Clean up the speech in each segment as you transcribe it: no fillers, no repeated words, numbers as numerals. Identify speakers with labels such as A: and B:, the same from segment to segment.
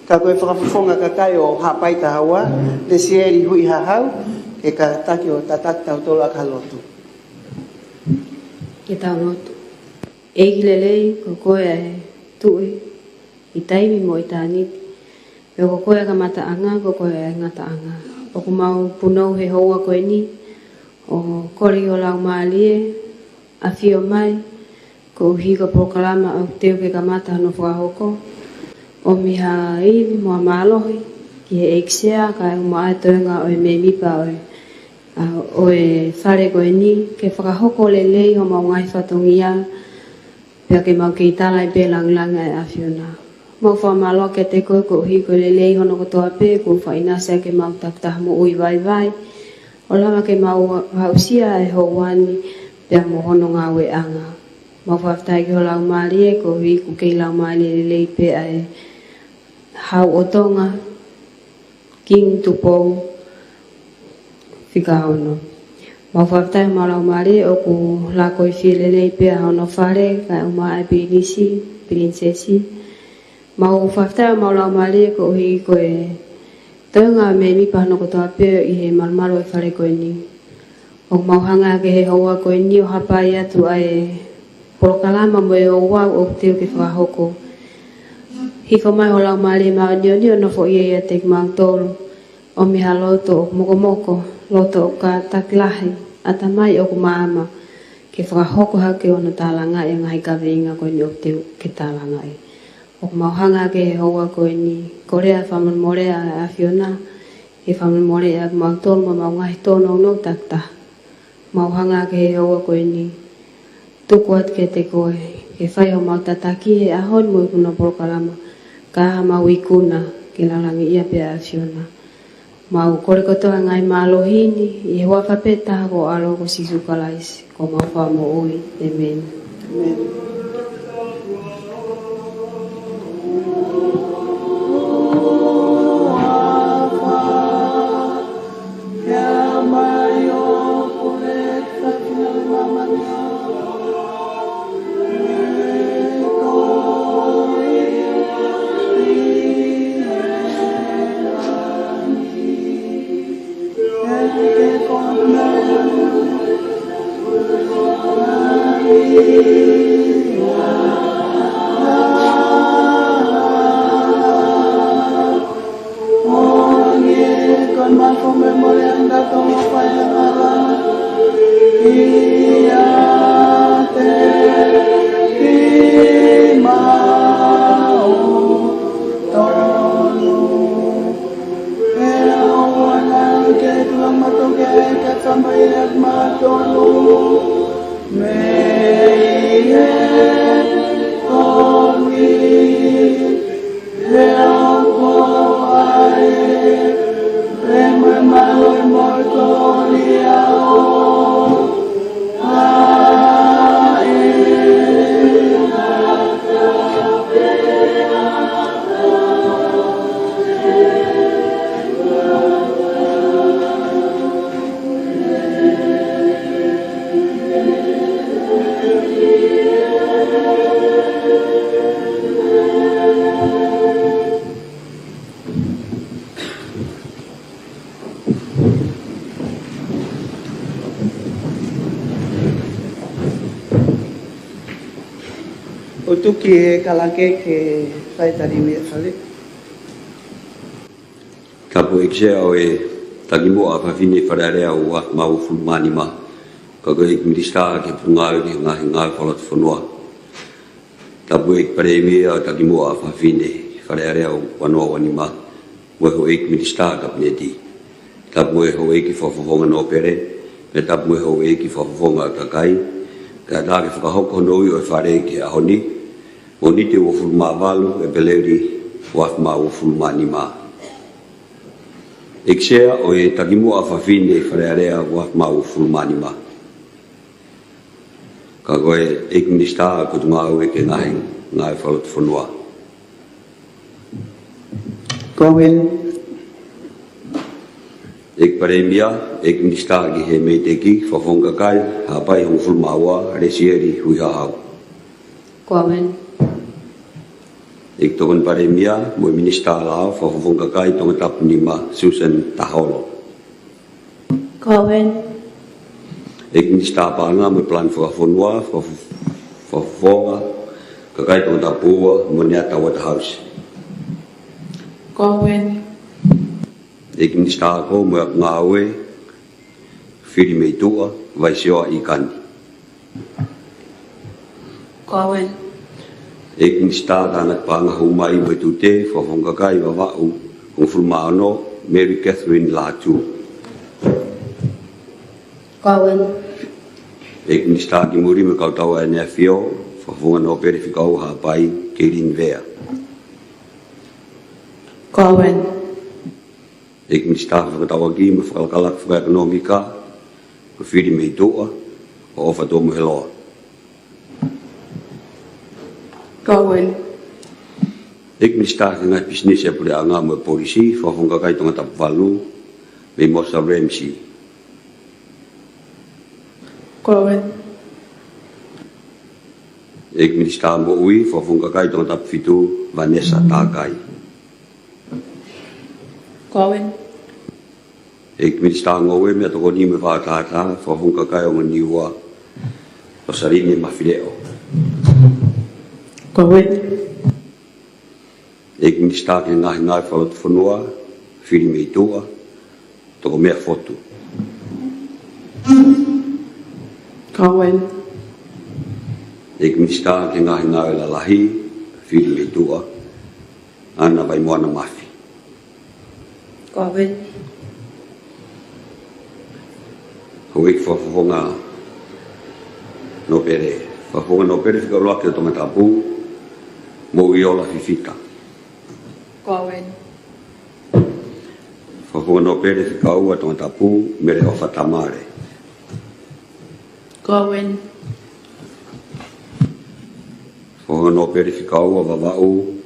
A: Ka koe whakafufonga ka kai o hapai ta hawa, le sieri hui hahau, ke ka taki o tataki tau tola ka lotu.
B: Ke tau lotu. Egi lelei ko koe e tui, i taimi mo i tāniti. Peo ko koe ka mataanga, ko koe e ngataanga. O ku mau punau he hoa koe ni, o kori o lau maalie, a fio mai, ko hika prokalama au teo ke ka mata no whakahoko. O miha iwi mua mālohi, ki he eksea ka e mua atoenga o e me mipa o e whare koe ni, ke whakahoko le lei ho mau ngai whatongia, pia ke mau ke itala i pe langlanga e awhiona. Mau wha māloa ke te koe ko hiko le lei hono kotoa pe, ko whainasea ke mau taktah mo ui vai vai, o lama ke mau hausia e ho wani, pia mo hono ngā we anga. Mau whaftai ke ho lau maalie, ko hiko ke lau maalie le lei pe e hau o tonga, king tupou, whikahono. Mau whaftai mau lau maalie, o ku lako i while lei pe a hono whare, ka uma e pirinisi, pirinsesi. Mau whaftai mau lau maalie, ko hi koe toenga me mipa hono kotoa pe i he malmalo e whare koe ni. O mau hanga ke he hoa koe ni o hapai atu ai porokalama mo e o wau o teo ke whakahoko. Hiko mai o lau maalie maa ni o nofo i e te mau tolu. O miha loto o moko moko, loto o ka takilahi, ata mai o ku maama. Ke whakahoko hake o na tālanga e ngai kawe inga koe ni o teo ke tālanga e. O mau hanga ke he hoa koe ni, korea whaman morea e awhiona, he whaman morea e mau tolu ma mau ngahi tono no takta. Mau hanga ke he hoa koe ni, tuku at ke te koe, ke whai o mau tataki he ahon mo i kuna porokalama, ka mau ikuna ke lalangi ia pe a awhiona. Mau kore kotoa ngai maalohini, i he whapeta ko alo ko sisukalaisi, ko mau whamo ui, amen.
A: Amen. O tuki e kalake ke whaitari mea whale.
C: Ka po eksea o e takimo a whawhine wharearea o a mau fulmani ma. Ka koe ik ministaa ke pungau ke ngahi ngāi whalat whanua. Ka po ik pare mea o takimo a whawhine wharearea o wanoa wani ma. Mo ho ik ministaa ka pneti. Ka po e ho ik i whawhonga no pere. Me ta po e ho ik i whawhonga ka kai. Ka tāke whakahoko noi o e whare ke ahoni. O ni te wafulma walu e beleri wafma wafulma ni ma. Eksea o e takimu a whawhine wharearea wafma wafulma ni ma. Ka koe ek ministaa ko tunga au e ke ngai whalat whanua.
A: Kohen.
C: Ek paremia, ek ministaa ki he meiteki whawhonga kai, hapai wafulma wa resieri hui hahau.
B: Kohen.
C: Ik token paremia, mo minister lao, whakawhonga kai tonga tapu ni ma Susan Taholo.
B: Kowen.
C: Ik minister panga mo plan whakawhonua, whakawhonga, kakai tonga tapua, mo niata Waterhouse.
B: Kowen.
C: Ik minister ko mo ngawe, whiri mei tua, vai seoa I kandi.
B: Kowen.
C: Ik minister tangat panga humai mo tute, whakawhonga kai wawau, kung fulmaano, Mary Catherine Latu.
B: Kowen.
C: Ik minister ki muri me kautawa NFO, whakawhonga no perifikau hapai, Kirin Vea.
B: Kowen.
C: Ik minister whakatawa ki me whakalak whakaekonomika, ko whiri mei tua, o ofa tō mo heloa.
B: Kowen.
C: Ik minister ki ngai business e pure anga mo polisi, whakawhonga kai tonga tapu walu, me Mosa Ramsey.
B: Kowen.
C: Ik minister mo ui, whakawhonga kai tonga tapu fitu, Vanessa Takai.
B: Kowen.
C: Ik minister ngoe me toko ni me whakatata, whakawhonga kai o maniwa, o sarine mawhireo.
B: Kowen.
C: Ik minister ki ngai whalot whanua, whiri mei tua, toko mea fotu.
B: Kowen.
C: Ik minister ki ngai la lahi, whiri mei tua, ana vai moana mafi.
B: Kowen.
C: Ho ik whakawhonga no pere. Whakawhonga no pere whika roa ki o tonga tapu, mo I ola whiwhika.
B: Kowen.
C: Whakawhonga no pere whika ua tonga tapu, mere o whatamare.
B: Kowen.
C: Whakawhonga no pere whika ua wawau,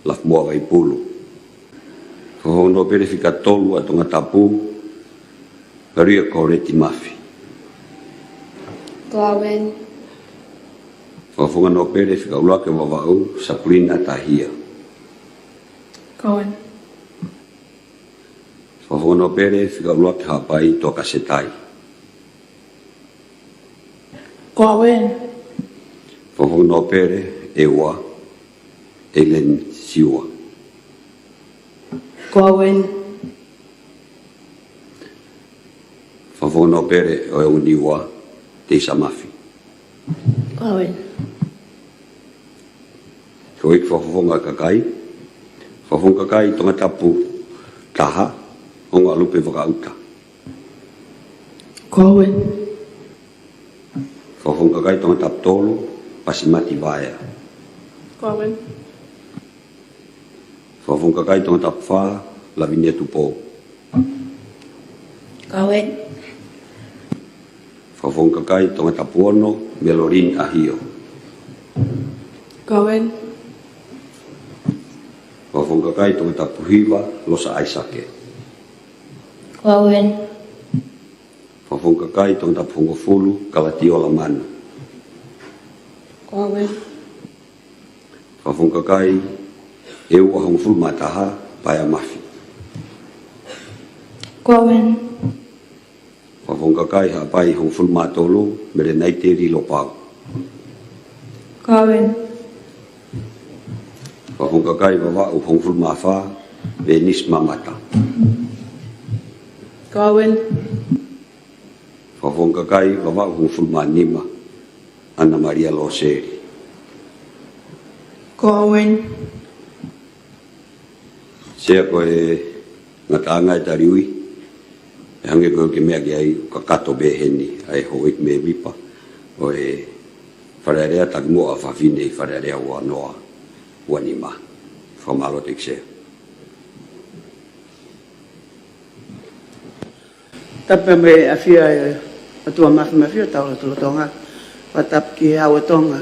C: laf mua vai pulu. Whakawhonga no pere whika tolu a tonga tapu, Karia Koreti Mafi.
B: Kowen.
C: Whakawhonga no pere whika ula ke wawau, Sabrina Tahia.
B: Kowen.
C: Whakawhonga no pere whika ula ke hapai toka setai.
B: Kowen.
C: Whakawhonga no pere ewa, Ellen Siwa.
B: Kowen.
C: Whakawhonga no pere o e uniwa, Teisa Mafi.
B: Kowen.
C: Ko ik whakawhonga kakai, whakawhonga kakai tonga tapu taha, honga lupe whakauta.
B: Kowen.
C: Whakawhonga kakai tonga tapu tolu, Pasimati Vaya.
B: Kowen.
C: Whakawhonga kakai tonga tapu wha, Lavinia Tupo.
B: Kowen.
C: Whakawhonga kakai tonga tapu ono, Melorin Ahio.
B: Kowen.
C: Whakawhonga kakai tonga tapu hiwa, Losa Aisake.
B: Kowen.
C: Whakawhonga kakai tonga tapu hongofulu, Kalatiola Manu.
B: Kowen.
C: Whakawhonga kai, Ewa hongofulu mataha, Paya Mafi.
B: Kowen.
C: Whakawhonga kai hapai hongofulu matolo, Mere Naite Rilo Pau.
B: Kowen.
C: Whakawhonga kai wawau hongofulu mawha, Venis Mamata.
B: Kowen.
C: Whakawhonga kai wawau hongofulu manima, Ana Maria Loseri.
B: Kowen.
C: Sea koe ngatanga e tariui, e hange koe ke mea ki ai kakato beheni, ai hoik me mipa, o e wharearea tak moa whawhine I wharearea ua noa, ua ni ma, whamalo tek sea.
A: Tapa me afia atua mafia tau la tonga. Patap ki hawa tonga.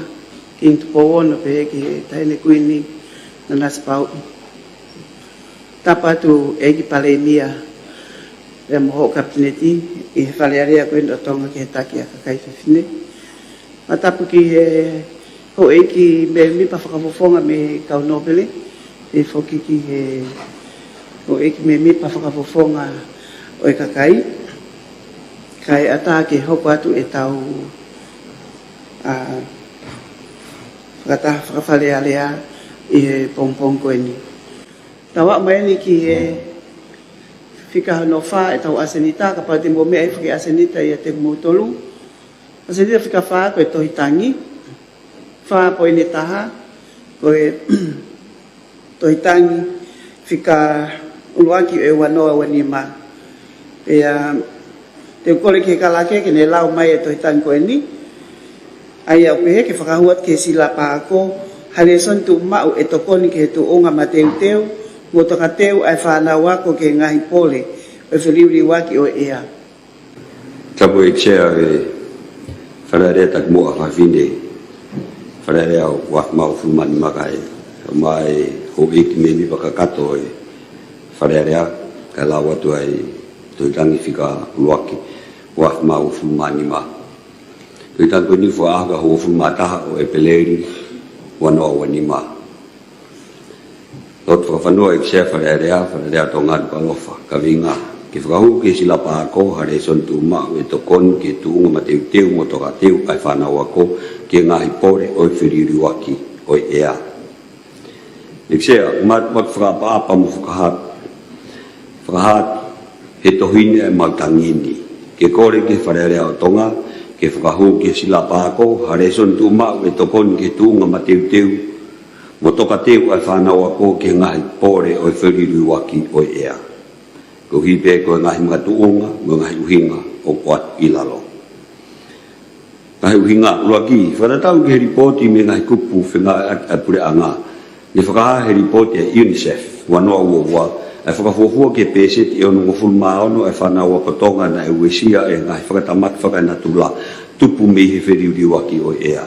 A: King tupo ono pe ki taine kuini na naspau. Tapa tu egi palemia. E moho kapineti I whalearea koe ndo tonga ki he taki a kakai whiwhine. Matapu ki Ho e ki me pa whakafofonga me kau nobele, e whoki ki he, ho e ki me pa whakafofonga o e kakai, kai ata ke hoko atu e tau whakawhale alea i he pongpong koe ni. Tawa mai ni ki he whika no wha e tau asenita, ka pati mo mea e whaki asenita i a te kumutolu. Asenita whika wha koe tohi tangi, wha po ine taha, koe tohi tangi, whika uluaki e wanoa wanima. E te kore ke kalake ke ne lau mai e tohi tangi koe ni, ai au pehe ke whakahuat ke sila pa ako, hale son tu mau e tokoni ke tu onga mateu teu, mo toka teu ai whanau ako ke ngahi pole, e whiriuri waki o ea.
C: Tapu e ksea e whanarea tak mua whawhine, whanarea o wak mau fulmani makai, mai ho eki me mi waka kato e whanarea, ka lau atu ai tui tangi whika luaki, wak mau fulmani ma. Tui tangi ni whaaga ho fulmataha o e peleri, wanoa wanima. Lot whakawhanua e ksea whanarea tō ngāru ka lofa, ka vinga. Ke whakahu ke sila pa ako, hare son tu mau e tokon ke tuunga ma teu teu mo toka teu ai whanau ako, ke ngahi pore o e whiriuri waki o e ea. E ksea, mat whakapaapa mo whakahat. Whakahat he tohine e mautangini. Ke kore ke whanarea o tonga, ke whakahu ke sila pa ako, hare son tu mau e tokon ke tuunga ma teu teu, mo toka teu ai whanau ako ke ngahi pore o e whiriuri waki o e ea. Ko hipe ko ngahi mga tuunga, ngahi uhinga o kuat ilalo. Ngahi uhinga uruaki, whanatau ke ripoti me ngahi kupu whenga apure anga, ne whakaha he ripoti e UNICEF, wanoa uowa, e whakafuafua ke peset e ono ngofulma ono e whanau akotonga na e uesia e ngahi whakatamak whakanatula, tupu me he whiriuri waki o ea.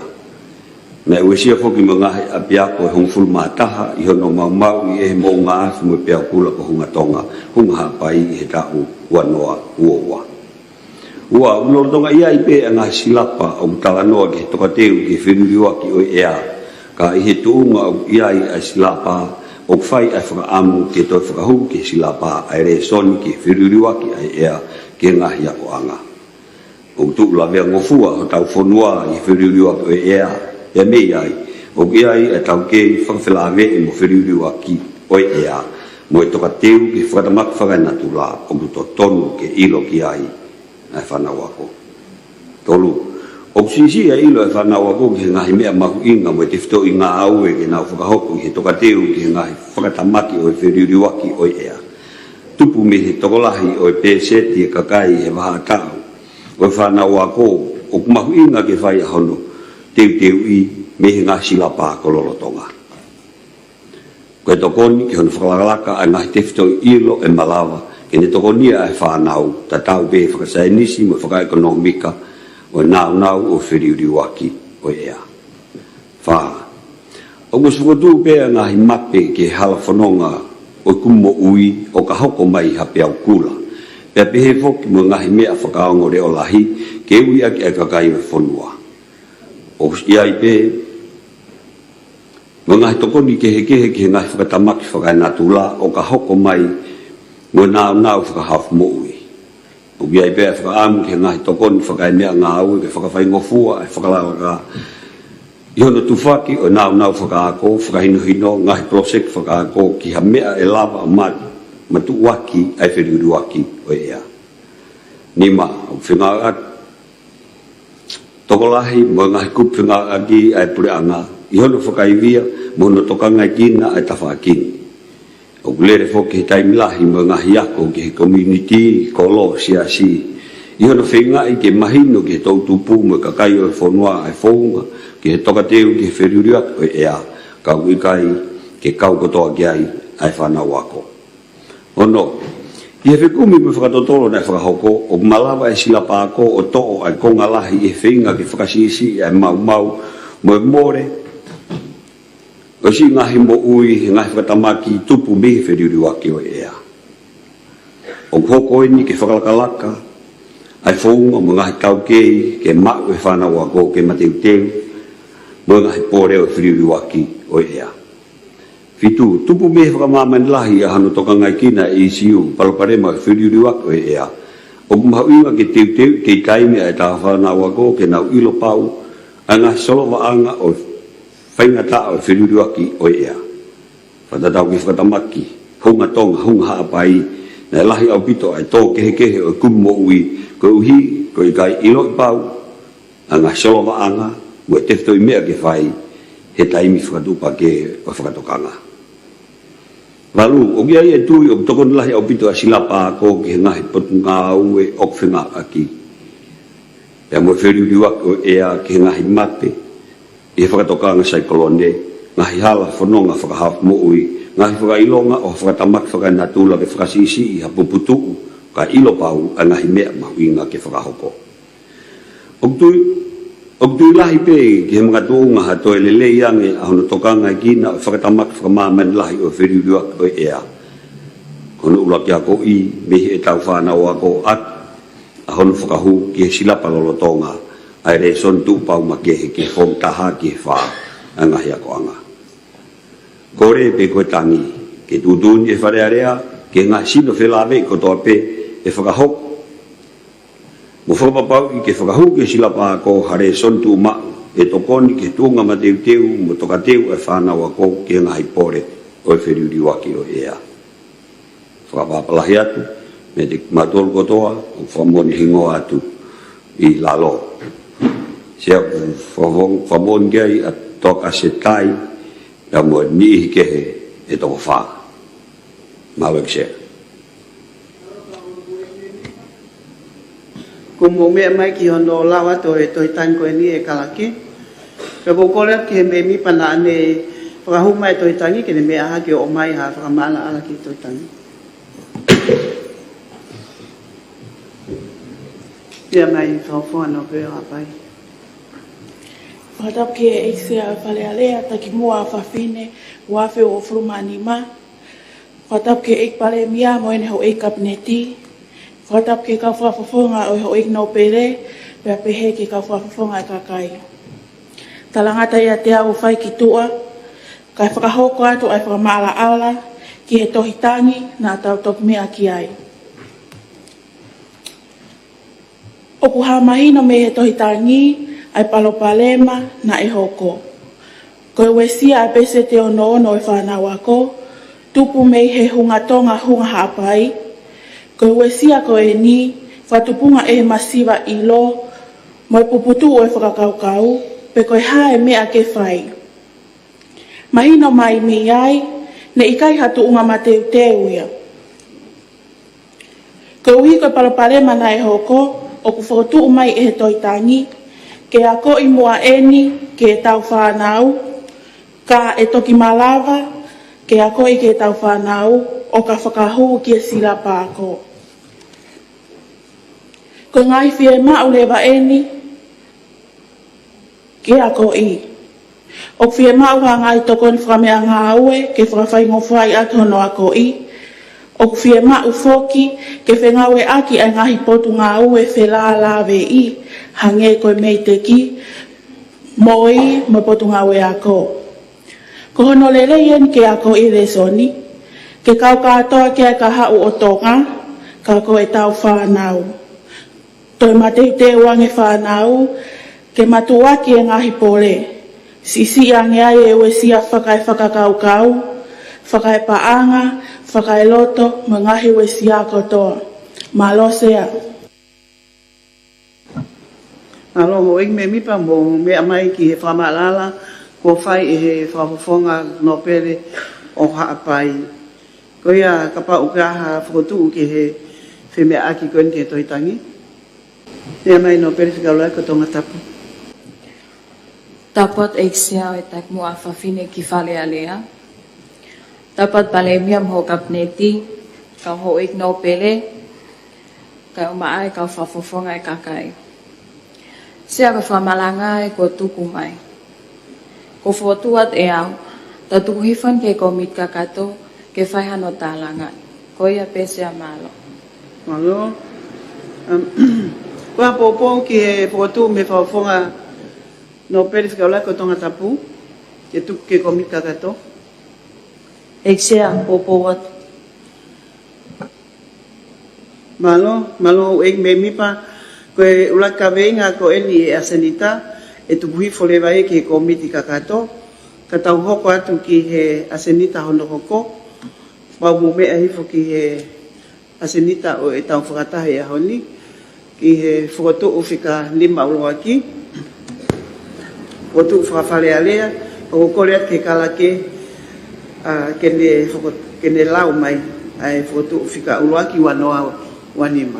C: Na uesia foki mga apiako e hong fulma taha i hono mau i e mo ngā afu me pia kula ko hunga tonga hunga hapai i he tahu wanoa uowa. Ua ulorotonga ia i pe ngā silapa o talanoa ke toka teu ke whiriuriwa ki o ea ka i he tuunga o ia i a silapa o whai ai whakaamu ke toi whakahu ke silapa ai re soni ke whiriuriwa ki ai ea ke ngā hiako anga. O tu la vea ngofua o tau whonua i whiriuriwa ki o ea e mei ai, o ki ai e tau kei whakawhilawe e mo whiriuri waki o ea, mo e toka teu ki whakatamak whakanatu la, o muto tonu ke ilo ki ai, ai whanau ako. Tolu, o sisi e ilo e whanau ako ki ngahi mea mahu inga, mo e te whito i ngā au e ke nau whakahoku ki toka teu ki ngahi whakatamaki o e whiriuri waki o ea. Tupu me he tokolahi o e pēseti e kakai he waha tau, o e whanau ako, o mahu inga ke whai ahono, teu i me ngā silapa kololotonga. Koe tokoni ki hono whakalaka ai ngahi te whito ilo e malawa ke ne tokonia e whanau ta tau pe whakasainisi mo whakaekonomika o nau o whiriuri waki o ea. Wha. O kusukotu pe ngahi mape ke hala whanonga o kumo ui o ka hoko mai hape au kula. Pea pehe foki mo ngahi mea whakaongo reo lahi ke ui aki e kakai o whanua. O iai pe mga tokoni ke he ngahi whakatamaki whakainatula o ka hoko mai mo nau whakahafu mo ui. O iai pe whakaamu ke ngahi tokoni whakainea ngā ui ke whakawhaingofua e whakalawaka i hono tufaki o nau whakaako whakahinohino ngahi prosek whakaako ki ha mea e lava o matu waki ai whiriuri waki o ea. Nima o whingaat tokolahi mo ngahi kupu ngā aki ai pure anga i hono whakaivia mo no tokanga kina ai tawhakini. O kulere whoki he taimilahi mo ngahi ako ki he community kolo siasi i hono whenga i ke mahino ki he tautupu mo kakai o e whonua ai whonga ki he tokateu ki he whiriuriat o ea kau ikai ke kau kotoa ki ai whanau ako. Ono, i he whekumi me whakatotoro nei whakahoko, o malawa e silapa ako o to'o ai konga lahi i he whinga ki whakasisi ai mau mo e more. O si ngahi mo ui, ngahi whakatamaki tupu me whiriuri waki o ea. O hoko ini ke whakalakalaka, ai whaunga mo ngahi kaukei ke mau e whanau ako ke mateu teu, Mga hipore o whiriwaki o ea. Fitu, tupu me whakamaman lahi a hano toka ngai kina e isiu, paloparema whiriwaki o ea. O kumauinga ke teu ke taimi a ta whanau ako, ke nau ilo pau, anga solova anga o whaingata o whiriwaki o ea. Whatatau ki whatamaki, hunga tonga, hunga haapai, na lahi au pito ai tō kehe o kumo ui, ko uhi, ko i kai ilo i pau, anga solova anga, mo te fto i mea ke whai, he taimi whakatupa ke o whakatokanga. Walu, o kia ia tui o tokon lahi au pito a silapa ako ki he ngahi potu ngā ue o whenga aki. Pea mo whiriwaki o ea ki he ngahi mate, i he whakatokanga saikolone, ngahi hala whanonga whakahaf mo ui, ngahi whakailonga o whakatamak whakanatula ke whakasisi i hapuputu, ka ilo pau a ngahi mea mahuinga ke whakahoko. O tui lahi pe ki he mga tūnga ha toi lele iange a hono tokanga i kina o whakatamak whakamaman lahi o whiriwaki o ea. Kono ulaki ako i, mihi e tau whanau ako at, a hono whakahu ki he silapa lolotonga, ai re son tūpau ma ke he ki hong taha ki he wha, a ngahi ako anga. Kore pe koe tangi, ke tūtūni e wharearea, ke ngā sino whelave ko toa pe e whakahok. Mo whakapapau i ke whakahu ke silapa ako hare son tū ma'u, e tokoni ke tūnga ma teu, mo toka teu e whanau ako ke ngā hipore o e whiriwaki o ea. Whakapapalahi atu, me te matolu kotoa, o whamoni hingo atu i lalo. Sea whamoni gai a toka se tai, ya mo ni ke e toko wha. Mawek sea.
A: Kumo mea mai ki hono lawa to e toi tanko e ni e kalake. Ka kokole ke me mi pana ane whakahu mai toi tangi ke ne mea aha ki o mai ha whakamana ala ki toi tangi. Ia mai whawhua no peo hapai.
D: Whatap ke e se a whale alea taki mua a whawhine wafe o frumani ma. Whatap ke e pale mia mo ene ho e kapneti. Whatap ke ka whawhawhonga o ho e no pere, pea pehe ke ka whawhawhonga e kakai. Talangata ia te au whai ki tua, kai whakahoko atu ai whakamaala ala, ki he tohitangi na tau tok mea ki ai. Oku hamahino me he tohitangi, ai palopalema na e hoko. Koe wesia ai pese te ono e whanau ako, tupu mei he hungatonga hunga hapai, koe wesia koe ni, whatupunga e masiva ilo, mo e puputu o e whakakaukau, pe koe hae mea ke whai. Mahino mai mi ai, ne ikai hatu unga mateu teu ia. Koe uhi koe palopalema na e hoko, o ku whakatu mai e he toitangi, ke ako i mua eni, ke e tau whanau, ka e toki malawa, ke ako i ke e tau whanau, o ka whakahu ki e silapa ako. Ko ngai fie ma'u lewa eni, ke ako i. O fie ma'u ha ngai tokon whamea ngā ue, ke whakawhai ngofai atono ako i. O fie ma'u foki, ke whengawe aki ai ngahi potu ngā ue whela lawe i, hange koe mei te ki, moi mo potu ngā ue ako. Ko hono lele ien ke ako i resoni, ke kau katoa ke ka hau o tonga, ka koe tau whanau. Toi matei te wange whanau, ke matuaki e ngahi pole. Sisi ange ai e wesia whakai whakakaukau, whakai paanga, whakai loto, ma ngahi wesia kotoa. Malosea.
A: Alo ho ik me mipa mo me mai ki he whamalala, ko whai e he whawhawhonga no pere o haapai. Ko ia kapa ukaha whakotu ki he whemea aki koen ke toitangi. Ia mai no pere whikaulai ko tonga tapu.
E: Dapat ek siya ay tak mo afafine ki fale alea. Dapat palemiam ho kapneti, kau ho ik no pele, kau maai kau fafofonga kakai. Siya ka famalanga ko tukumay. Ko fotuat eaw, tatukuhifan ke komit kakato, ke faihan o talangan. Ko ia pese amalo.
A: Malo. Kua popo ki e whakatu me whawhonga No pere whika ula ko tonga tapu. Ke tuku ke komiti kakato.
D: Eksea, popo watu.
A: Malo ek me mipa koe ula kawenga ko eli e asenita e tupuhi folewa e ke komiti kakato ka tau hoko atu ki he asenita hono hoko pau mo mea hifo ki he asenita o e tau whakatahe a honi ki he whakotu o whika 5 uloa ki whakotu whakawhale alea o kore at ke kalake kene lau mai ai whakotu o whika uloa ki wanoa wanima.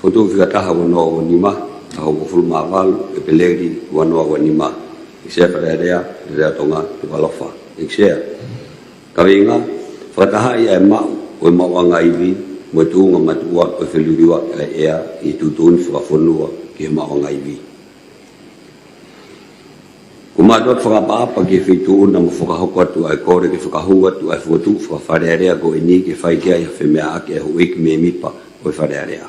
C: Foto fika taha wanoa wanima, taha wafulma walu, e peleri wanoa wanima. Iksea rea tonga, te walofa. Iksea. Kawinga, whakataha ia e mau, o e mau anga iwi, mo e tuunga matua, o e wheluriwa e ea, i tutuni whakafonua, ki e mau anga iwi. Ko mātua whakapapa ki e whituuna mo whakahoko atu ai kore ki whakahunga atu ai whakatu whakawharearea ko e ni ke whaikia i a whemea ake e huiki me mipa o e wharearea.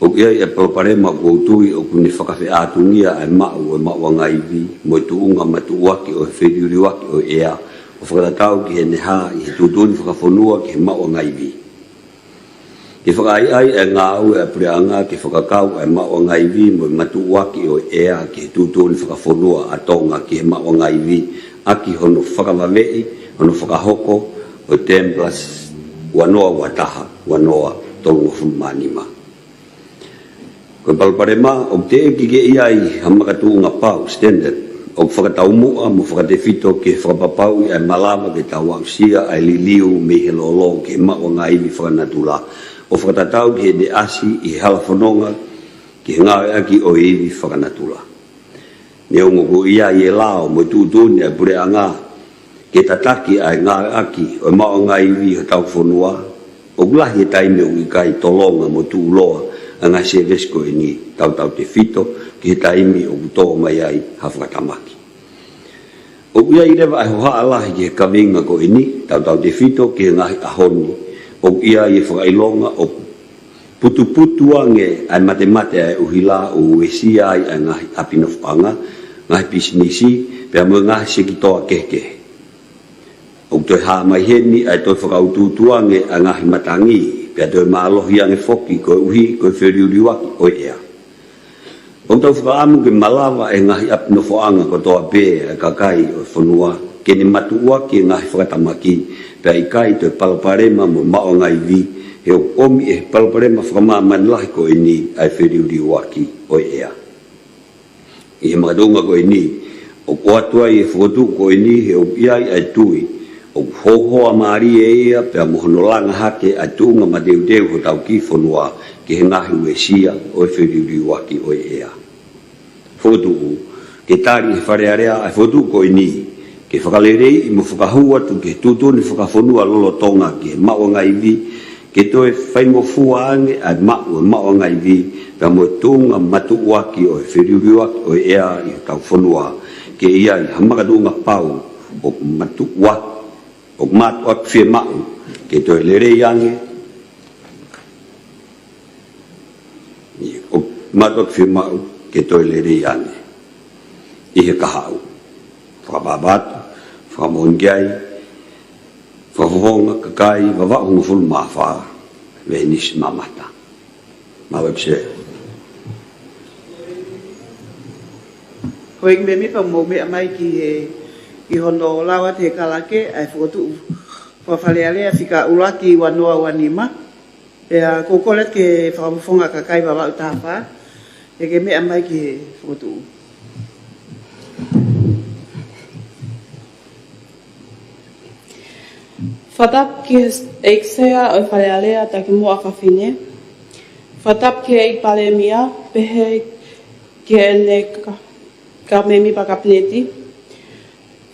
C: O kia i a paloparema ko utui o kuni whakawhi ātungia ai mau o e mau angaiwi mo e tuunga matuaki o e whiriuriwaki o e ea o whakatatau ki he neha i he tutuni whakafonua ki he mau angaiwi. Ke whakaiai e ngā au e preanga ke whakakau e mao ngaiwi mo matuaki o ea ke tutuni whakafonua a tonga ke mao ngaiwi aki hono whakawawei, hono whakahoko o templas wanoa wataha, wanoa tonga fulmanima. Ko palparema o te eki ke iai hamakatuunga pau standard o whakataumua mo whakatewhito ke whakapapau e malawa ke tawausia ai liliu me he lolo ke mao ngaiwi whakanatula o whakatatau ki he de asi i hala whanonga ki he ngāwe aki o iwi whakanatula. Ne o ngoko ia i e lao mo tūtūni a pure a ngā ke tataki ai ngāwe aki o mao ngā iwi o tau whanua o gulahi e taime o i kai tolonga mo tūloa a ngā se vesko e ni tau te whito ki he taimi o kutoa mai ai ha whakatamaki. O ia i rewa ai hoha alahi ki he kavinga ko e ni tau te whito ki he ngahi ahoni o ia i whakailonga o putu ange ai mate ai uhila o uesia ai ngahi apinofanga, ngahi pisinisi, pia mo ngahi sekitoa keke. O toi haa mai heni ai toi whakaututu ange ai ngahi matangi, pia toi maalohi ange foki koe uhi, koe whiriuriwaki o ea. O tau whakaamu ke malawa e ngahi apinofanga ko toa pē ai kakai o whanua, kene matua ki ngahi whakatamaki, pia i kai toi palaparema mo mao ngaiwi, he o omi e palaparema whakamaman lahi ko e ni ai whiriuriwaki o ea. I he makadunga ko e ni, o kuatua i e whakotu ko e ni he o iai ai tui, o hohoa maari e ea, pia mohonolanga hake ai tuunga madeudeu ho tau ki whanua ki he ngahi uesia o e whiriuriwaki o ea. Whakotu ke tari he wharearea ai whakotu ko e ni, ke whakalerei i mo whakahua tu ke tutuni whakafonua lolo tonga ke mao ngaiwi, ke toe whaimofua ange ai mao ngaiwi, ka mo tunga matuaki o e whiriuriwaki o ea i tau whanua, ke ia i hamakadunga pau o matuaki, o matuaki whia mau, ke toe lerei ange, o matuaki whia mau, ke toe lerei ange, i he kahau. Whakababatu, whakamongiai, whakawonga kakai, wawahunga fulu mawha, venis mamata. Mawepse.
A: Ko ik me mipa mo me amai ki he i hono lawa te kalake ai whakotu whawhalealea whika ulaki wanoa wanima. E a kokolet ke whakamufonga kakai wawa utawha, e ke me amai ki he whakotu.
D: Whatap ki eksea o whalealea taki mua whawhine. Whatap ki eik pale mia, pehe ki ene ka memi pa kapneti.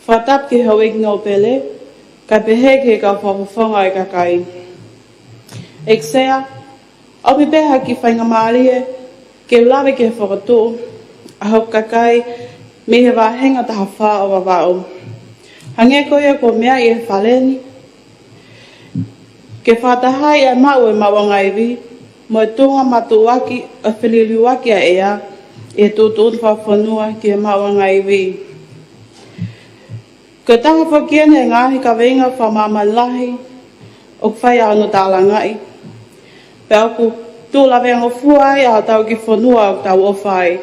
D: Whatap ki hau eik ngau pele, ka pehe ki ka whawhonga e kakai. Eksea, au mi peha ki whainga maarie, ke ulawe ki he whakatu, a hau kakai, me he wahenga taha wha o wawao. Hange koe ko mea i he whaleni, ke whatahai a mau e mawangaiwi, mo e tunga matuaki a whiriuriwaki a ea, e tūtūn whawhanua ki maua ngai vi. Ko taha whakiene ngahi ka venga whamamalahi o whai ano tāla ngai. Pea ku tūla venga fuai a tau ki whanua o tau o whai.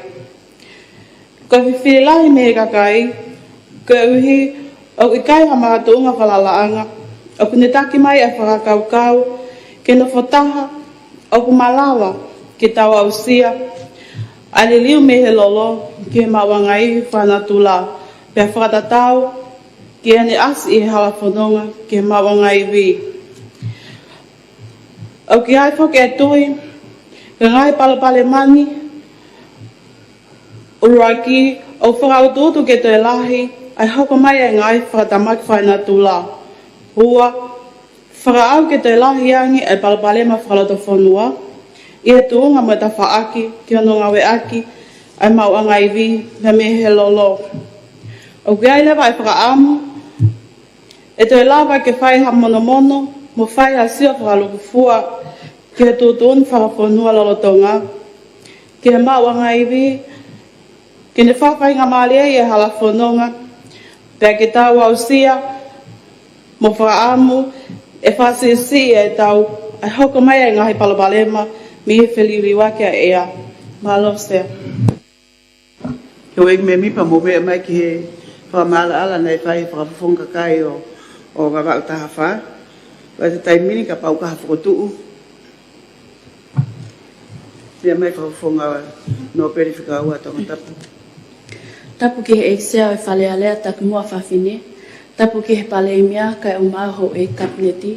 D: Ko whiwhirilahi me kakai, ko uhi o i kai hama tuunga whalalaanga, o ku ne taki mai e whakakaukau, ke no whataha, o ku malawa ki tau au sia, ale liu me he lolo ki he maua ngai whanatula, pea whakatatau ki ane asi i he hala whanonga ki he maua ngai vi. O ki hai whoke e tui, ka ngai palapale mani, uraki o whakaututu ke te lahi, ai hoko mai e ngai whakatamaki whanatula. Hua, whakaau ke te lahi angi e palapalema whakalato whanua, i he tuunga mo ta whaaki, ki ono ngawe aki, ai maua ngai vi, me me he lolo. O ki ai lewa e whakaamu, e te lawa ke whai ha mono mono, mo whai ha sia whakaluku fua, ki he tūtun whakawhanua lolotonga, ki he maua ngai vi, ki ne whawhai ngā maria i e hala whanonga, pia ki tau au sia, mo whakaamu, e whasisi e tau, ai hoko mai e ngahi palapalema, mi he whiliwi wake a ea. Malo sea.
A: Ko ek me mipa mo me mai ki he whamala ala nei whai whakafonga kai o wawau taha wha. Wa te taimini ka pau kaha whakotuu. Pia mai whakafonga no perifika ua tonga tapu.
F: Tapu ki he eksea e whale alea taku mua whawhine. Tapu ki he pale imia kai umaa ho e kapneti.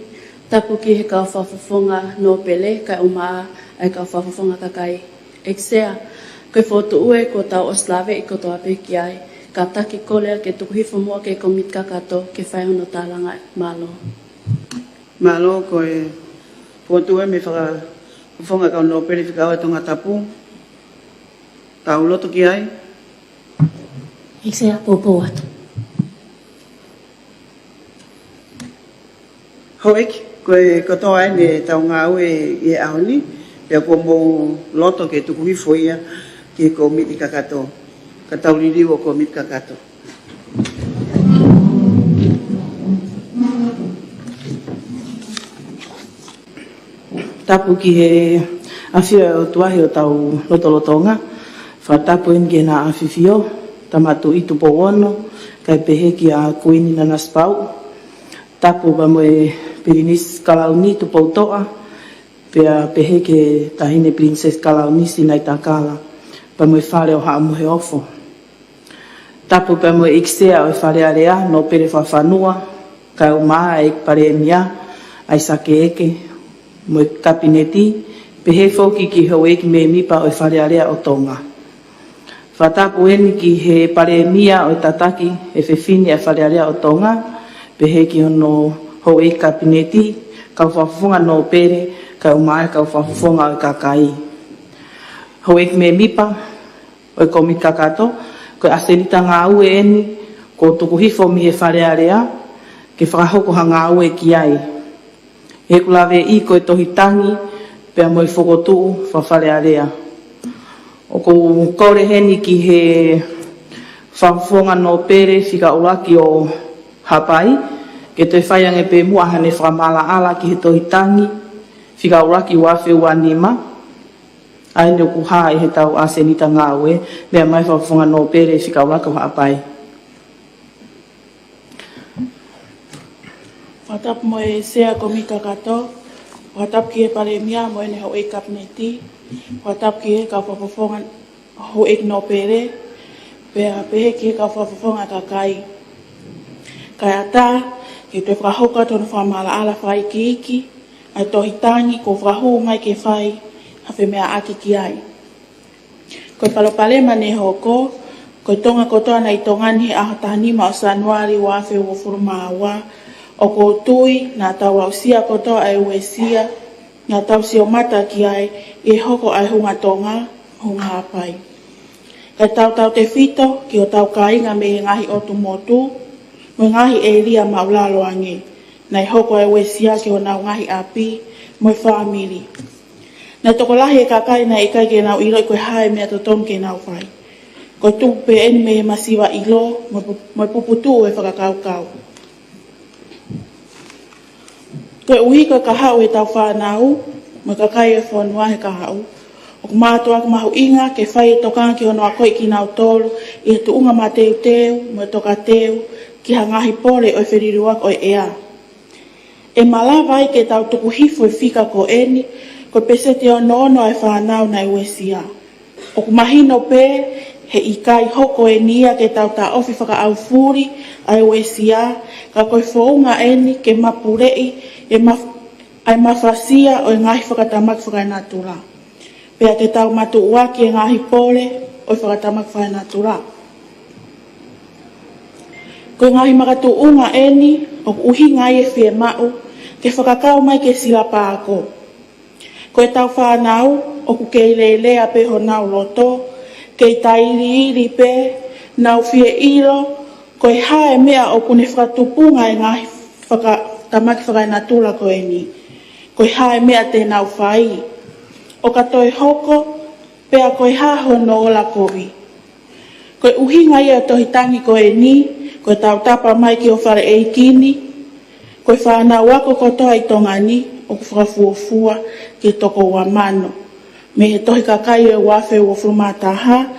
F: Tapu ki he kau whawhafonga no pele kai umaa ai kau whawhafonga kakai. Eksea, koe whotu ue ko tau oslave i koto ape ki ai. Ka taki kolea ke tuku hifo mua ke komit kakato ke whaihono tālanga malo.
A: Malo koe whotu e me whakafonga kau no perifika ua tonga tapu. Tau loto ki ai.
F: Eksea popo atu.
A: Hoek, koe katoa e ne tau ngā ue i e aoni, pia ko mō loto ke tuku hifo ia ki ko miti kakato. Ka tau ririu o ko miti kakato.
D: Tapu ki he awhia o tuahi o tau lotolotonga, whatapu en ke nā awhiwhio, tamatu i tupo ono, kai pehe ki a kuini na naspau. Tapu ba moe Pirinis Kalauni tupo toa, pia pehe ke tahine Princess Kalauni sinai takala, ba moe whare o haamuhe ofo. Tapu pa moe iksea o whare area no pere whawhanua, kai umaa e pare mia, ai sake eke, moe kapineti, pehe whoki ki ho eki me mipa o whare area o tonga. Whatapu eni ki he pare mia o tataki e whewhine e whare area o tonga, pehe ki hono ho e kapineti, kau whawhunga no pere, kau mai kau whawhunga o kakai. Ho e me mipa, o e komi kakato, ko asenita ngā ue eni, ko tuku hifo mi he whare area, ke whakahoko ha ngā ue ki ai. E kulawe i ko e tohitangi, pea mo i whokotuu whawhare area. O ko kore heni ki he whawhunga no pere, whika uraki o hapai, ke te whaiange pe muahane whamala ala ki he tohitangi, whika uraki wafe ua nima, aine ku haa i he tau asenita ngāwe, mea mai whawhunga no pere, whika uraki o hapai. Whatap mo e sea komi kakato, whatap ki e pare mia mo e ne ho e kapneti, whatap ki e ka whawhunga ho e no pere, pea pehe ki e ka whawhunga kakai. Kai ata, ke te whahoka tonu whamala ala whai ki iki, ai tohitangi ko whahu ngai ke whai, hawhi mea aki ki ai. Koe palopalema ne hoko, koe tonga kotoa nei tongani he ahatanima o Sanuari wafe ua furumawa, o ko tui, nā tau au sia kotoa ai ue sia, nā tau sio mata ki ai, e hoko ai hunga tonga, hunga hapai. Kai tau te whito, ki o tau kainga me ngahi otu motu, mo ngahi e ria maulalo ange, nei hoko e wesia ki o nau ngahi api, mo family. Na toko lahi e kakai na ikai ke nau ilo i koe hae mea to tonu ke nau whai. Koe tuku pe eni me he masiwa ilo, mo puputu e whakakau kau. Koe uhi koe ka hau e tau whanau, mo kakai e whanua he ka hau. O ku mātua ku mahu inga ke whai e tokanga ki hono a koe ki nau tolu, i he tuunga ma teu teu, mo toka teu, ki hangahi pore o e whiriruak o e ea. E malawa i ke tau tuku hifo e whika ko eni, ko pese te ono e whanau na uesia. O ku mahino pe, he ikai hoko e nia ke tau ta ofi whaka au furi a uesia, ka koe whounga eni ke mapurei ai mawhasia o e ngahi whakatamak whakanatura. Pea ke tau matu uaki e ngahi pole o e whakatamak whakanatura. Koe ngahi makatu unga eni, o uhi ngai e whie mau, ke whakakau mai ke silapa ako. Koe tau whanau, o ku kei lelea pe ho nau loto, kei tairi iri pe, nau whie iro, koe hae mea o kune whakatupunga e ngahi tamaki whakainatura koe ni. Koe hae mea te nau whai. O katoe hoko, pea koe haho no ola kovi. Koe uhi ngai o tohitangi koe ni, koe tau tapa mai ki o whare e kini, koe whanau ako kotoa i tongani, o ku whakafuafua ki toko ua mano. Me he tohi kakai e wafe ua frumataha,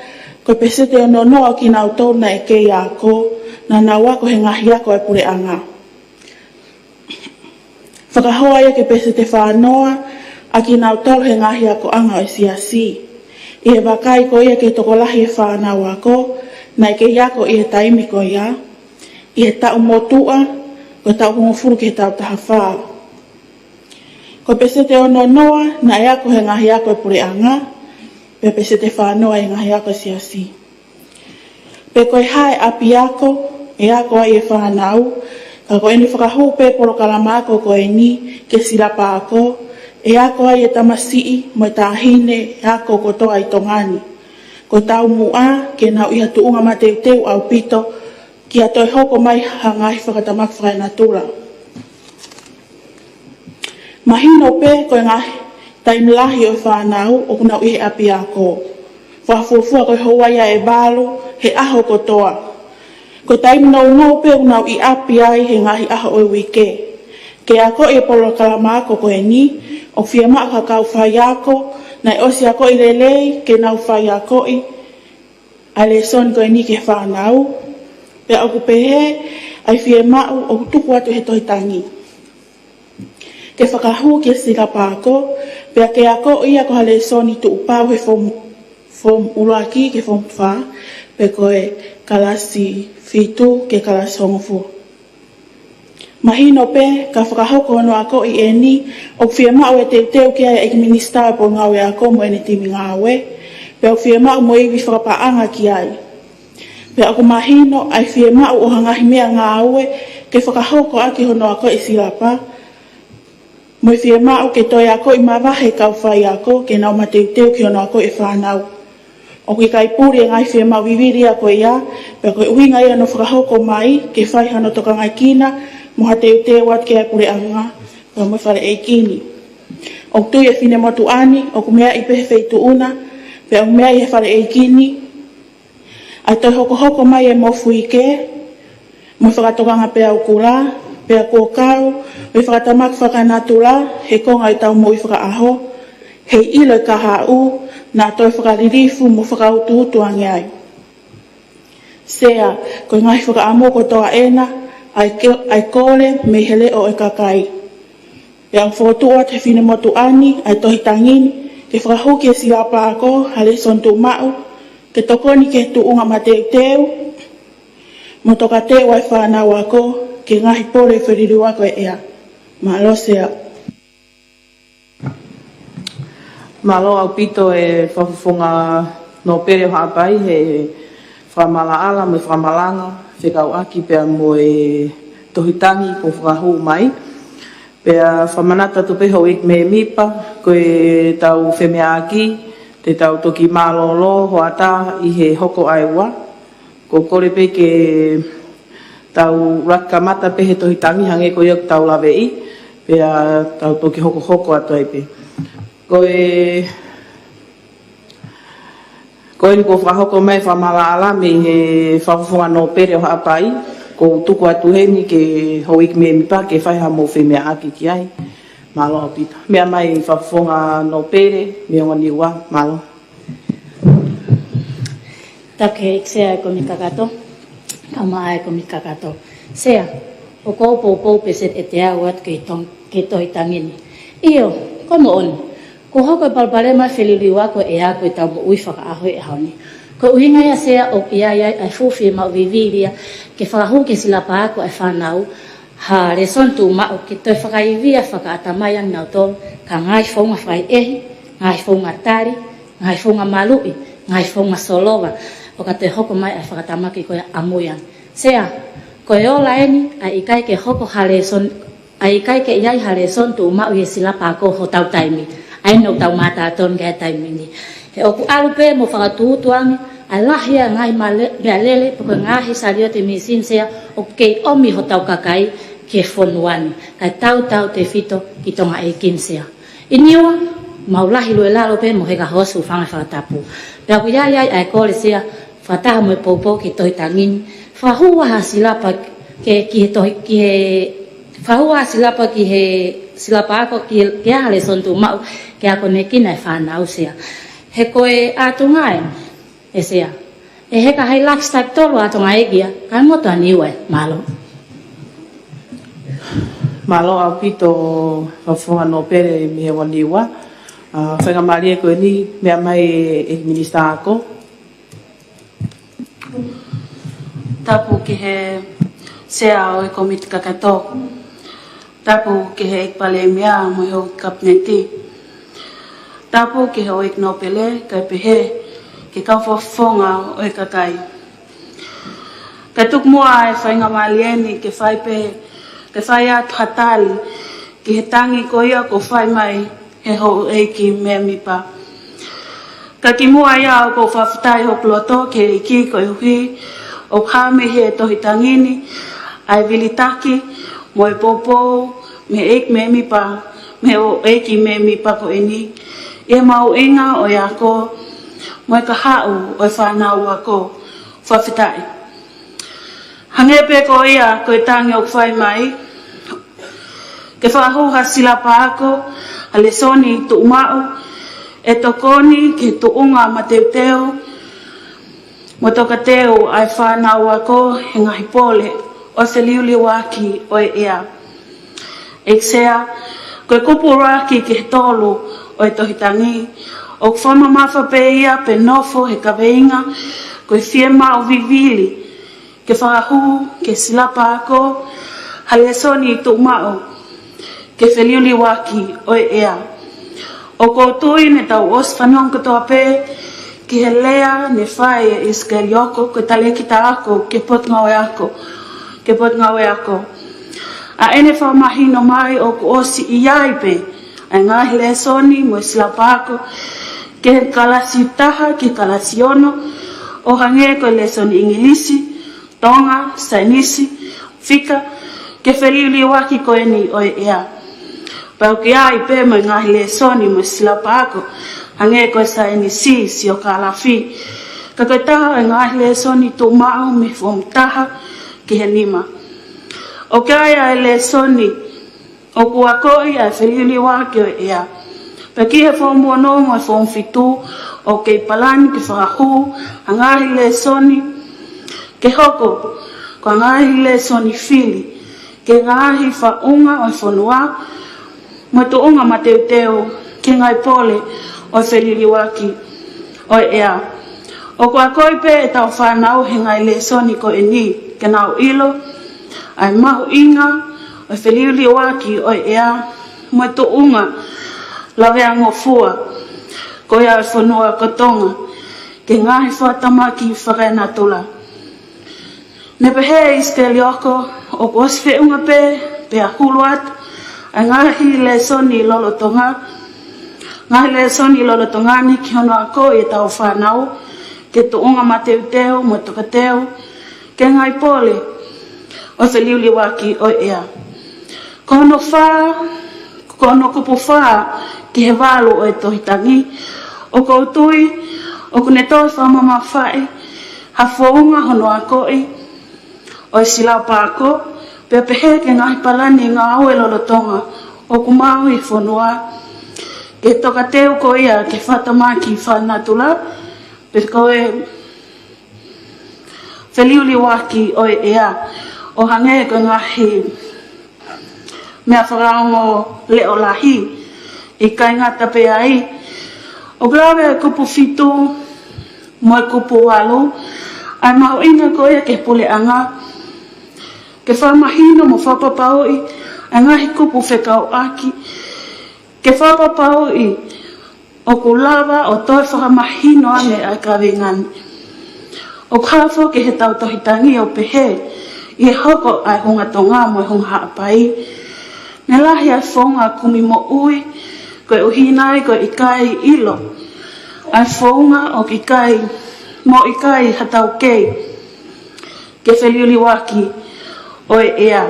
D: koe pesete o nonoa ki nau tōna e kei ako, na nau ako he ngahi ako e pure anga. Whakahoa ia ke pesete whanoa, a ki nau tolu he ngahi ako anga o siasi. I he wakai ko ia ke toko lahi e whanau ako, na e kei ako i he taimi ko ia, i he tau motua, ko tau hungufuru ki he tau taha whaa. Ko pesete o nonoa, na e ako he ngahi ako e pure anga, pe pesete whanoa e ngahi ako siasi. Pe koe hae api ako, e ako ai e whanau, ka koe ni whakahu pe polo kalama ako koe ni, ke silapa ako, e ako ai e tamasii, mo e tahine, e ako kotoa i tongani. Ko tau mua, ke nau iha tuunga ma teu teu au pito, ki a toi hoko mai hangahi whakatamak whakainatura. Mahino pe koe ngahi taimlahi o whanau o kunau ihe api ako. Whafuafua koe hauaia e balo he aho kotoa. Koe taim nau pe kunau i api ai he ngahi aho o wike. Ke ako e polo kalama ako koe ni, o fia maa kakau whai ako, na e osi ako i lelei ke nau whai ako i, a le son koe ni ke whanau. Pe aku pehe, ai fia maa o tuku atu he tohitangi. Ke whakahu ke silapa ako, pea ke ako ia ko hale soni tu upau he form ulaki ke form 4, pe koe kalasi fitu ke kalasi hongofu. Mahino pe, ka whakahoko no ako i eni, o whia mau e teu ki ai e minister po ngawe ako mo ene timi ngawe, pe o whia mau mo iwi whakapaanga ki ai. Pe ako mahino ai whia mau o hangahi mea ngawe, ke whakahoko aki hono ako i silapa, mo i whia mau ke toi ako i mawahe kau whai ako, ke nau mateu ki hono ako i whanau. O ki kai puri e ngai whia mau viviri ako ia, pe koe uhinga ia no whakahoko mai, ke whai hano toka ngai kina, mo hateu wat ke pure anga, pe mo whare e kini. O tui e whine motu ani, o kumea i pehe feitu una, pe o mea i he whare e kini, ai toi hoko mai e mofu ike, mo whakatokanga pe au kura, pe a kōkau, o i whakatamak whakanatura, he konga i tau mo i whakaaho, he ilo i kahau, na toi whakaririfu mo whakautuutu ange ai. Sea, koe ngai whakaamo ko toa ena, ai kore me hele o e kakai. E ang whotua te whine motu ani, ai tohi tangini, ke whakahuki e silapa ako, hale son tu mau, ke tokoni ke tuunga ma teu teu, mo toka teu ai whanau ako, ke ngahi pore whiriru ako e ea. Malo sea.
G: Malo au pito e whawhunga no pere o haapai he whamalaala me whamalanga, whekau aki pia mo e tohitangi ko whakahu mai. Pia whamanata tu peho ik me mipa, koe tau whemea aki, te tau toki malolo hoata i he hoko aiwa. Ko kore pe ke tau rakamata pehe tohitangi hange ko iok tau lawe i, pia tau toki hoko atu ai pe. Koe ni ko whahoko mai whamala me he whawhunga no pere o hapai. Ko tuku atu he ni ke hoik me mi pa ke whaiha mo whi mea aki ki ai. Malo pita. Mea mai whawhunga no pere, mea ngoni ua, malo.
H: Take eksea ko mi kakato. Kama ai ko mi kakato. Sea, o ko po peset e te awat ke toi tangini. Iyo, kono on. Ko hoko balbale ma feliliwa ko e ako e tau mo ui whakaaho e haoni. Ko uhinga ia sea o ia ai fufi ma vivilia ke whakahu ke sila pa ako e whanau ha reson tu ma o ke toi whakaivia whakaatamaiang nau tol ka ngai whaunga whai ehi, ngai whaunga tari, ngai whaunga malui, ngai whaunga solowa o ka te hoko mai ai whakatamaki ko ia amuiang. Sea, ko e ola eni a ikai ke hoko hareson a ikai ke iai hareson tu ma ui sila pa ako ho tau taimi. Ai no tau mata ton ga taimini. He oku alupe mo whakatutuangi a lahia ngai mea lele poko ngahi sario te misin sea o kei omi ho tau kakai ke fonuani. Kai tau te fito ki tonga e kimsea. Iniwa, maulahi lue lalo pe mo heka hosu whanga whakatapu. Pea ku iai ai kore sea whataha mo e popo ki toi tangini. Whahua ha silapa ke whahua silapa ki he silapa ako ki hale sontu mau ke ako nekina e whanau sea. He koe atunga e sea. E heka hei lifestyle tolu atunga e gia, kai moto aniwe, malo.
G: Malo au pito whawhunga no pere me he waniwa. Whenga maria koe ni mea mai e minista ako.
F: Tapu ki he sea o e komiti kakato. Tapu ki he ikpale mea mo he o kapneti. Tapu ki he o ik no pele kai pehe ki kau whawhonga o e kakai. Ka tuk mua e whainga malieni ke whai pe ke whai atu hatali ki he tangi ko ia ko whai mai he ho eiki mea mipa. Ka ki mua ia o ko whawhitai ho ploto ke iki ko iuhi o kame he tohi tangini ai vilitaki mo e popo me eik me mipa me o eiki me mipa ko eni e mau inga o iako mo e ka hau o e whanau ako whawhitai. Hangepe ko ia ko e tangi o kwhai mai ke whahuha sila pa ako a lesoni tu umau e tokoni ke tu unga ma teuteo mo toka teo ai whanau ako he ngahi pole o se liuli waki o e ea. Eksea, koe kupu raki ke he tolu o e tohitangi, o kwhama mawha pe ia pe nofo he kaweinga, koe whiema o vivili, ke whakahu, ke silapa ako, halesoni tu mao, ke wheliuli waki o e ea. O koutui ne tau os whanong katoa pe, ki he lea ne whae e iskelioko, koe tale kita ako, ke pot ngawe ako, ke pot ngawe ako. A ene whamahino mai o ku osi iai pe, ai ngahi le soni mo silapako, ke kalasi taha, ke kalasi ono, o hange ko le soni ingilisi, tonga, sainisi, fika, ke wheliuli waki ko eni o e ea. Pau ki ai pe mo ngahi le soni mo silapako, hange ko sainisi si o kalafi, ka koe taha ngahi le soni tu mao me fom taha, ki he nima. O kaya e le soni, o kuakoi a wheliuli waki o ea. Pa ki he whamu anongo e whamu fitu, o kei palani ki whakahu, a ngahi le soni, ke hoko, ko ngahi le soni fili, ke ngahi whaunga o whanua, mo tu unga ma teuteo, ki ngai pole o wheliuli waki o ea. O kuakoi pe e tau whanau he ngai le soni ko e ni, ke nau ilo, ai mahu inga o wheliuli waki o ea mo to unga lawe angofua ko ia e whanua kotonga ke ngahi whatamaki whakaina tula. Ne pehe iskelioko o oswhe unga pe a huluat ai ngahi le soni lolotonga ngahi le soni lolotongani ki hono ako e tau whanau ke to unga mateuteo mo tokateo ke ngai pole o wheliuli waki o ea. Kono wha, kono kupu wha,
D: ki he wālo o e tohitangi. O koutui, o kune toi whamama whae, ha whaunga hono a koi, o e silau pāko, pia pehe ke ngahi palani ngā aue lolotonga, o kumau i whanua, ke toka teo ko ia ke whatamaki whanatula, pe koe wheliuli waki o e ea, o hange ko ngahi mea wharaongo leo lahi, i kai ngata pe ai, o grawe e kupu fitu, mo e kupu walu, ai maho inga ko ia ke pule anga, ke whamahino mo whapapau i, ai ngahi kupu whekau aki, ke whapapau i, o kulawa o toi whakamahino ane ai kawingani. O kawho ke he tau tohitangi o pehe, i he hoko ai hunga tonga mo e hunga haapai. Ne lahi ai whaunga kumi mo ui, koe uhinai koe ikai ilo. Ai whaunga o ikai, mo ikai hatau kei, ke wheliuli waki o e ea.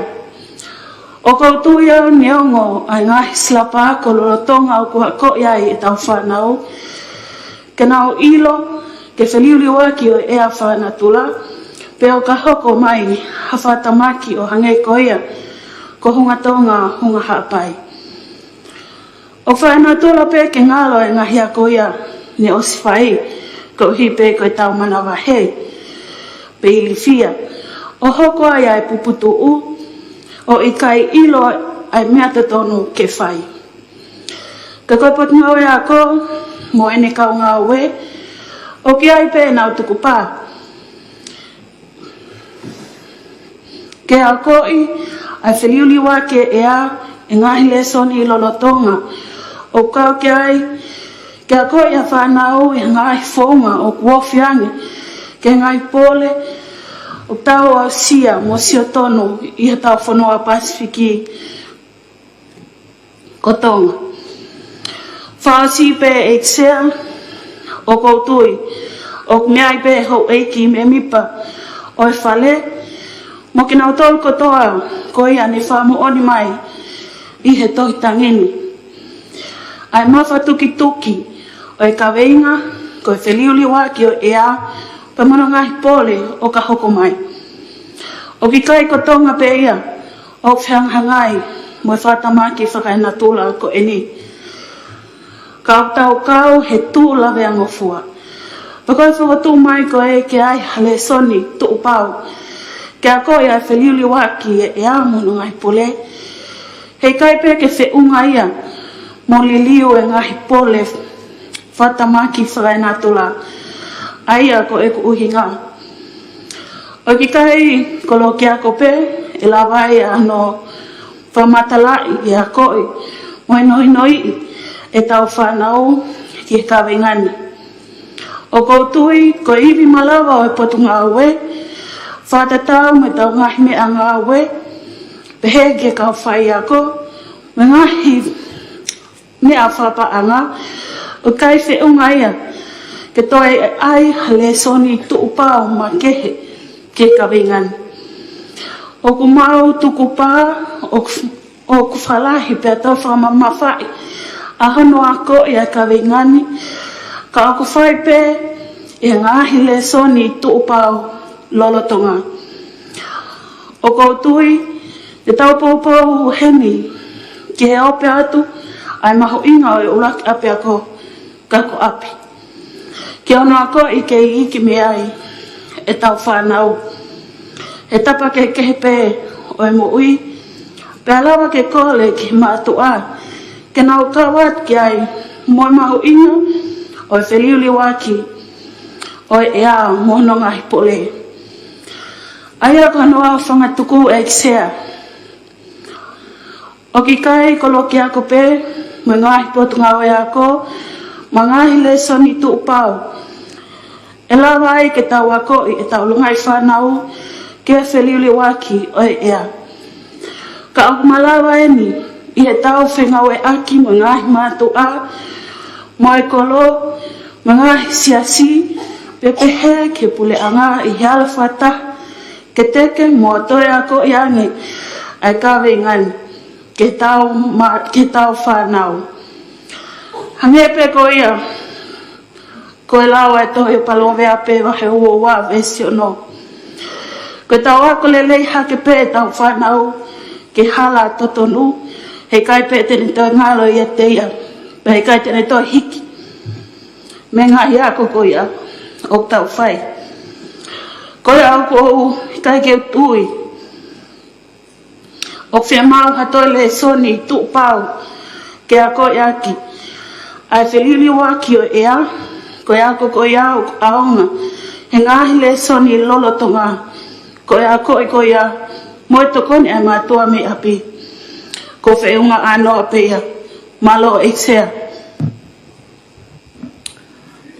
D: O koutu iau neongo ai ngahi slapa ko lolotonga o kua ko iai e tau whanau. Ke nao ilo, ke wheliuli waki o ea whanatula, pe o ka hoko mai hawhatamaki o hangei koia, ko hunga tonga hunga haapai. O whanatula pe ke ngalo e ngahi a koia ne osifai, ko hi pe koe tau manawa he, pe ili fia. O hoko ai ai puputu u, o ikai ilo ai mea te tonu ke whai. Ka koe pot ngau e ako, mo ene kau ngau we, o ki ai pe nau tuku pā. Ke a koi, ai wheliuli wā ke ea, e ngahi le soni i lolotonga, o kau ke ai, ke a koi a whanau e ngahi whaunga o kuofiange, ke ngahi pole, o tau au sia mo sio tonu i he tau whanua Pasifiki kotonga. Whaasi pe e tsea o koutui, o mea i pe hau eiki me mipa o e whale, mo ki nau tolu kotoa ko ia ne whamu oni mai i he tohitangini. Ai mawha tuki tuki o e kaweinga ko e wheliuli waki o ea, pa mono ngahi pole o ka hoko mai. O ki kai kotonga pe ia, o whianghangai mo e whatamaki whakaina tūla ko eni. Kau tau kau he tūla vea ngofua. Pa koe whakatū mai ko e ke ai hale soni tuu pau. Ke a koe ai wheliuli waki e ea mono ngahi pole. Hei kai pe ke whiunga ia, mo liliu e ngahi pole whatamaki whakaina tūla. Aia ko e ku uhinga. O ki kai kolo ki a kope, e la vai ano whamatalai i a koi, mo e noi noi e tau whanau ki e kawengani. O koutui, ko iwi malawa o e potu ngā ue, whatatau me tau ngahi me a ngā ue, pehe ki e kau whai ako, me ngahi me a whapaanga, o kai whiunga ia, ke toi ai hale soni tuu pāo ma kehe ke kawingani. O ku mau tuku pā, o ku whalahi pia tau whamamawhai, a hano ako i a kawingani, ka o ku whai pe i ngahi le soni tuu pāo lolotonga. O koutui, te tau pōpō heni, ki he ope atu, ai maho inga o e ulaki api ako, kako api. Ki ono ako i ke iki me ai, e tau whanau. E tapa ke kehe pē o e mo ui, pe alawa ke kole ki mātua, ke nau kawat ki ai, mo maho inga, o e wheliuli waki, o e ea mono ngahi pole. Aia ko noa whangatuku e kisea. O ki kai kolo ki ako pē, mo ngahi potu ngau e ako, mangahi le soni tuu pau. E lawa ai ke tau ako i e tau lungai whanau ke wheliuli waki o e ea. Ka aku malawa e ni i he tau whengau e aki mo ngahi mātu a, mo e kolo, mo ngahi siasi, pepehe ke pule anga i hiala whata, ke teke mo toe ako i ange ai kawe ngani ke tau whanau. Hange pe ko ia. Ko e lawa e tohi o palo vea pe wa he ua wa vesi o no. Ko tau ako lelei hake pe tau whanau ke hala totonu. He kai pe tene toi ngalo ia te ia. Pe he kai tene toi hiki. Me ngā ia ko ko ia. O tau whai. Ko ia au ko kai ke utui. O whia mau hatoi le soni tu pau. Ke a ko ia ki. Ai whilili waki o ea. Ko ia ko ia o aonga. He ngahi le soni lolo tonga. Ko ia ko ia. Moe tokoni ai mātua me api. Ko whiunga ano api ia. Malo eksea.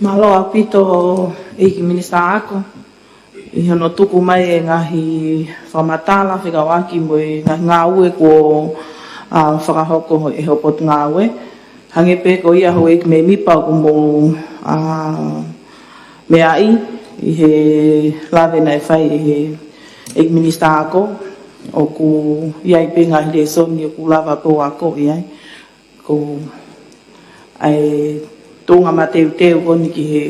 G: Malo api to Eiki Minista ako. I hono tuku mai e ngahi whamatala, whikawaki mo e ngā ue ko whakahoko e hopotu ngā ue. Hange pe ko ia ho Eiki me mipa ko mo me ai. I he lawe nei whai e he Eiki Minista ako. O ku iai pe ngahi le soni o ku lava ko ako iai. Ko ai tonga mateu teu koni ki he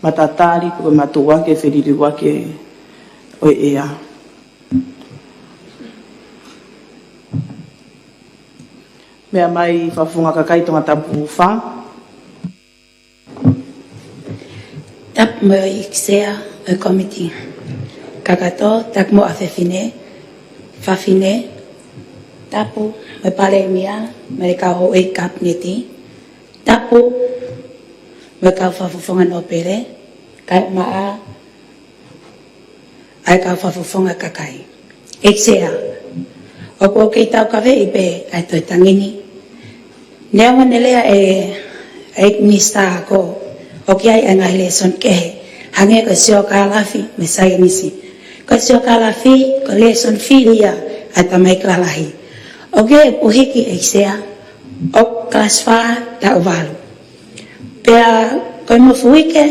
G: matatari ko matua ke whiriri wake o ea. Mea mai whawhunga kakai tonga tapu wha.
H: Tap mo iksea o komiti. Kakato tak mo awhewhine. Whawhine. Tapu me pale mia. Me kau e kapneti. Tapu me kau whawhunga no pere. Kai maa. Ai kau whawhunga kakai. Iksea. Opo kei tau kawe ipe ai toi tangini. Neawa nelea e minista ako. O ki ai angai le son kehe. Hange ko sio kalafi me sai nisi. Ko sio kalafi ko le son filia ai tamai klalahi. O ke puhiki eksea. O klasfa ta ovalu. Pea ko mo fuike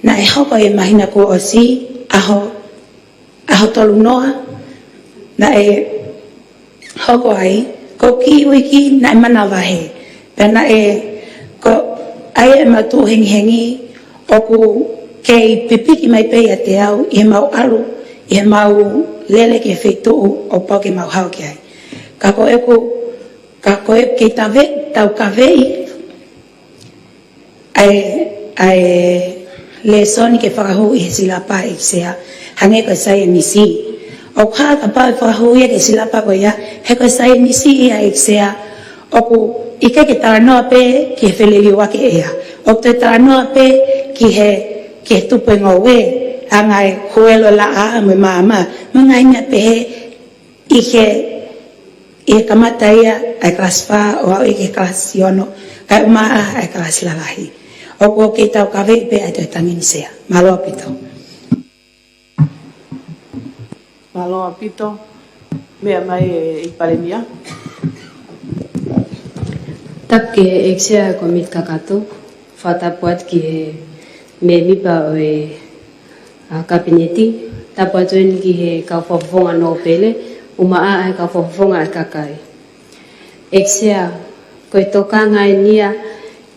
H: na e hoko e mahina ko o si aho tolu noa na e hoko ai ko ki wiki na mana wahe pena e ko ai e matu hengi o ku kei pipiki mai pe te au e mau alu e mau lele ke fetu o pa ke mau hau ke ai ka ko e ke tave tau kavei ai le soni ke whakahu i he silapa i sea hange ko sai nisi o ka pa whakahu i ke silapa ko ia he ko sai nisi i a eksea o ku ike ke taranoa pe ki he wheleli wake ea o te taranoa pe ki he tupe ngowe angai huelo la a me mama mga ina pe i he kamata ia ai kelas wha o au i ke kelas iono kai umaa ai kelas lalahi o ko ke tau kawe pe ai toi tangini sea malo apito
G: Malo apito. Mea mai e paremia.
B: Tak ke eksea komit kakato. Fata puat ki he me mipa o e kabineti. Tapuat oen ki he kau whawhonga no pele. Umaa ai kau whawhonga ai kakai. Eksea koe toka ngai nia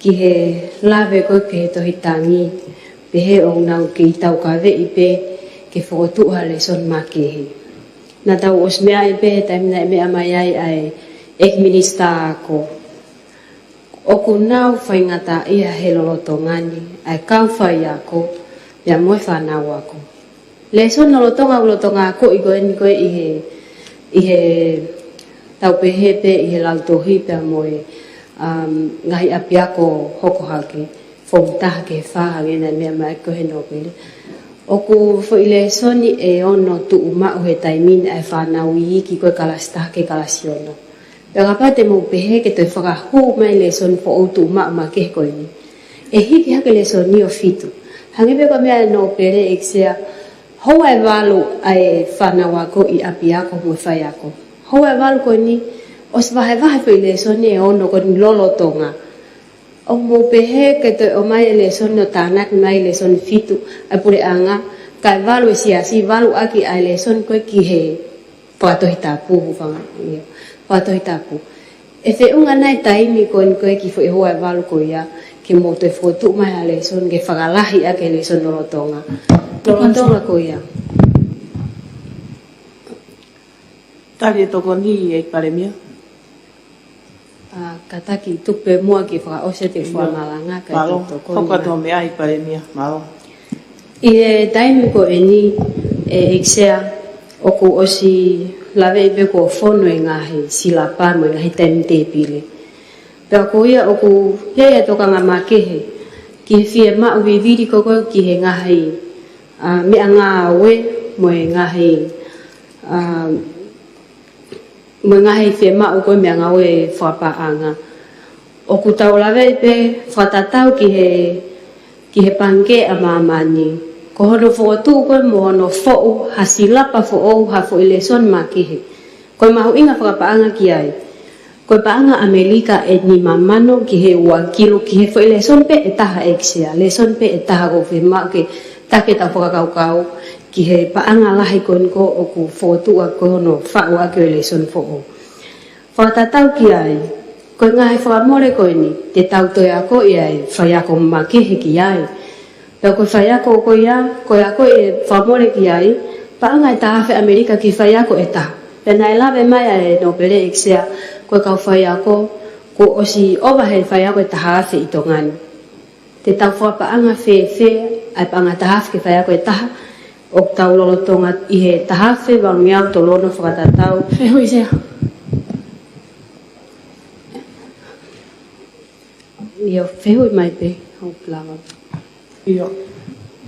B: ki he lawe koe ke he tohitangi. Pe he o nau ki tau kawe i pe ke whakotuha le son makehi. Na tau os mea i pe taimina e mea mai ai Eiki Minista ako. Oku nau whaingata ia he loloto ngani, ai kau whai ako, ia moe whanau ako. Le son lolotonga ako i koe i he tau pehe pe i he lautohi pe moe ngahi api ako hoko hake, whomtaha ke whahange na mea mai koe no pele. Oku foile soni e ono tu uma o he taimin ai whanau i ki koe kalasta ke kalasiono. Pea kapa te mo pehe ke toi whakahu mai le son fo o tu uma ma ke koe ni. E hiki hake le son ni o fitu. Hange pe ka mea no pere eksea hoa e walu ai whanau ako i api ako mo whai ako. Hoa e walu koe ni os wahe foile soni e ono koe ni lolotonga. O mo pehe ke te o mai le son no tanak mai le son fitu ai pure anga kai valu siasi valu aki ai le son ko ki he patohi tapu fanga patohi tapu E whiunga nai taimi koe koe ki fo e hoa e walu ko ia, ke mo te fotu mai a leson, ke whakalahi a ke leson Lolotonga. Lolotonga ko ia.
G: Tari e toko ni e paremia.
B: Kataki tupe mua ki whakaose te whamalanga kai
G: Malo,
B: toko
G: hoka tō mea i paremia, malo.
B: I e taimi ko e ni e eksea o ku osi lawe i pe ko whono e ngahi sila pāmo e ngahi taimi te pile. Pea ko ia o ku hea toka ngā makehe ki he whia ma uwi viri koko ki he ngahi mea ngā oe mo e ngahi mo ngahi whia ma uko mea ngā oe whapaanga. O ku tau lawe i pe whatatau ki he panke a mamani. Ko hono whakatu koe mo hono whau hasilapa whau ha whau leson makihe. Koe mahu inga whakapaanga ki ai. Koe paanga Amerika e ni mamano ki he wakilo ki he whau leson pe e taha eksea. Leson pe e taha ko whima ke take tau whakakaukau ki he paanga lahi koe nko o ku whakatu a koe hono whau a koe leson whau. Whakatatau ki ai. Koe ngahi whakamore koe ni te tau toi ako i ai whaiako makihe ki ai. Pea koe whaiako ko ia, koe ako e whamore ki ai, paanga e tahawhi Amerika ki whaiako e taha. Pea nai lawe mai e nopere eksea, koe kau whaiako, ko osi owa he whaiako e tahawhi i tongani. Te tau whapaanga whewhe, ai paanga tahawhi ki whaiako e taha, o tau Lolotonga i he tahawhi wangiau to lono whakatatau.
H: Whehui sea.
B: Ia whehui mai pe, hau plawa.
G: Iyo.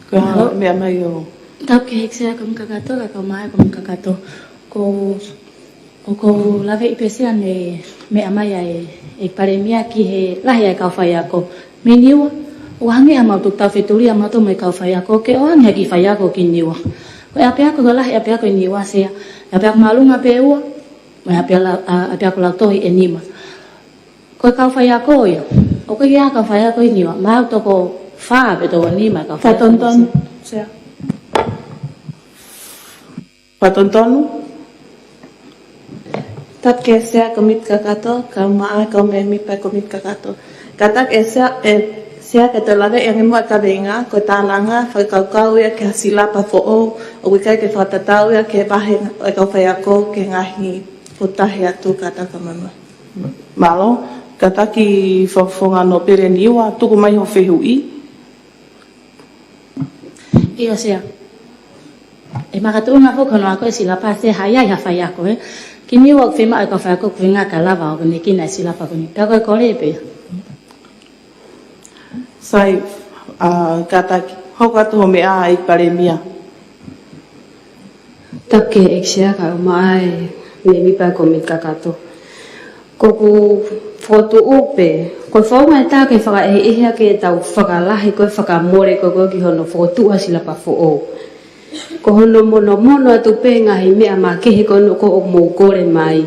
G: Koe hana mea mai o.
H: Tau ke heksea ko mkakato, ka kau mai ko mkakato. Ko lawe i pesea ne mea mai e paremia ki he lahi ai kau whai ako. Me niwa, o hangi a mautuk tau wheturi a mautuk mai kau whai ako, ke o hangi ki whai ako ki niwa. Koe ape ako ko lahi ape ako i niwa sea. Ape ako malunga pe ua, mai ape ako lautohi e nima. Koe kau whai ako ia. O koe kia kau whai ako i niwa, mau toko whaa pe toko nima kau whai ako.
G: Whatonton, sea. Whatontonu?
I: Tak ke sea komit kakato, kau maa kau me mi pa komit kakato. Katak e sea ke te lawe e ngemo ka venga, ko tānanga, whai kau ia ke hasila pa fo'o, o wikai ke whatatau ia ke pahe e kau whai ako ke ngahi putahe atu kata ka mama.
G: Malo, kataki whawhonga no pere niwa, tuku mai ho whehui.
H: Iyo sea. E makatunga ko kono ako e sila pa se haya ya whai ako e. Kini wak whima e ka whai ako kuinga ka lawa o kini kina e sila pa kuni. Pea koe kore pe.
G: Sai, kataki, hoka tuho mea i paremia.
B: Take eksea ka umai me mi pa komit kakato. Ko ku foto upe, ko whaunga e tā ke whaka e ihea ke tau whakalahi koe whakamore ko ki hono whakotua sila pa fo'o. Ko hono mono atu pe ngahi mea ma kehe kono ko o mou kore mai.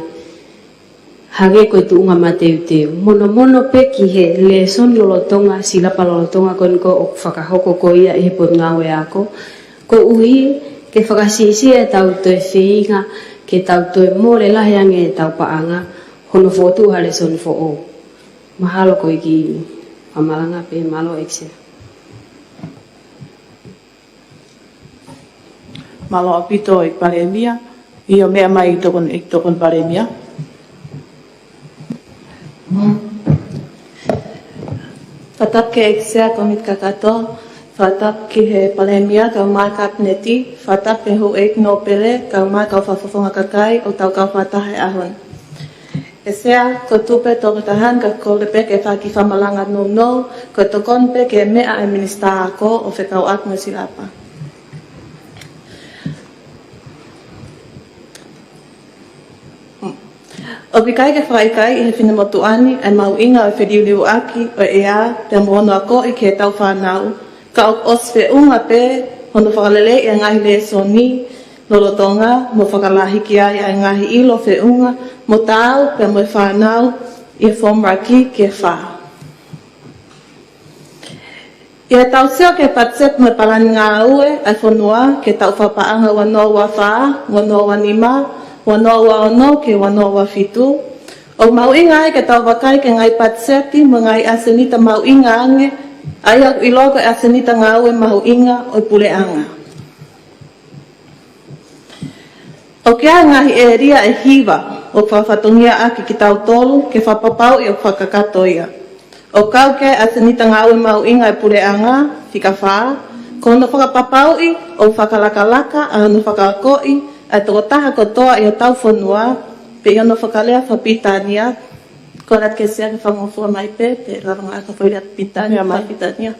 B: Hage koe tu unga mateu teu. Mono pe ki he leson Lolotonga sila pa Lolotonga kono ko o whakahoko ko ia i he pot ngawe ako. Ko uhi ke whakasisi e tau toe whiinga, ke tau toe more lahiange e tau paanga. Hono fotu hale son fo'o. Mahalo ko iki pamalanga pe malo eksea.
G: Malo apito i paremia, iyo mea mai i tokon paremia.
I: Fatap ke eksea komit kakato, fatap ki he palemia kau mai kap neti, fatap ke hu ek no pele, kau mai kau whawhawhonga kakai o tau kau whatahe ahon. Esea, ko tupe toko tahan ka kore pe ke whaki whamalanga no, ko tokon pe ke mea e minista ako o whekau atmo silapa. O bikai ke whaikai i he whinamotuani e mau inga o whiriuriu aki o ea te mohono ako i ke tau whanau. Ka o oswe unga pe hono whakalele i a ngahi le soni Lolotonga mo whakalahi ki ai a ngahi ilo whiunga mo tau pe mo whanau i whomraki ke wha. I a tau seo ke patsep mo palani ngā ue ai whanua ke tau whapaanga wanoa wa wha, wanoa wa nima, wanoa wa ono ke wanoa wa fitu. O mauinga ai ke tau wakai ke ngai patseti mengai asenita mauinga ange ai au ilogo asenita ngawe mauinga o puleanga. O kia ngahi e ria e hiwa o whawhatongia aki ki tau tolu ke whapapau i o whakakatoia. O kau ke asenita ngawe mauinga e puleanga whika whaa kono whakapapau i o whakalakalaka a no whakakoi ai toko taha kotoa i o tau whanua pe ia no whakalea whapitania, korat ke sea ke whangofua mai pe raranga ka whairat pitania, whapitania.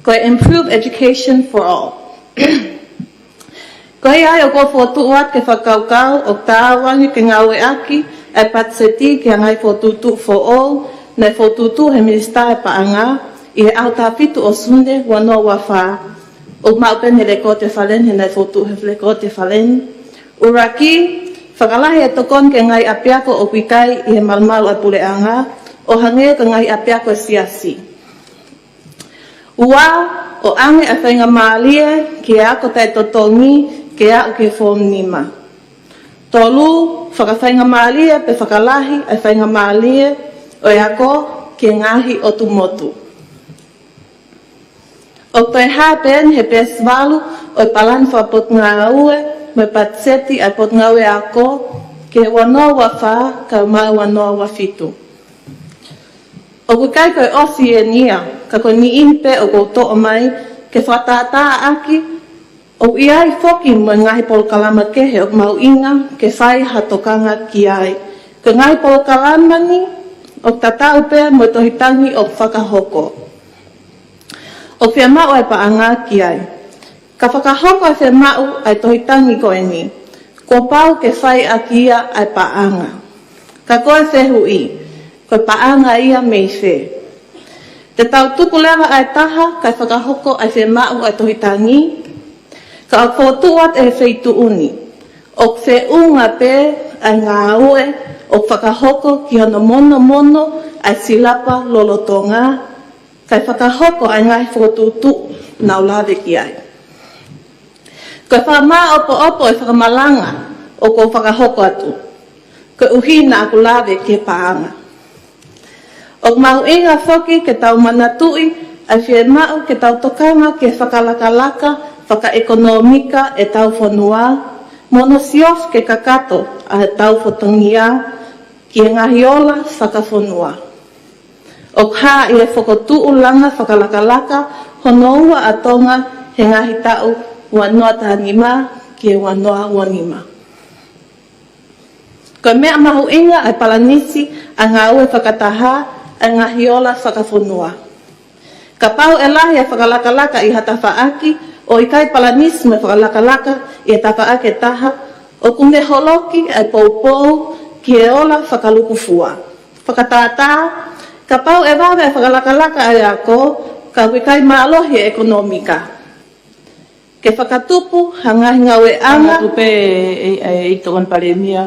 I: Ko improve education for all. Ko ai o ko whotuat ke whakaukau o tāwangi ke ngawe aki, e patseti ke ngai whotutu for all, nei whotutu he minista e paanga, i he au tāpitu o sunde wano wawha, o maupen he leko te whalen, he nei whotu he leko te whalen, uraki, whakalahi e tokon ke ngai apiako o pikai i he malmalu a puleanga, o hange ke ngai apiako e siasi. Ua, o ange a whainga maalie, ke ako tai totongi, ke ako ke whomnima. Tolu, whakawhainga maalie, pe whakalahi a whainga maalie, o e ako ke ngahi o tumotu. O toi hapen he pesvalu, o e palan whapot ngā ue, me patseti ai pot ngawe ako ke wanoa wawha ka mai wanoa wafitu. O kukai koe osi e nia, ka koe ni impe o koutoa mai ke whatata aki o iai foki mo ngahi polkalama kehe o mau inga ke whai hatokanga ki ai. Ke ngahi polkalama ni o tatau pe mo tohitangi o whakahoko. O whia mau ai paanga ki ai. Ka whakahoko e whemau ai tohitangi koe ni. Ko pau ke whai a kia ai paanga. Ka koe whehu i. Koe paanga ia mei whe. Te tau tuku lewa ai taha kai whakahoko ai whemau ai tohitangi. Ka o kōtuat e wheitu uni. O wheunga pe ai ngā ue o whakahoko ki hono mono mono ai silapa lolotonga. Kai whakahoko ai ngai whotutu nau lawe ki ai. Koe whamā opo e whakamalanga o ko whakahoko atu. Koe uhina aku lawe ke paanga. O mau inga whoki ke tau manatui ai whemau ke tau tokanga ke whakalakalaka, whakaekonomika e tau whanua, mono siof ke kakato a he tau whotongia ki e ngahiola whakawhanua. O kā i e whakotuu langa whakalakalaka honoua atonga he ngahi tau wanoa tahanima ki e wanoa wanima. Koe mea mahu inga ai palanisi a ngā ue whakataha a ngā hiola whakawhanua. Ka pau e lahi a whakalakalaka i hata whaaki o i kai palanisi me whakalakalaka i e tawhaake taha o kume holoki ai poupou ki e ola whakalukufua. Whakatata, ka pau e wawe a whakalakalaka ai ako ka wikai maalohi ekonomika. Ke whakatupu, hangahi ngawe anga.
G: Tupe e tokon paremia,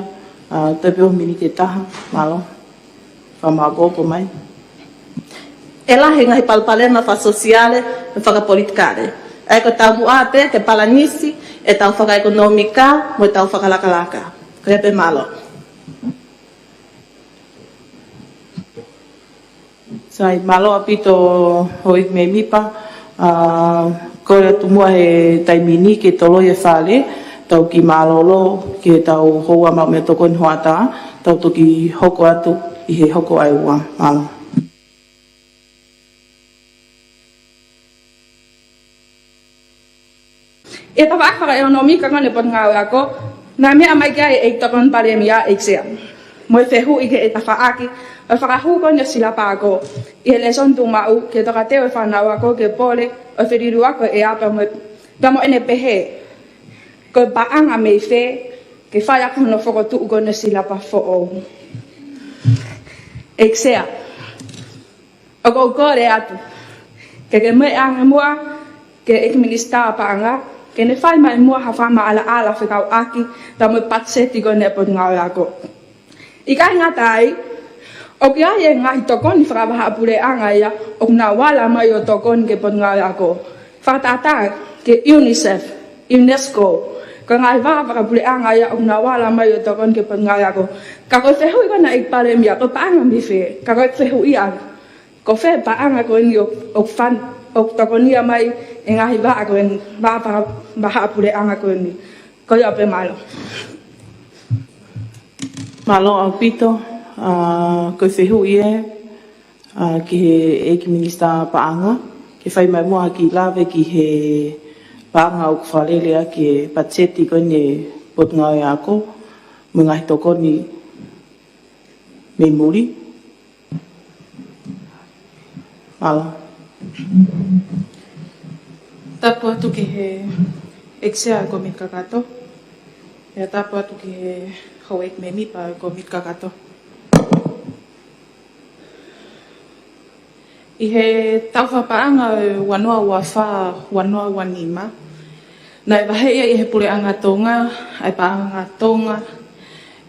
G: tepe o mini te taha, malo. Whamagoko mai.
I: E lahi ngahi palpalema wha sosiale, e whakapolitikare. E ko tau muape, ke palanisi, e tau whakaekonomika, mo e tau whakalakalaka. Krepe malo.
G: Sai malo apito hoik me mipa, koe tumua he taimini ke tolo e whale, tau ki malolo ke tau hoa mau me toko nhoata, tau toki hoko atu i he hoko ai ua malo.
D: E tawa akara e ono mika ngane pot ngāwe ako, nā mea mai kia e tokon pare mia e ksea. Mo e whehu i ke e tawa aki, e whakahu ko nia sila pa ako, i he leson tu mau, ke toka teo e whanau ako ke pole, o whiriru ako e apa mo, tamo ene pehe, ko paanga me whe, ke whai ako no whakotu ko nia sila pa fo e ksea. O ko kore atu, ke me anga mua, ke ek minista paanga, ke ne whai mai mua hawhama ala ala whikau aki, tamo patseti ko ne pot ngāwe ako. I kai ngā tai, o ki ai e ngahi tokoni whakawaha apure anga ia, o nā wala mai o tokoni ke pot ngāwe ako. Whakatata ke UNICEF, UNESCO, Ka ngai wa pa pule anga ya una wala mai to kon ke pengai ako. Ka ko se hui kana ik pale mi ako pa anga mi fe. Ka ko se hui an. Ko fe pa anga ko ni o fan o to kon ni mai ngai wa ako en ba pa ba pule anga ko ni. Ko ya pe malo.
G: Malo au pito ko se hui ki he ki minista pa anga ki fai mai mo ki lave ki he Panga o whalelea ki patseti kone pot ngau ako, mga hito koni me muri. Ala.
J: Tapu atu ki he eksea ko mit kakato. Ya tapu atu ki he hauek me mipa ko mit kakato. I he tauwhapaanga wanoa wawha, wanoa wanima. Nai wahea i he pule anga tonga, ai paanga tonga,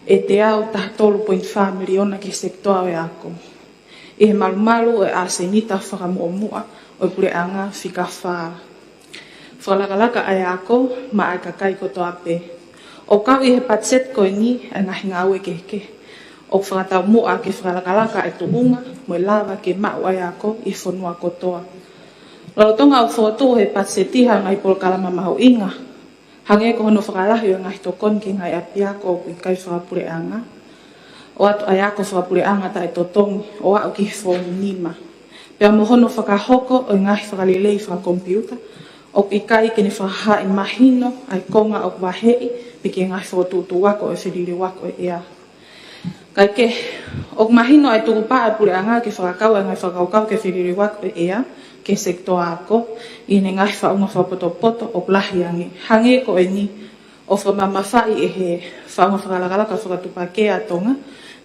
J: e te au taha 12.5 miliona ki sektoa e ako. I he malumalu e asenita whakamuamua o pule anga whika wha. Whalakalaka ai ako, ma ai kakai koto ape. O kau i he patset koe ni, ai ngahi ngau e keke. O whakatau mua ke whakalakalaka e tuunga, mo lava ke mau ai ako i whanua kotoa. Lautonga o whotu he patsetiha ngai pol kalama mahu inga. Hange ko hono whakalahi o ngai tokon ki ngai api ako o kui kai whakapure anga. O atu ai ako whakapure anga tai totongi o au ki whonu nima. Pea mo hono whakahoko o ngai whakalilei whakakompiuta. O kui kai kene whakahai mahino ai konga o wahei piki ngai whotutu wako e whiriri wako e ea. Kai ke, o mahino ai tuku paa pule anga ke whakakau e ngai whakaukau ke whiriri wako e ea, ke sektoa ako, i ne ngai whaunga whapoto o plahi angi. Hange ko e ni, o whamamawhai e he whaunga whakalakalaka whakatupa ke atonga,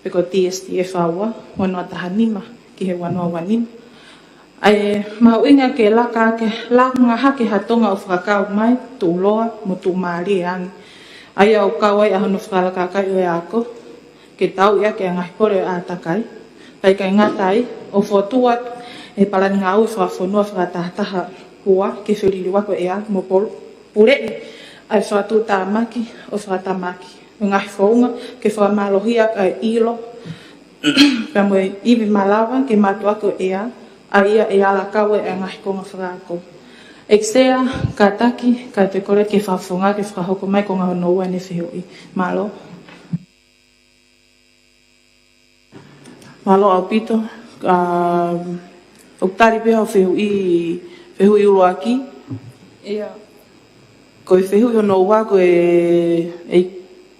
J: peko TST e whaua, wanoa taha nima, ki he wanoa wanima. Ai mahu inga ke laka hake hatonga o whakakau mai, tu loa, mo tu maari angi. Ai au kawai ahono whakalakakai o e ako, ke tau ia ke ngai kore a takai. Pai kai ngatai, o whotuat e palani ngau whawhonua whakatahataha hua ke whiriri wako e a mo purei. Ai whatu tāmaki o whakatamaki. O ngai whaunga ke whamalohia kai ilo. Ka moe iwi malawa ke matu ako e a ia e ala kawe e ngai konga whakako. Eksea, ka taki, ka te kore ke whawhonga ke whakahoko mai konga honoua ne whihui. Malo.
G: Malo au pito, o tari pēha o whehui uruaki.
D: Ia.
G: Ko e whehui o no ua ko e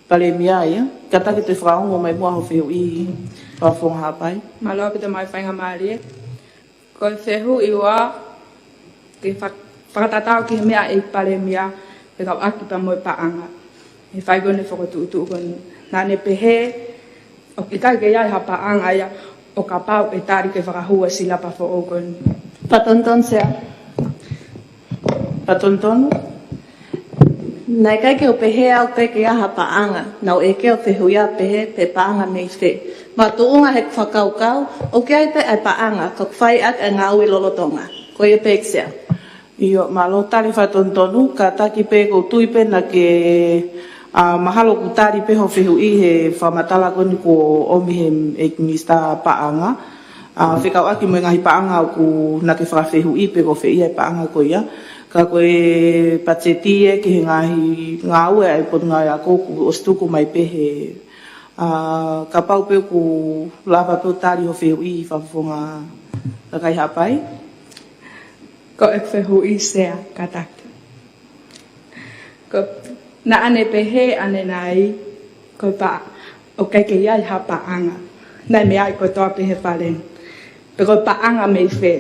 G: pale mia ia. Ka take te whakaongo mai mua o whehui whawhonga hapai.
D: Malo pita mai whainga maari e. Ko e whehui ua, ke whakatatau ki he mea e pale mia, e kau aki pa moe paanga. E whaigone whakatuutu ukoni. Nā ne pehe, o ki kai ke iai hapa anga ia o ka pau e tari ke whakahua sila pa fo okon.
I: Patonton sea.
G: Patonton?
I: Nai kai ke o pehe au pe ke aha paanga, nau e ke o whihuia pehe pe paanga mei whe. Ma tuunga he whakaukau, o ke ai pe ai paanga, ka whai ak e ngau i lolotonga. Ko e pe eksea.
G: Io, malo tari whatontonu, ka taki pe ko tui pena ke mahalo ku tari pe ho whihui he whamatala koni ko omi he e minista paanga. Whikau aki mo ngahi paanga o ku na ke whawhihui pe ko whii he paanga ko ia. Ka koe patseti e ki he ngahi ngau e ai pot ngai ako ku ostuku mai pe he. Ka pau pe ku lava pe tari ho whihui whawhonga ka kai hapai.
D: Ko e whihui sea katak. Ko na ane pehe ane nai ko pa o kai ke iai ha paanga. Nai me ai ko toa pehe palen. Pe ko paanga me whe.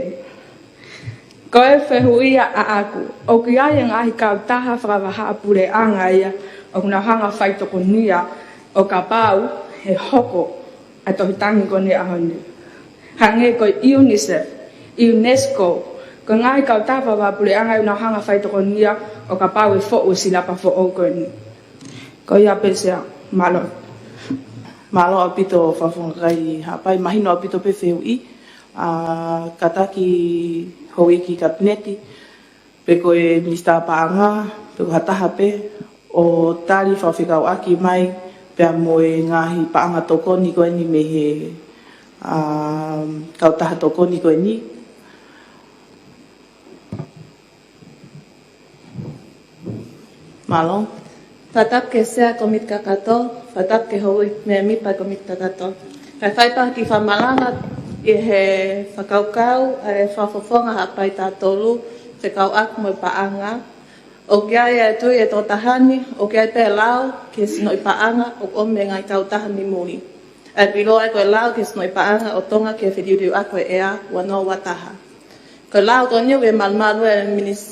D: Ko e whihui a aku. O ki ai ngahi kau taha whakawaha apure anga ia. O kuna hanga whaitoko nia. O ka pau he hoko a tohitangi ko ni ahone. Hange ko UNICEF, UNESCO, ko ngai kau taha wapure anga una hanga whaitoko nia. O ka pau e fo o sila pa fo o koni. Ko ia pesea malo.
G: Malo a pito whawhonga kai hapai mahino a pito pe whihui. Kataki hoi ki kabineti. Pe koe minista paanga, pe ko hataha pe. o tari whawhikau aki mai pia moe ngahi paanga tokoni koe ni me he kautaha tokoni koe ni. Malo.
I: Fatap ke sea komit kakato, fatap ke hoi me mi pa komit kakato. Kai fai pa ki whamalanga i he whakaukau, e whafofonga hapai tātolu, whekau aku mo paanga. O kia e tui e tō tahani, o kia e pē lau, ke sino i paanga, o ome ngai kau tahani mui. E pilo e koe lau, ke sino i paanga, o tonga ke whiriuriu a koe ea, wano wataha. Koe lau tō niu e malmalu e minis,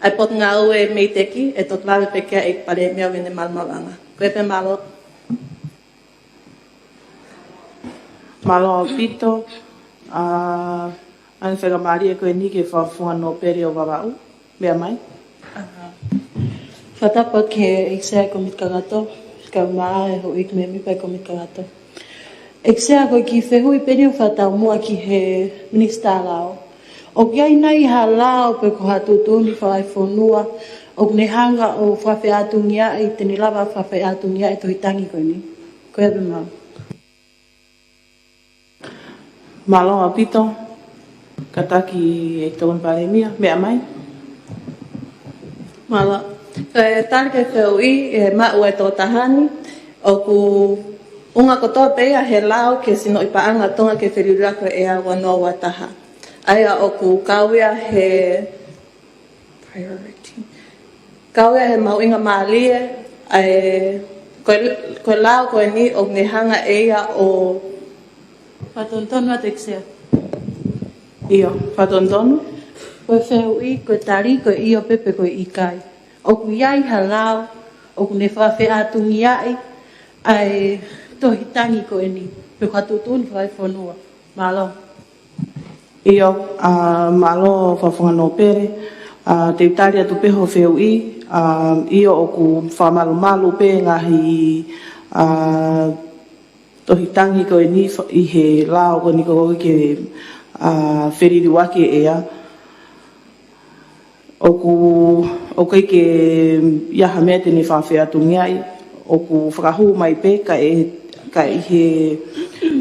I: ai pot ngā ue mei teki, e tot lawe pekea e pare mea wene malmalanga. Koe pe malo.
G: Malo o pito, ane wheka maari e koe ni ke whafunga no pere o wawau, mea mai.
I: Fatapa ke eksea komit kagato, ka maa e ho ik me mi pa komit kagato. Eksea koe ki whehui peri o whatau mua ki he minista lao. O kiai nai ha lao pe ko hatutuni whai whonua, o ne hanga o whawhi atungia e teni lava whawhi atungia e tohitangi koe ni. Koe abe mau.
G: Malo a pito, kataki e tōn pare mia, mea mai.
I: Mala. E tari ke wheui e mau e tō tahani, o ku unga kotoa peia he lao ke sino i paanga tonga ke whirirako e a wanoa wataha. Aia o ku kauia he priority. Kauia he mau inga maalie, ai koe lao koe ni o ne hanga eia o whatontonu at eksea.
G: Iyo, whatontonu?
I: Koe wheui, koe tari, koe iyo pepe, koe ikai. O ku iai halau, o ku ne whawhi atungi ai, ai tohitangi koe ni. Pe katutuni whai whanua. Malo.
G: Iyo, malo whafunga no pere, te utari atu peho wheui, iyo o ku whamalu pe ngahi tohitangi koe ni i he lao koe ni koe ke whiririwake ea. O koe ke iaha mea tene whawhia tungi ai, o ku whakahu mai pe ka i he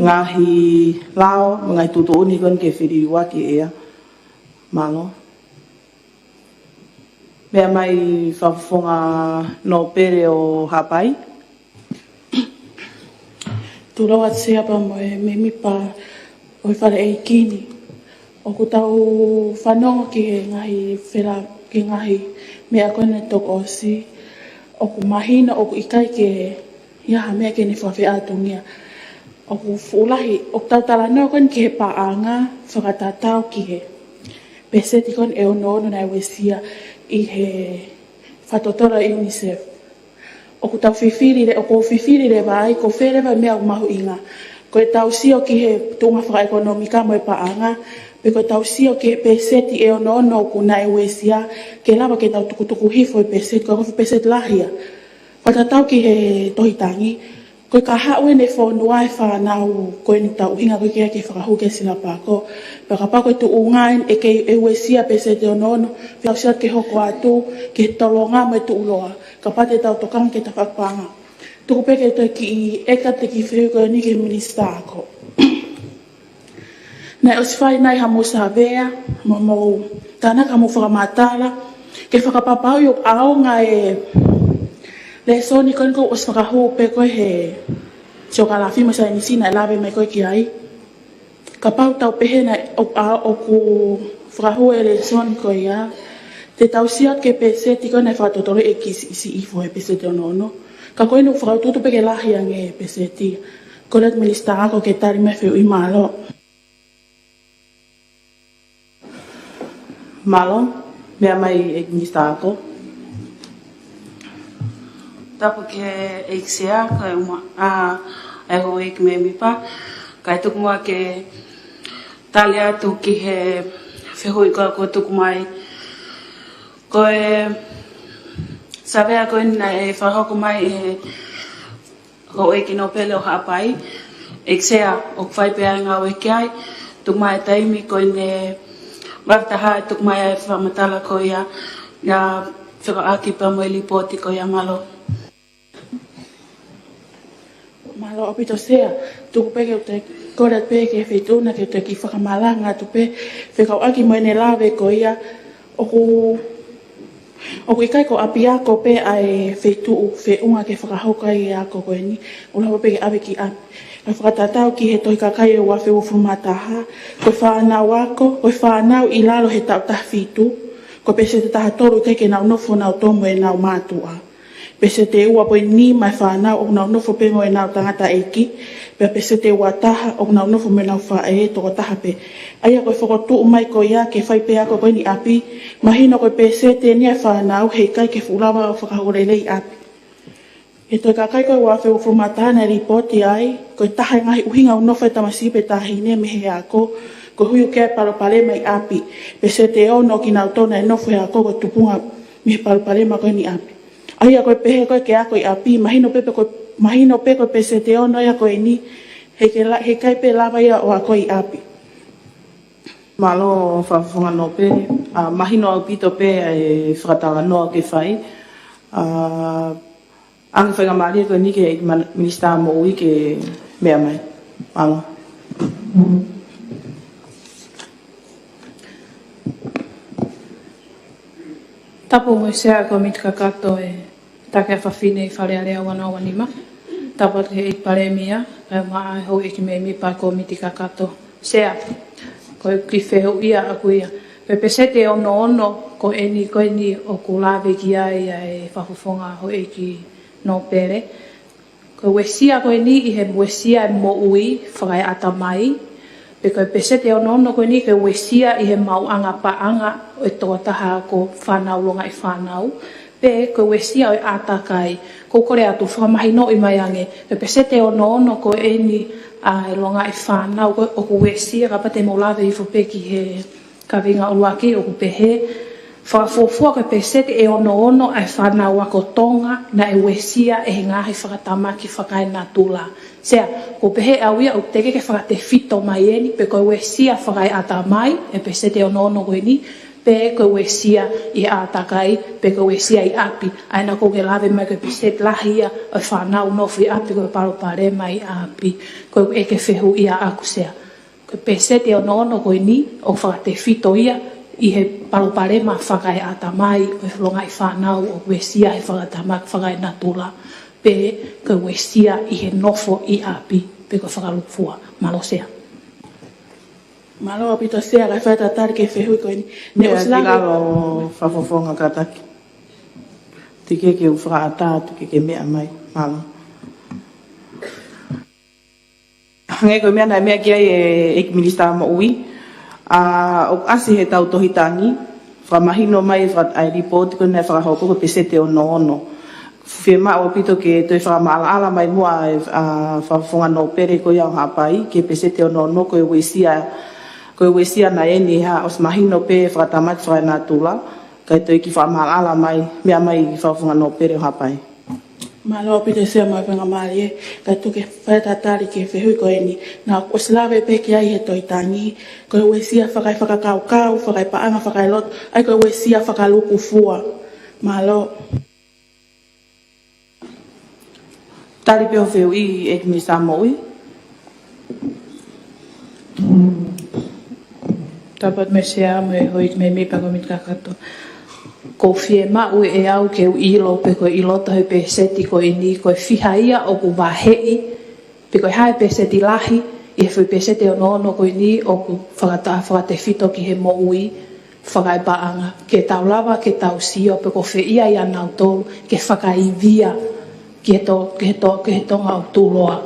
G: ngahi lao, ngai tuto uni koe ke whiririwake ea. Malo. Mea mai whawhonga no pere o hapai.
D: Tūrau at sea pa mo e me mi pa o i whare e kini. O ku tau whanonga ki he ngahi whera, ki ngahi mea koe ne toko osi. O ku mahina, o ku ikai ke iaha mea ke ne whawhi atungia. O ku fulahi, o ku tau tala noa koe ki he paanga, whakatatau ki he. Peseti koe e ono na wesia i he whatotora i UNICEF. O ku tau whiwhiri o ko whiwhiri re vai, ko wherewa mea o mahu inga. Ko e tau sio ki he tunga whakaekonomika mo e paanga, pe ko tau sio ki he peseti e ono ku na e wesia, ke lawa ke tau tukutuku hifo e peseti, ko kofi peseti lahia. Whatatau ki he tohitangi, ko ka haue ne whonua e whanau, ko e ni tau hinga ko ke whakahu ke sila pako. Pe ka pako e tu ungain e ke e wesia peseti ono, pe au siat ke hoko atu, ke tolonga mo e tu uloa. Ka pate tau tokang ke ta whakpanga. Tuku peke to ki i eka te ki whiu koe ni ke minista ako. Nei o siwhai nai hamu sa vea, mo tāna ka mu whakamatala, ke whakapapau yo ao nga e le soni koe ko os whakahu pe koe he sio ka la fima sa inisina e lawe me koe ki ai. Ka pau tau pehe na o ku whakahu e le soni koe ia, te tau siat ke peseti koe nei whatotore e kisi isi ifo e peseti ono. Ka koe nu whakaututu peke lahi ange e peseti. Koe let minista ako ke tari me whiu i malo.
G: Malo, mea mai e minista ako.
K: Tapu ke eksea, kai uma e ho ek me mi pa, kai tuku mua ke tali atu ki he whihui ko tuku mai. Koe savea koe na e whahoko mai e ho eki no pele o hapai. Eksea o kwhai pēa ngā o eki ai. Tuk mai taimi koe ne waftaha tuk mai e whamatala koe ia. Ia whakaaki pa mo ili poti ko ia malo.
D: Malo o pito sea, tuku pe ke te kora pe ke whetuna ke te ki whakamalanga tu pe whakauaki mo ene lawe ko ia o ku ikai ko api ako pe ai whetu wheunga ke whakahoka i ako ko eni ula pe ke awe ki api. Ka whakatatau ki he toi kakai o wafe o fumataha, ko whanau ako, ko whanau i lalo he tau tahwhitu, ko pese te taha toru kai ke nau nofo nau tomo e nau mātua. Pese te ua poi ni mai whanau o nau nofo pe mo e nau tangata eki, pe pese te ua taha o nau nofo me nau wha e toko taha pe. Aia koe whakotu mai ko ia ke whai pe ako koe ni api, mahino koe pese te nia whanau hei kai ke whulawa o whakahorelei api. E toi kakai koe wafe o whumatana ripoti ai, koe taha ngahi uhinga o nofo e tamasipe tahine me he ako, ko hui ke palo pale mai api, pese te ono ki nau tona e nofo he ako ko tupunga me palo pale ma koe ni api. Aia koe pehe koe ke ako i api, mahino pe koe pese te ono ia koe ni, he kai pe lava ia o ako i api.
G: Malo whawhunga no pe, mahino au pito pe e whakatala noa ke whai. Ang whainga maria koe ni ke minista mo ui ke mea mai. Malo.
J: Tapo mo sea ko mit kakato e take whawhine i whare alea wana wanima. Tapo ke i pare mia, kai maa hou e ki me mi pa ko mit kakato. Sea, ko ki whehau ia aku ia. Pepe sete ono ko eni koe ni o ku lawe ki ai e whawhawhonga hou e ki no pere. Ko wesia koe ni i he wesia e mo ui whakai ata mai. Pe koe pesete ono koe ni ke wesia i he mauanga paanga o e toa taha ko whanau longa i whanau. Pe koe wesia o e atakai. Ko kore atu whamahi no i mai ange. Pe pesete ono koe ni a longa i whanau. O ku wesia ka pate mo lawe i whupeki he kawinga uruaki o ku pehe. Whakafofua koe pesete e ono ai whanau ako tonga na e wesia e he ngahi whakatamaki whakai nā tula. Sea, ko pehe au ia o teke ke whakate whito mai eni, pe koe wesia whakai ata mai, e pesete ono koe ni, pe koe wesia i atakai, pe koe wesia i api. Aina ko ke lawe mai koe pesete lahia o whanau nofu i api koe paro pare mai api. Koe eke whehu ia aku sea. Koe pesete ono koe ni, o whakate whito ia, i he palopare ma whakai ata mai, o longa i whanau, o wesia he whakatamak whakai nā tula. Pe koe wesia i he nofo i api, pe koe whakalukfua. Malo sea.
D: Malo apito sea, kai whaita tari ke whehui koe ni.
G: Nea tiralo whawhawhonga kataki. Tike ke whakaata, tike ke mea mai. Malo. Hange koe mea nai mea kia e minista mo ui. O asi he tau tohitangi, whamahino mai ai report koe nei whakahoko ko pesete ono. Whia maa o pito ke toi whakamaala mai mua whawhonga no pere ko iau hapai, ke pesete ono koe wesia na eni ha os mahino pe whakatamat whakai nā tula, kai toi ki whakamaala mai, mea mai whawhonga no pere o hapai.
D: Malo pite sea mai whenga maari e, kai tuke whaita tari ke whehui koe ni. Nā o slawe pe ki ai he toitangi, koe wesia whakai whakakau, whakai paanga, whakai lot, ai koe wesia whakaluku fua. Malo.
G: Tari peo wheu i e kimi sa moui.
J: Tapat me sea me hoi me mi pa ko mit kakato. Ko fie ma ui e au ke u ilo pe ko ilo tahi pe seti ko ini ko fiha ia o ku wahei pe ko hai pe seti lahi i he pe seti ono ko ini o ku whakate whito ki he mo ui whakai paanga ke tau lava ke tau sio pe ko fe ia ia nau tolu ke whakai via ke he tonga o tuloa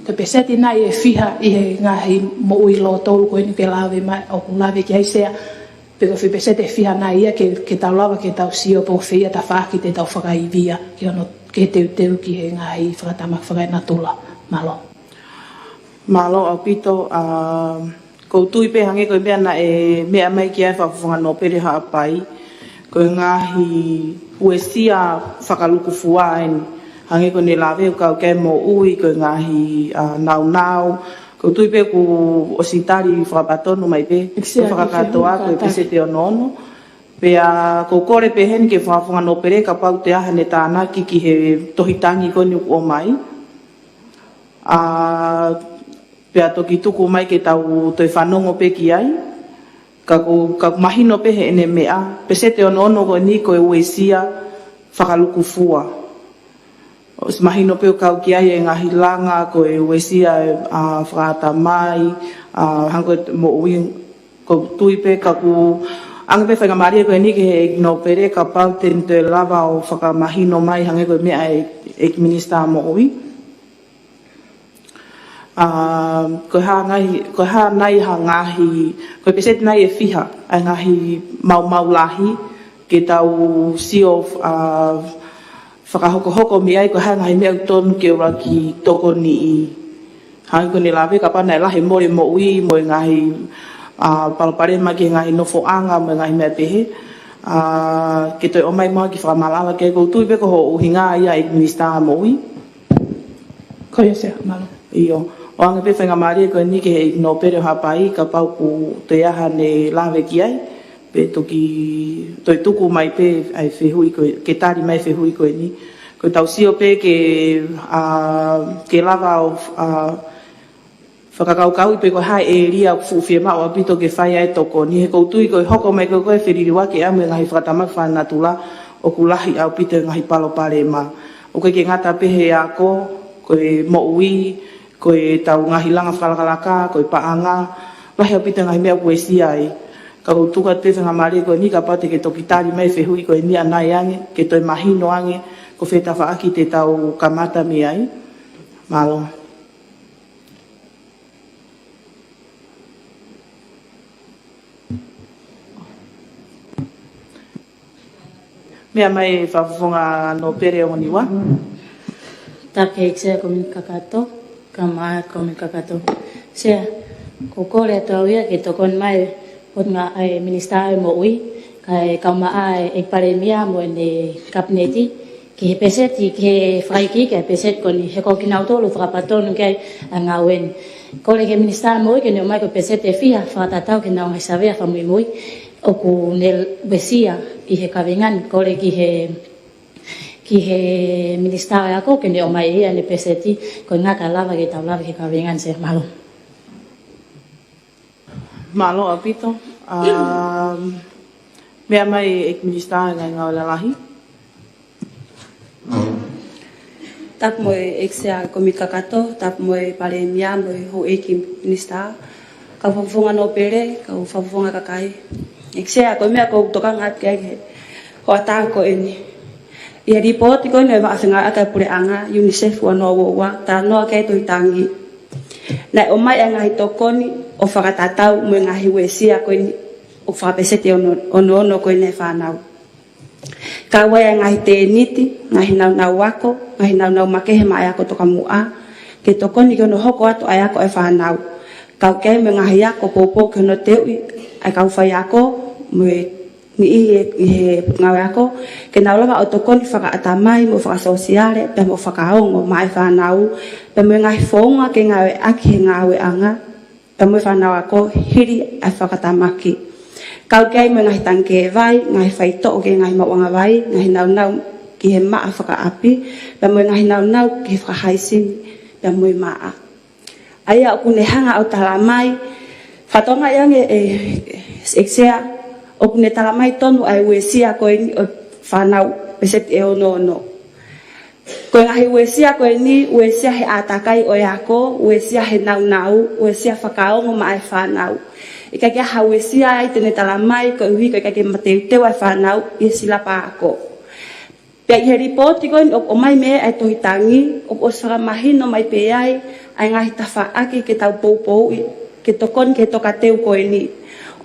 J: te pe seti nai e fiha i he ngahi mo ui lo tolu ko ini ke lawe mai o ku lawe ki haisea Peko fi pesete fiha na ia ke tau lava ke tau sio po fia ta whaki te tau whakai via ki ono ke teu ki he ngahi whakatamak whakai na tula. Malo.
G: Malo au pito ko tui pe hange koe mea na e mea mai ki ai whakawhanga no pere haa pai koe ngahi uesia whakaluku fuaen hange koe ne lawe kau ke mo ui koe ngahi nau ko tui pe ku o sitari whakapatono mai pe ko whakakatoa koe pesete ono Pea ko kore pe hen ke whawhanga no pere ka pau te aha ne tānaki ki he tohitangi koni o mai. Pea toki tuku mai ke tau toi whanongo pe ki ai. Ka mahino pe he ene mea. Pese te ono ko ni ko e uesia whakaluku fua. O se mahino pe o kau ki ai e ngahi langa ko e uesia whakata mai. Hanko mo ui ko tui pe ka ku... Anga pe whainga maria koe ni ke he no pere ka pau te lava o whakamahino mai hange koe mea e minista mo ui. Koe ha nai ha ngahi, koe peset nai e whiha ai ngahi mau lahi ke tau sio whakahoko mi ai koe ha ngahi mea tonu ke ora ki toko ni i. Hange koe ni lawe ka pana e lahi more mo ui mo ngahi palapare ma ki ngahi nofo anga mo ngahi mea pehe. Ke toi omai moa ki whakamalawa ke koutu i peko ho uhinga ia e minista mo ui.
J: Koe sea, malo.
G: Iyo. O anga pe whainga maria koe ni ke he no pere hapai ka pau ku te aha ne lawe ki ai. Pe toki toi tuku mai pe ai whehui koe, ke tari mai whehui koe ni. Koe tau sio pe ke lava o whakakaukau i pe koe hae e ria fuwhia mao a pito ke whai ai toko. Ni he koutu i koe hoko mai koe koe whiririwa ke amu e ngahi whakatamak whanatula o kulahi au pito ngahi palo pare ma. O koe ke ngata pehe ako, koe mo ui, koe tau ngahi langa whalakalaka, koe paanga, lahi au pito ngahi mea koe si ai. Ka koutuka te whenga mare koe ni ka pate ke toki tari mai whehui koe ni anai ange, ke toi mahino ange, ko whetawha aki te tau kamata me ai. Malo. Mea mai whawhonga no pere o niwa.
H: Take eksea ko min kakato, ka maa ko min kakato. Sea, ko kore ato ia ke tokon mai pot nga ai minista mo ui, kai ka maa e pare mia mo ne kapneti, ki he peseti ki he fraiki ke peset ko ni he ko kinauto lu frapaton ke ngawen. Kore ke minista mo ui ke ne mai ko peset e fia fatatau ke na ngai savea fa moi o ku nel besia i he kavingan kore ki he minista ako ke ne o mai ia ne peseti ko nga ka lava ke tau lava ke kavingan se malo.
G: Malo apito. Mea mai ek minista ngai ngau lalahi.
L: Tap mo eksea ko mi kakato, tap mo pare mia mo ho eki minista. Ka fafonga no pere, ka fafonga kakai. Eksea ko mea ko toka ngat ke ho ata ko eni. Ia report ko ne va senga aka pure anga UNICEF wa no wa ta no ke to tangi. Na o mai anga hitokoni o whakatatau mo ngahi wesia ko ni o whapesete ono ko ne whanau. Ka wai ngahi te niti, ngahi nau wako, ngahi nau makehe mai ako toka mua. Ke tokoni ko no hoko ato ai ako e whanau. Kau ke me ngahi ako popo ke no teui ai kau whai ako me ni i ngawe ako ke naulanga o tokoni whakaatamai mo whakasosiale pe mo whakaongo mai whanau pe mo ngahi whaunga ke ngawe aki ngawe anga pe mo whanau ako hiri ai whakatamaki kau kei mo ngahi tangke vai ngahi whaito ke ngahi mawanga vai ngahi nau ki he maa whakaapi pe mo ngahi nau ki he whakahaisin pe mo maa aya aku nehanga o talamai whatonga yange eksea o kune talamai tonu ai wesia ko ni whanau peset e ono. Ko ngahi wesia ko ni wesia he atakai o yako, wesia he nau, wesia whakao mo mai whanau. Ika kia ha wesia ai tene talamai ko hui ko ika kia mateu ai whanau i sila pa ako. Pia i he ripoti ko ni o mai me ai tohitangi, o saramahino mai pe ai ngahi tawhaaki ke tau poupou, ke tokon ke tokateu ko ni.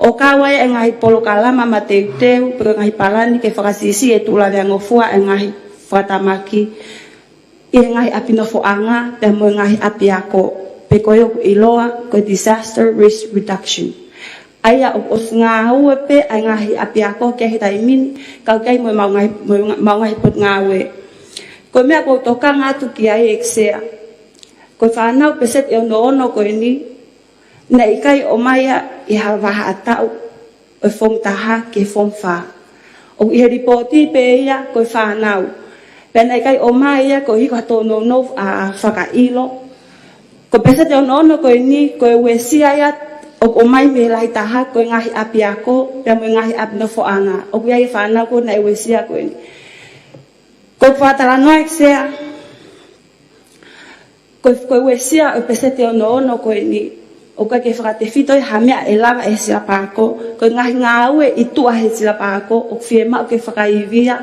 L: O kawai e ngahi polo kalama ma teu pero ngahi palani ke whakasisi e tula vea ngofua e ngahi whatamaki e ngahi api nofo anga pe mo ngahi api ako pe koe iloa ko disaster risk reduction aya o ngau pe e ngahi api ako ke hitai min kau kai mo mau ngahi pot ngawe ko mea ko toka ngatu ki ai eksea ko whanau peset e ono ko ni na ikai o maya i hawaha atau o fom taha ke fom wha. O i he ripoti pe ia koe whanau. Pena i kai o mai ia koe hiko hatono no a whakailo. Ko pesa te ono koe ni koe wesia ia o mai me lai taha koe ngahi api ako pia mo ngahi api no foanga. O ia i whanau koe na i wesia koe ni. Koe whatala no eksea. Koe wesia o pesa te ono koe ni. O ka ke whakate whito i hamea e lava e sila pāko. Koe ngahi ngāue i tua he sila pāko. O whie mao ke whakaivia.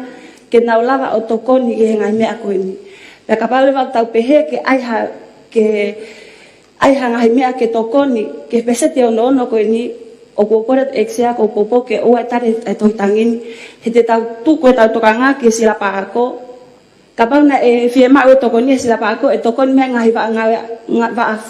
L: Ke nau lava o tokoni ke he ngai mea koe ni. Pea ka paule wau tau pehe ke aiha ngahi mea ke tokoni. Ke pese te ono koe ni. O kukore eksea ko popo ke ua tare e tohi tangini. He te tau tuko e tau tokanga ke sila pāko. Kapau na e whie mao e tokoni e sila pāko. E tokoni mea ngahi wa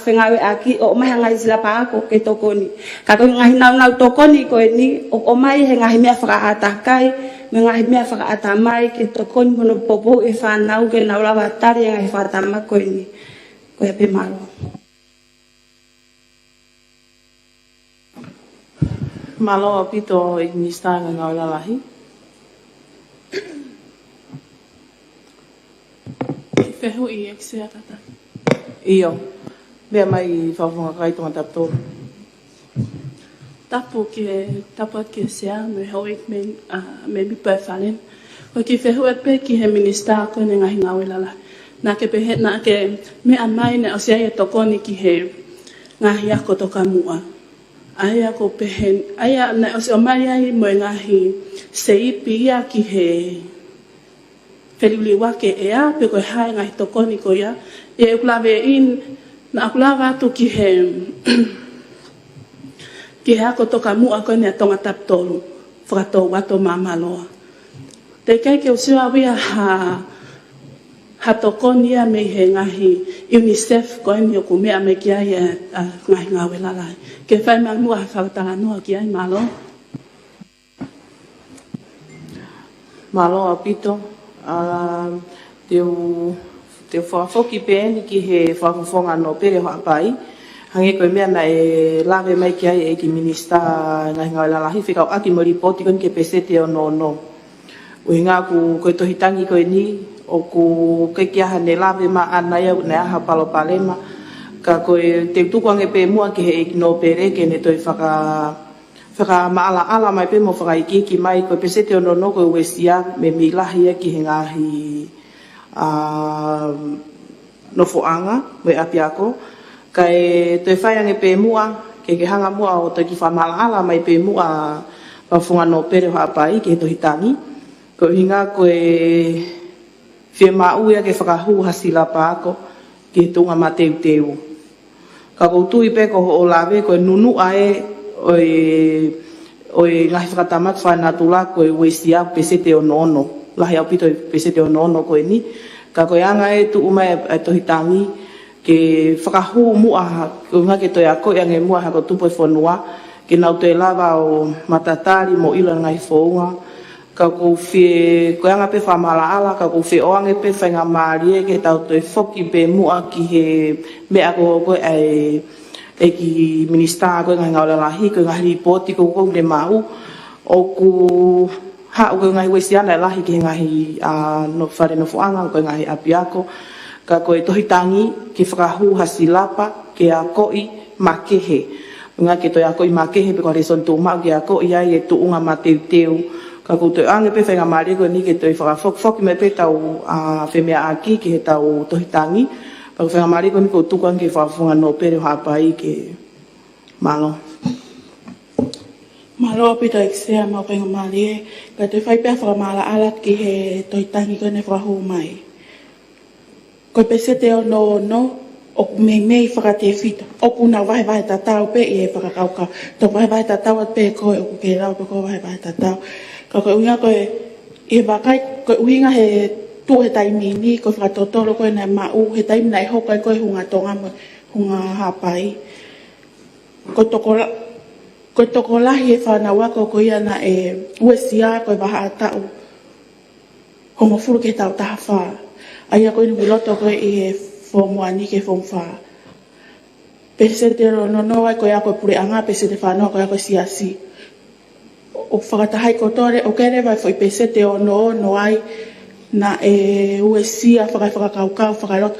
L: whengawe aki. O mai ngahi sila pāko ke tokoni. Kako ngahi nau tokoni koe ni. O mai he ngahi mea whakaatakai. Me ngahi mea whakaatamai ke tokoni mono popo e whanau ke nau lawa tari e ngahi whaatama koe ni. Koe pe malo.
G: Malo a pito i nista ngā lalahi.
D: Whehu i eksea tata.
G: Iyo. Mea mai whawhunga kai tonga taptoro.
F: Tapu at ke sea me hoik me mipa e whalen. Ko ki whehu at pe ki he minista ko ne ngahi ngawe lala. Na ke pehe na ke me amai ne o sea e tokoni ki he ngahi ako toka mua. Aya ko pehe, aya na o sea mai ai mo ngahi seipi ia ki he Feliuliwa ke ea, pe koe hae ngahi tokoni ko ia. E ukulave na ukulava atu ki he ki he ako toka mua koe nea tonga taptolu. Whakatou wato mamaloa. Te kei ke usiwa wia ha tokoni ia me he ngahi UNICEF koe ni oku mea me ki ai ngahi ngawe lalai. Ke whai mang mua whakatala noa ki ai malo.
G: Malo a pito. Te whawhoki pēni ki he whawhawhonga no pere hoa pai. Hange koe mea na e lawe mai ki ai e ki minista ngahi ngau lalahi whikau aki mo ripoti koni ke pesete o no. Ui ngā ku koe tohitangi koe ni o ku ke kia hane lawe ma anai au ne aha palo palema. Ka koe te tukuange pē mua ki he e ki no pere ke ne toi whaka maala ala mai pe mo whakaikiki mai koe pesete o no koe wesia me milahi ki he ngahi no foanga me api ako. Kai toi whaiange pe mua ke hanga mua o toi ki whamaala ala mai pe mua whawhunga no pere hoa pai ke tohitangi. Koe hinga koe whie maua ke whakahu hasila pa ako ke tunga ma teu. Ka koutui pe ko o lawe koe nunu ae Oi ngahi whakatamak whanatula koe weisia pesete o nono. Lahi au pito pesete o nono koe ni. Ka koe anga e tu umai e tohitangi ke whakahu mua koe ngā ke toi a koe ange mua hako tupo e whanua ke nau te lava o matatari mo ilo ngai whaunga. Ka koe whie koe anga pe whamala ala ka koe whie oange pe whainga maarie ke tau toi whoki pe mua ki he mea koe ai e ki minista koe ngai ngau lalahi, koe ngai ripoti koe koe ne mau, o ku hao koe ngai weisiana e lahi ki ngai no whare no fuanga, koe ngai api ako, ka koe tohitangi ki whakahu hasilapa ke a koi makehe. Ngā ke toi a koi makehe pe kore son tū mau ke a koi ai e tuunga ma teu. Ka koe toi ange pe whainga maare koe ni ke toi whakawhoki me pe tau whemea aki ke he tau tohitangi. Pag whenga mari ko ni ko tukang ke whawhunga no pere hapai ke malo.
D: Malo pita eksea mau whenga mari e. Ka te whai pia whakamala alat ki he toitangi ko ne whahu mai. Ko pese te o no o mei whakate whita. O kuna vai tatau pe i e whakakauka. Tō vai tatau at pe koe o ke rau pe ko vai tatau. Ka koe unga koe i wakai koe uhinga he tu he taimi ni ko whakatotoro koe nei mau, he taimi nei hokai koe hunga tonga mo, hunga hapai. Ko toko lahi e whanau ako koe ana e uesia koe waha atau. Hongo furu ke tau taha wha. Aia koe ni wiloto koe i he whomuani ke whomwha. Pese te rono noai koe ako pure anga, pese te whanau koe ako siasi. o whakatahai kotore o kere vai foi pesete o no ai na uesia whakakaukau whakarot.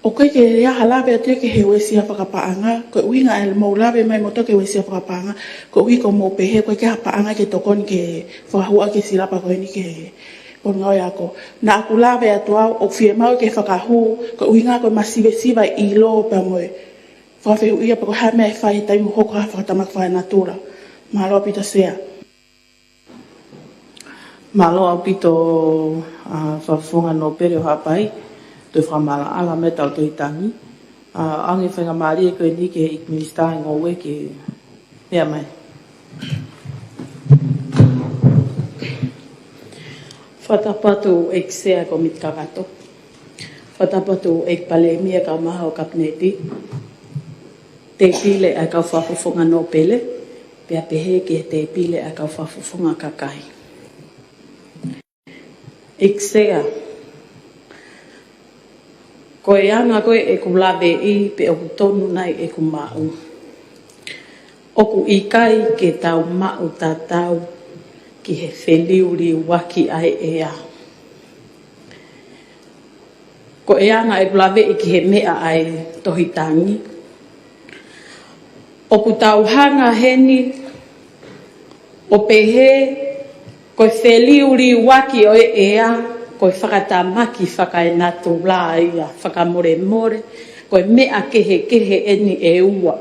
D: O koe ke rea halawe atu ke he uesia whakapaanga, koe uinga e mau lawe mai moto ke uesia whakapaanga, koe ui ko mau pehe koe ke hapaanga ke tokoni ke whakahua ke silapa koe ni ke pongoe ako. Na aku lawe atu au o fie mau ke whakahu, koe uinga koe masive siva I lo pa moe. Whawhehu ia pa koe hame e whai taimu hoko ha whakatamak whai natura. Malo pita sea.
G: Malo au pito whawhunga no pere o hapai. Te whamala ala me tau tohitangi. Ange whenga maari e koe ni ke ik minister ngowe ke mea mai.
F: Whatapatu ek sea ko mit kakato. Whatapatu ek pale mia ka maha o kapneti. Te pile a kau whafufunga no pele. Pea pehe ke te pile a kau whafufunga kakai. Ek sea. Ko e anga koe e ku lawe I pe o tonu nai e ku mau. O ku ikai ke tau mau tatau ki he wheliuri waki ai ea. Ko e anga e ku lawe I ki he mea ai tohitangi. O ku tau hanga heni o pehe ko wheliuri waki o ea. Koe whakatamaki whakaenatu la ia, whakamore more, koe mea kehe eni e ua.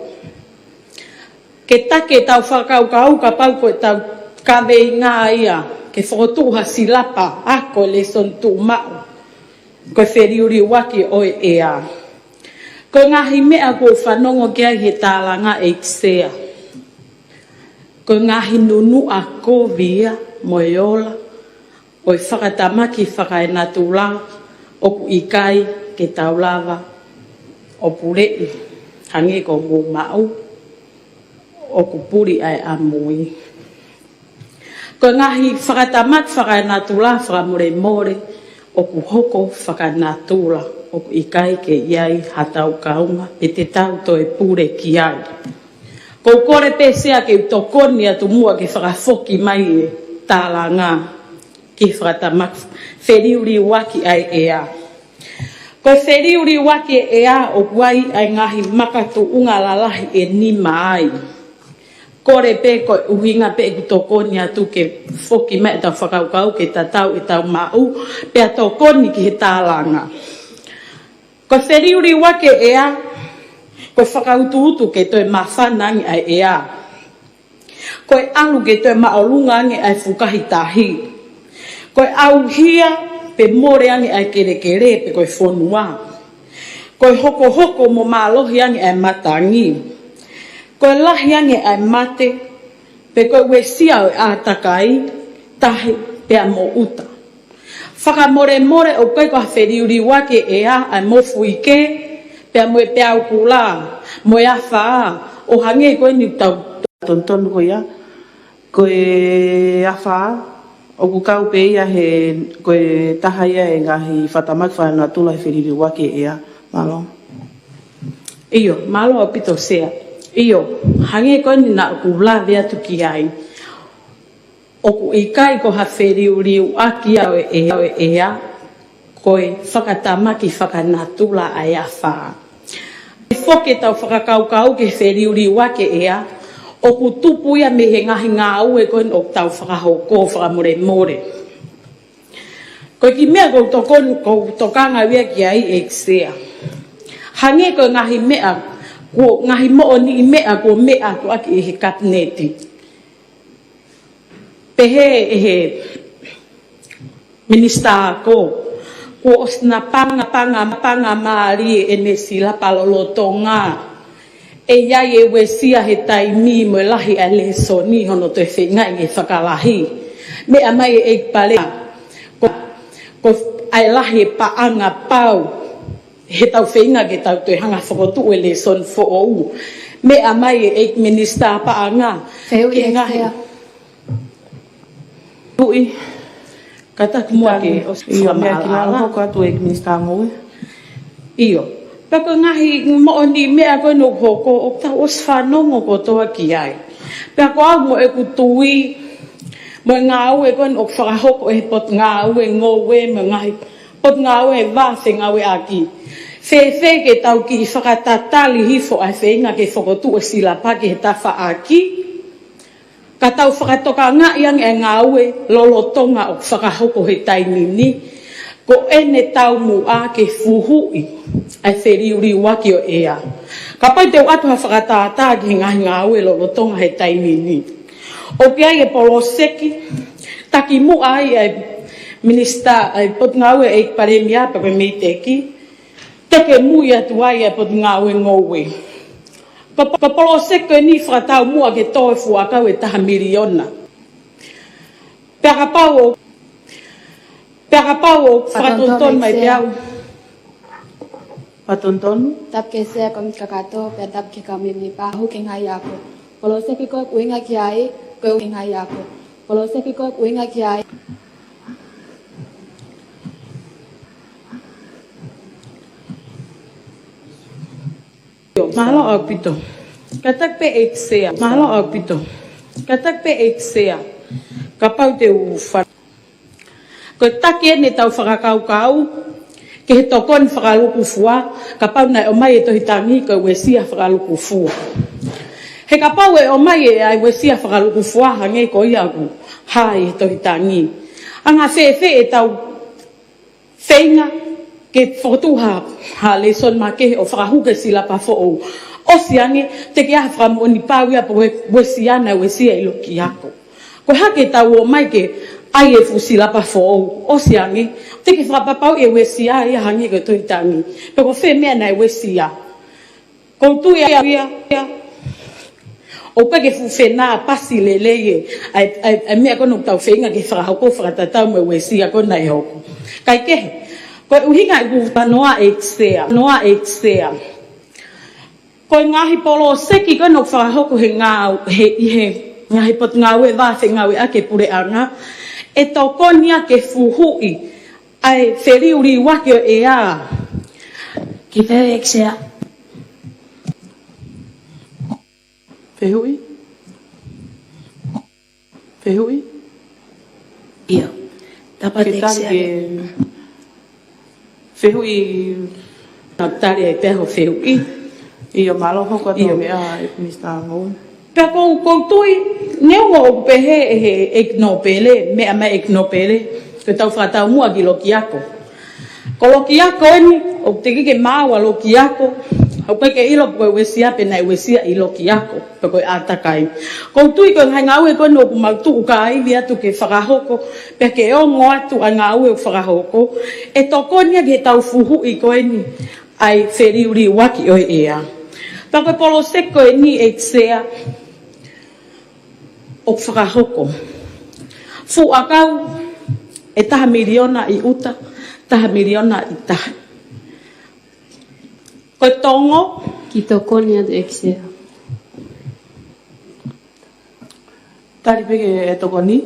F: Ke take tau whakaukau ka pau koe tau kawe ngā ia, ke whakotuha silapa, ako le son tu mau, koe wheriuri waki oe ea. Koe ngahi mea koe whanongo kia he tālanga e ksea. Koe ngahi nunu a kovia, moe ola, o whakatamaki whakaenatu la, o ku ikai ke taulawa, o purei, hange ko ngu mau, o ku puri ai amui. Ko ngahi whakatamat whakaenatu la, whakamore more, o ku hoko whakanatu la, o ku ikai ke iai hatau kaunga, e te tau to e pure ki ai. Ko kore pesea ke utokoni atu mua ke whakafoki mai e tāla ngā. Ki whakatamak wheriuri waki ai ea. Ko wheriuri waki ea o kuai ai ngahi makatu unga lalahi e nima ai. Kore pe ko uhinga pe ku tokoni atu ke foki mai tau whakaukau ke tatau e tau mau pe a tokoni ki he tālanga. Ko wheriuri waki ea ko whakautu ke toi mawhanangi ai ea. Ko alu ke toi maolungangi ai fukahi tahi. Koe au hia pe more angi ai kere pe koe whonua. Koe hoko mo mālohi angi ai matangi. Koe lahi angi ai mate pe koe wesia o ātakai tahi pea mo uta. Whakamore o koe koe wheriuri wake ea ai mofu ike pea moe pea ukula moe awha o hange koe ni tau.
G: Tontonu koia, koe awha o ku kau pe ia he koe taha ia e ngahi whatamak whanatula he whiriri wake ea, malo.
F: Iyo, malo o pito sea. Iyo, hange koe ni na ku la vea tuki ai. O ku ikai ko ha whiriri wake au e ea, koe whakatamaki whakanatula ai a wha. E whoke tau whakakaukau ke whiriri wake ea, o ku tupu ia me he ngahi ngā ue koe o tau whakahoko whakamore more. Koe ki mea kou tokanga wea ki ai e ksea. Hange koe ngahi mea, ko ngahi mo'o ni mea ko mea ko aki e he kapneti. Pehe e he minister ko osna panga maari e ne sila palolotonga. E iai e wesia he taimi mo lahi a le soni hono te whengai e whakalahi. Mea mai e palea. Ko ai lahi e paanga pau. He tau whenga ke tau te hanga whakotu e le son fo ou. Mea mai e minister paanga.
B: Wheu i ngahi.
F: Pui. Kata kumua ke o
G: Iyo, mea ki ngā hoko atu e minister ngoe.
F: Iyo. Pako ngahi mo ni mea koe no hoko o tau os whanongo ko toa ki ai.
D: Pea ko au mo e kutui, mo ngā au e kon o whakahoko e pot ngā au e ngō we me ngai, pot ngā au e vāwhi ngā we aki. Whewhe ke tau ki I whakatatali hifo ai whenga ke whakotu e sila pake he tawha aki. Ka tau whakatoka ngā iang e ngā au e lolotonga o whakahoko he taimini. Ko ene tau mu a ke fuhui ai wheriuri waki o ea. Ka pai te atu ha whakatata ki ngā au e lolotonga he taimini. O kia e poloseki, taki mu ai ai minista ai pot ngau e paremia pa me teki. Teke mu ia tu ai pot ngau e ngowe. Pa poloseki ni fratau mu ke toe fu akau e taha miliona. Pera pau fratonton mai piau. Patonton?
M: Tap ke se kom kakato, pe tap ke kami mi pa hu king hai ako. Poloseki ko uinga kiai, ko king hai ako. Poloseki ko uinga kiai.
D: Mahalo au pito. Katak pe eksea. Mahalo au pito. Katak pe eksea. Kapau te ufa. Ko take ne tau whakakau-kau. Ke he tokon whakaluku fua. Kapau nai o mai e tohitangi ko wesia whakaluku fua. He kapau e o mai e ai wesia whakaluku fua hangei ko iaku. Hai e tohitangi. Anga whewhe e tau whenga. Ke whakatuha ha leson ma ke o whakahuke sila pa fo o. O siange te ke aha whakamoni pāwia po wesiana wesia ilo ki ako. Ko hake tau o mai ke ai e fusila pa fo o. O siange te ke whakapapau e wesia e hangi ko toitangi. Peko whe mea na e wesia. Ko tu e awia. O peke fufena pasi leleye. Ai mea kono tau whenga ke whakahoko whakatatau me wesia kona e hoko. Kai kehe. Ko uhinga I ku noa eksea. Ko ngahi polo seki kono whakahoko he ngā ngahi pot ngawe vāwhe ngawe ake pure anga. E tokonia ke fuhui ai wheriuri waki o ea.
H: Ki wheu eksea.
G: Whehui?
H: Iyo. Tapat eksea.
G: Whehui
D: Nā tari ai peho whehui.
G: Iyo malo hoko ato mea e minista ngou.
D: Pea kou tui, neo o pehe e eknopele, mea me eknopele, ke tau whakatau mua ki loki ako. Ko loki ako eni, o te kike māua loki ako, au peke ilo koe wesia pena e wesia I loki ako, pe koe atakai. Kou tui koe ngai ngau e koe no kumautu uka aivi atu ke whakahoko, pe ke ongo atu a ngau e whakahoko, e tokonia ke tau fuhu I koe ni, ai wheriuri waki o ea. Pa koe polo seko e ni e tsea, o whakahoko. Fu akau, e taha miliona I uta, taha miliona I taha. Koe tongo,
B: Ki tokoni atu eksea.
G: Tari peke e tokoni?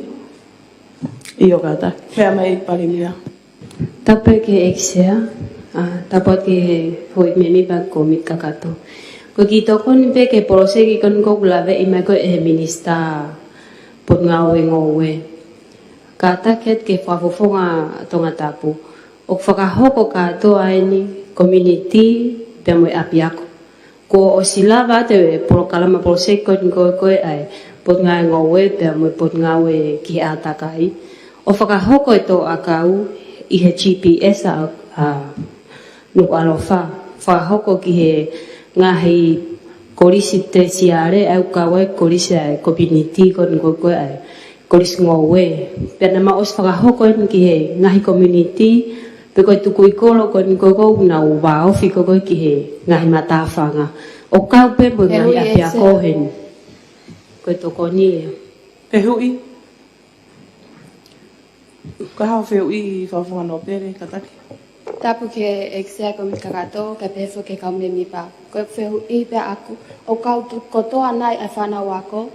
G: Iyo kata. Pea mai parimia.
B: Tape ke eksea. Tapot ke hoi memi ba komit kakato. Ko ki tokoni pe ke poloseki kon ko glave I mai ko e minista pot ngawe ngowe. Kata ket ke whafofonga tonga tapu. O whakahoko katoa ni community pe mo api ako. Ko o silava te polokalama poloseki kon koe ai pot ngawe ngowe pe mo pot ngawe ki atakai. O whakahoko e to akau I he GPS nuk alofa. Whakahoko ki he ngahi korisi te siare au kawe korisi ai community kon koe ai korisi ngowe. Pena ma os whakahoko ki he ngahi community pe koe tuku ikolo kon koe na uwa ofi koe ki he ngahi matawhanga. O kau pe mo ngahi api a kohen. Koe toko ni.
G: Whehui? Ko hao whehui whawhunga no pere kataki?
M: Tapu ke eksea kom kakato, ka pefo ke kau me mi pa. Ko whehu I pe aku, o kau tu kotoa nai a whanau ako.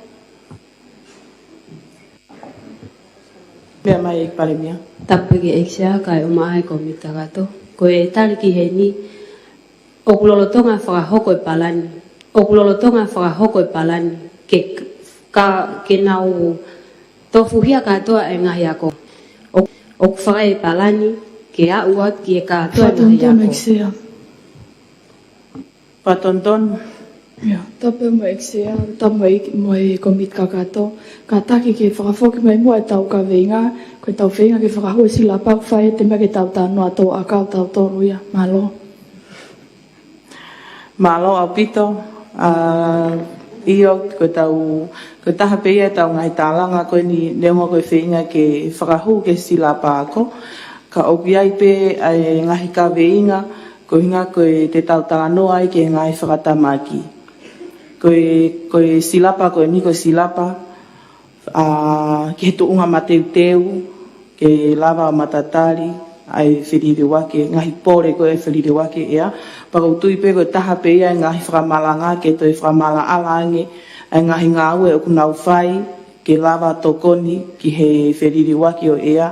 G: Mea mai e parimia.
B: Tapu ke eksea kai umae komi kakato. Ko e tali ki he ni. O kulolotonga whakahoko I palani. O kulolotonga whakahoko I palani. Ke ka ke nau tofuhia katoa e ngahi ako. O whakai palani ke a uat ki e katoa e ngahi ako.
D: Exea.
G: Patonton.
D: Ya, tape mo exea, tape mo komit kakato. Kataki ke whakafoki mai mo e tau ka veinga, ko tau veinga ke whakahu si lapa whai te mea ke tau tano ato akau tau toru ia, malo.
G: Malo au pito, iyo ko taha peia tau ngai tālanga koe ni neonga koe whenga ke whakahu ke si lapa ako. Ka opiai pe ai ngahi ka veinga, ko hinga koe te tau tāno ai ke ngai whakatamaki. Koe silapa, koe ni koe silapa, ke he tuunga mateu ke lava o matatari, ai whiriri wake, ngahi pore koe whiriri wake ea. Pakautui pe koe taha pe ia, ngahi whakamalanga, ke toi whakamala alange, ai ngahi ngāue o kunau whai, ke lava tokoni, ki he whiriri wake o ea.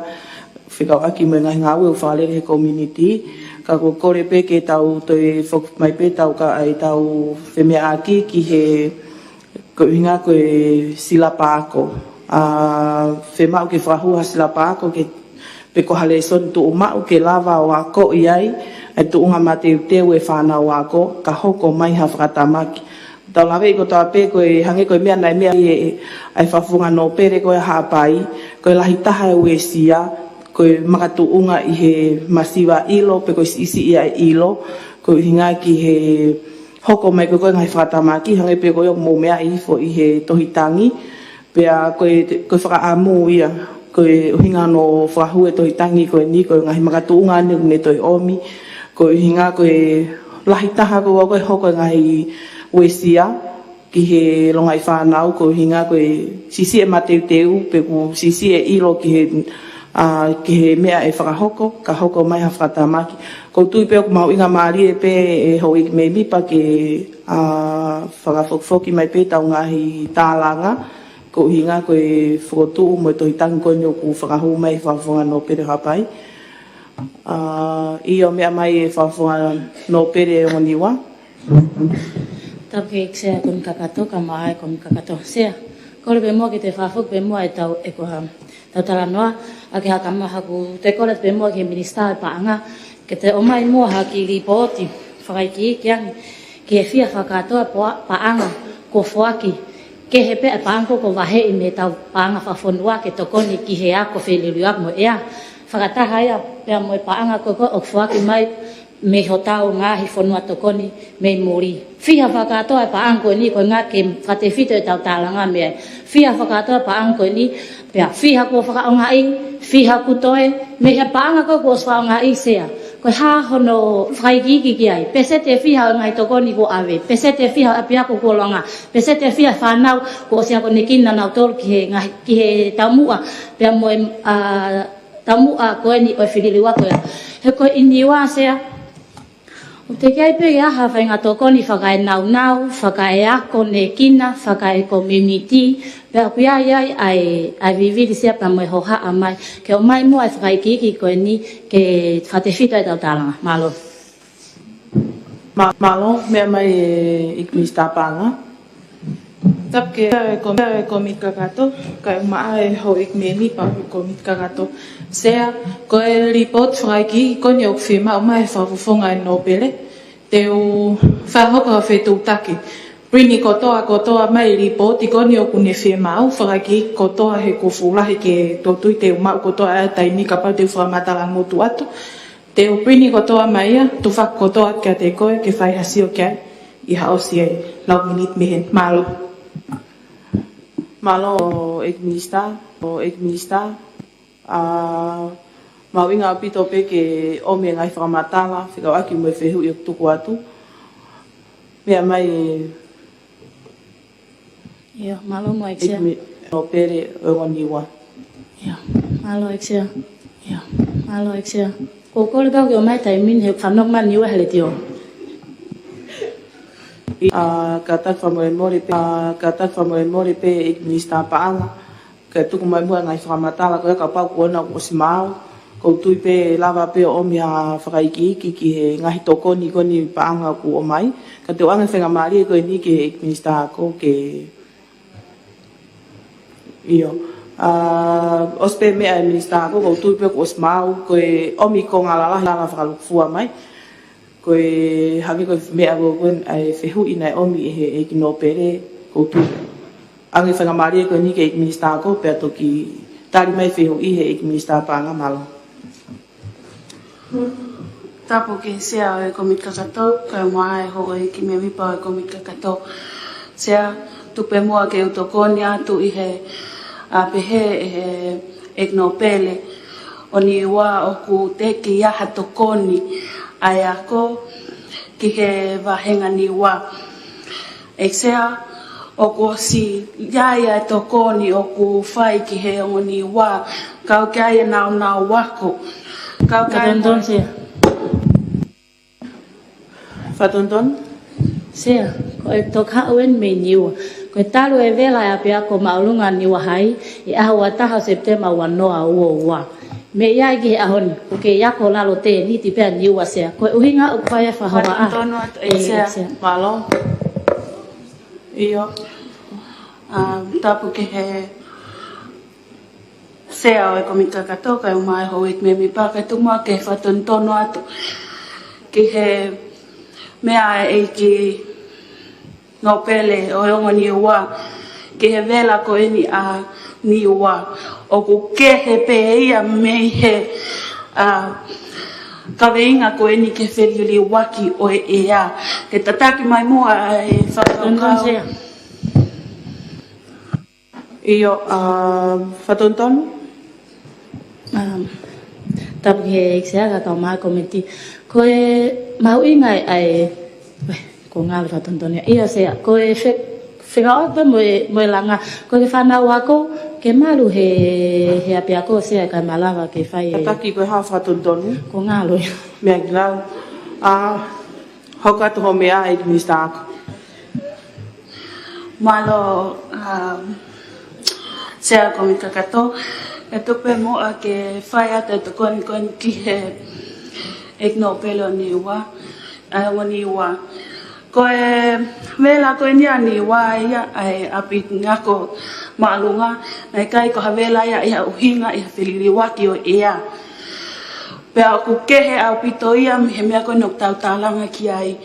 G: Whikau aki mo ngahi ngāue o whalere he community, ka ko kore pe ke tau toi fok mai pe tau ka ai tau whemea aki ki he ko hinga koe silapa ako. Whemau ke whahua silapa ako ke pe ko hale son tu umau ke lava o ako iai ai tu unga mateu teu e whanau ako ka hoko mai ha whakatamaki. Tau lawe i ko tau pe koe hange koe mea nai mea ai whafunga no pere koe haapai koe lahi taha e uesia koe makatuunga i he masiwa ilo, pe koe isi ia ilo, koe hinga ki he hoko mai koe ngai whatamaki, hange pe koe o mō mea ifo i he tohitangi, pea koe whakaamu ia, koe hinga no whahue tohitangi koe ni, koe ngai makatuunga ane ne toi omi, koe hinga koe lahi taha koe hoko ngai wesia, ki he longai whanau, koe hinga koe sisi e mateu teu, pe koe sisi e ilo ki he ke he mea e whakahoko, ka hoko mai ha whakatamaki. Ko tui peo ku mau inga maari e pe e hoi me mipa ke whakafokfoki mai pe tau ngahi tālanga, ko hinga koe whakotuu mo tohi tangi koe ku whakahu mai whawhonga no pere hapai. Iyo mea mai e whawhonga no pere o niwa.
H: Tapu ke sea komi kakato, ka maa e komi kakato. Sea, kore pe mua ki te whawhok pe mua e tau e koha. Tau tala noa, a ke haka maha ku te kore te mua ke minister e paanga, ke te omai mua haki ripoti, whakai ki ikiangi, ki e fia whakatoa paanga ko whaki, ke he pe e paanga ko wahe i me tau paanga whawhonua ke tokoni ki he ako wheliru ako mo ea, whakataha ia pia mo e paanga ko o whaki mai, me ho tau ngahi whonua tokoni me muri. Fia whakatoa e paanga ko ni ko ngā ke whatewhito e tau tālanga mea, fia whakatoa paanga ko ni, pea fiha ko whakaonga i, fiha kutoe, me he paanga ko whakaonga i sea. Koe ha hono whaikiki ki ai, pese te fiha o ngai tokoni ko awe, pese te fiha api ako ko longa, pese te fiha whanau ko sea ko nekina nau tolu ki he taumua, pea moe taumua koe ni o whiriliwa koe. He koe iniwa sea, o te kai pe aha whainga tokoni whakae nau, whakae ako nekina, whakae community, pea pia iai ai viviri sia pa moe hoha a mai. Ke o mai mua e whakai kiki koe ni ke whatewhito e tau tālanga. Malo.
G: Malo, mea mai e ikmista panga.
J: Tap ke komit kakato, kai maa e ho ikmeni pa komit kakato. Sea, koe report whakai kiki koe ni o whima o mai whawufonga e nopele, te o whahoka whetu taki. Prini kotoa mai ripoti koni o kune whemau, whakaki kotoa he ko fulahi ke totui te umau kotoa e taini ka pau te whamatala ngotu atu. Te o prini kotoa mai a, tu whak kotoa kia te koe ke whai hasio kia i haosi e lau minit mihen. Malo.
G: Malo o ekminista, mau inga pito pe ke ome ngai whakamatala, whikau aki mo e whehu i o tuku atu. Mea mai
H: Iyo, malo mo eksea.
G: No pere o niwa.
H: Iyo, malo eksea. Iyo, malo eksea. Ko kore kau ke o mai tai min he whanok man niwa hele tio.
G: Katak whamore more pe ekminista paanga. Ka tuku mai mua ngai whakamatala koe ka pau kuona ko simao. Ko tui pe lava pe o mi a whakaiki ki he ngahi tokoni koni paanga ku o mai. Ka te wanga whenga maari koe ni ke ekminista ko ke Iyo. Ospe mea e minister ako ko tuipe ko osmau ko omi ko ngala la whakalukfua mai. Ko hangi ko mea ko kun ai fehu ina omi e kino pere ko tu. Angi whangamari ko ni ke minister ako pe toki tari mai fehu i he minister panga malo.
K: Tapo ke sea e komit kakato, ka mai ho e ki me mipa e komit kakato. Sea tupe mua ke utokoni atu i he a pehe e no pele o ni wa o ku te ki aha tokoni ai ako ki he wahenga ni wa. E sea o ku si iaia e tokoni o ku whai ki he o ni wa kau kia e nao wako. Kau kia e
H: Sea.
G: Fatonton?
H: Sea, ko e toka uen me niwa. Ko e taru e vela e apea ko maulunga niwa hai, i aha wataha September wanoa ua. Me ia ki ahon, ko ke yako lalo te ni ti pea niwa sea. Ko e uhinga o kwaya whahawa ah.
K: Fatontono atu e sea.
G: Malo? Iyo.
K: Tapu ke he sea o e komika katoka e umai ho ik me mi pa ka tumua ke fatontono atu. Ki he mea e ki no pele o ongo ni ua ki he vela ko eni a ni ua o ku ke he pe ia me he ka veinga ko eni ke wheriuli waki o e ea ke tataki mai mua e whakakau
G: Iyo fatonton
H: Tapu ke eksea ka kau maa komiti ko e mau ingai ai ko ngā lewa tontonia ia sea ko e whengaopa mo langa ko ke whanau ako ke malu he apia ko sea kai malawa ke whai
G: Tataki ko ha fatontonu
H: ko ngā loa
G: mea gilau hoka toho mea e minister ako
K: malo sea komika kato e tupe mo a ke whai ata e tukoni ki he no pelo ni ua ni ua ko e vela ko ni ani ua ia ai api ngako malunga nei kai ko vela ia uhinga ia filili waki o ia pe aku kehe au pito ia me me ko nok tau talanga ki ai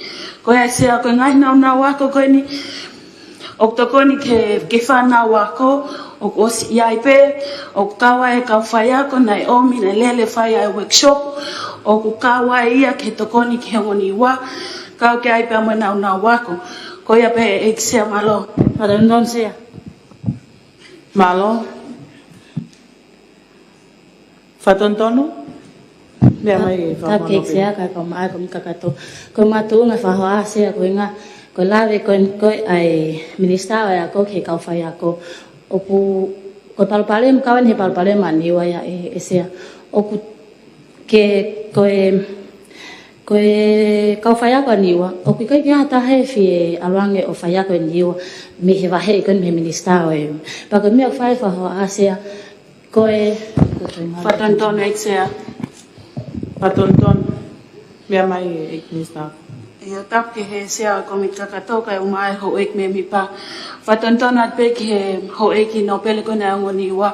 K: ko e se ko ngai na wako ko ni oktokoni ke whana wako o osi iai pe o kawa e kau whaia ko nai omi na lele whaia e workshop o ku kawa ia ke tokoni ke ngoni wa kau ke ai pe mo na wako ko ia pe e se malo
H: para non sea
G: malo fatontonu mea mai
H: ta ke eksea ka kau maa komika kato ko matu nga whahoa sea ko inga ko lave ko ai minister ya ko ke kau whai ako o pu ko palpale kawan he palpale mani wa ya e sea o ku ke ko kau whai ako niwa o ku kai kia ta he fi alwange o whai ako niwa me he wahe kon me minister e pa ko me whai whahoa sea ko
K: fatonton eksea
G: fatonton mea mai e minister
K: Ia tap ke he sea komika katoka e umai ho ek me mi pa. Fatonton at pe ke ho ek no pele ko na ngoni wa.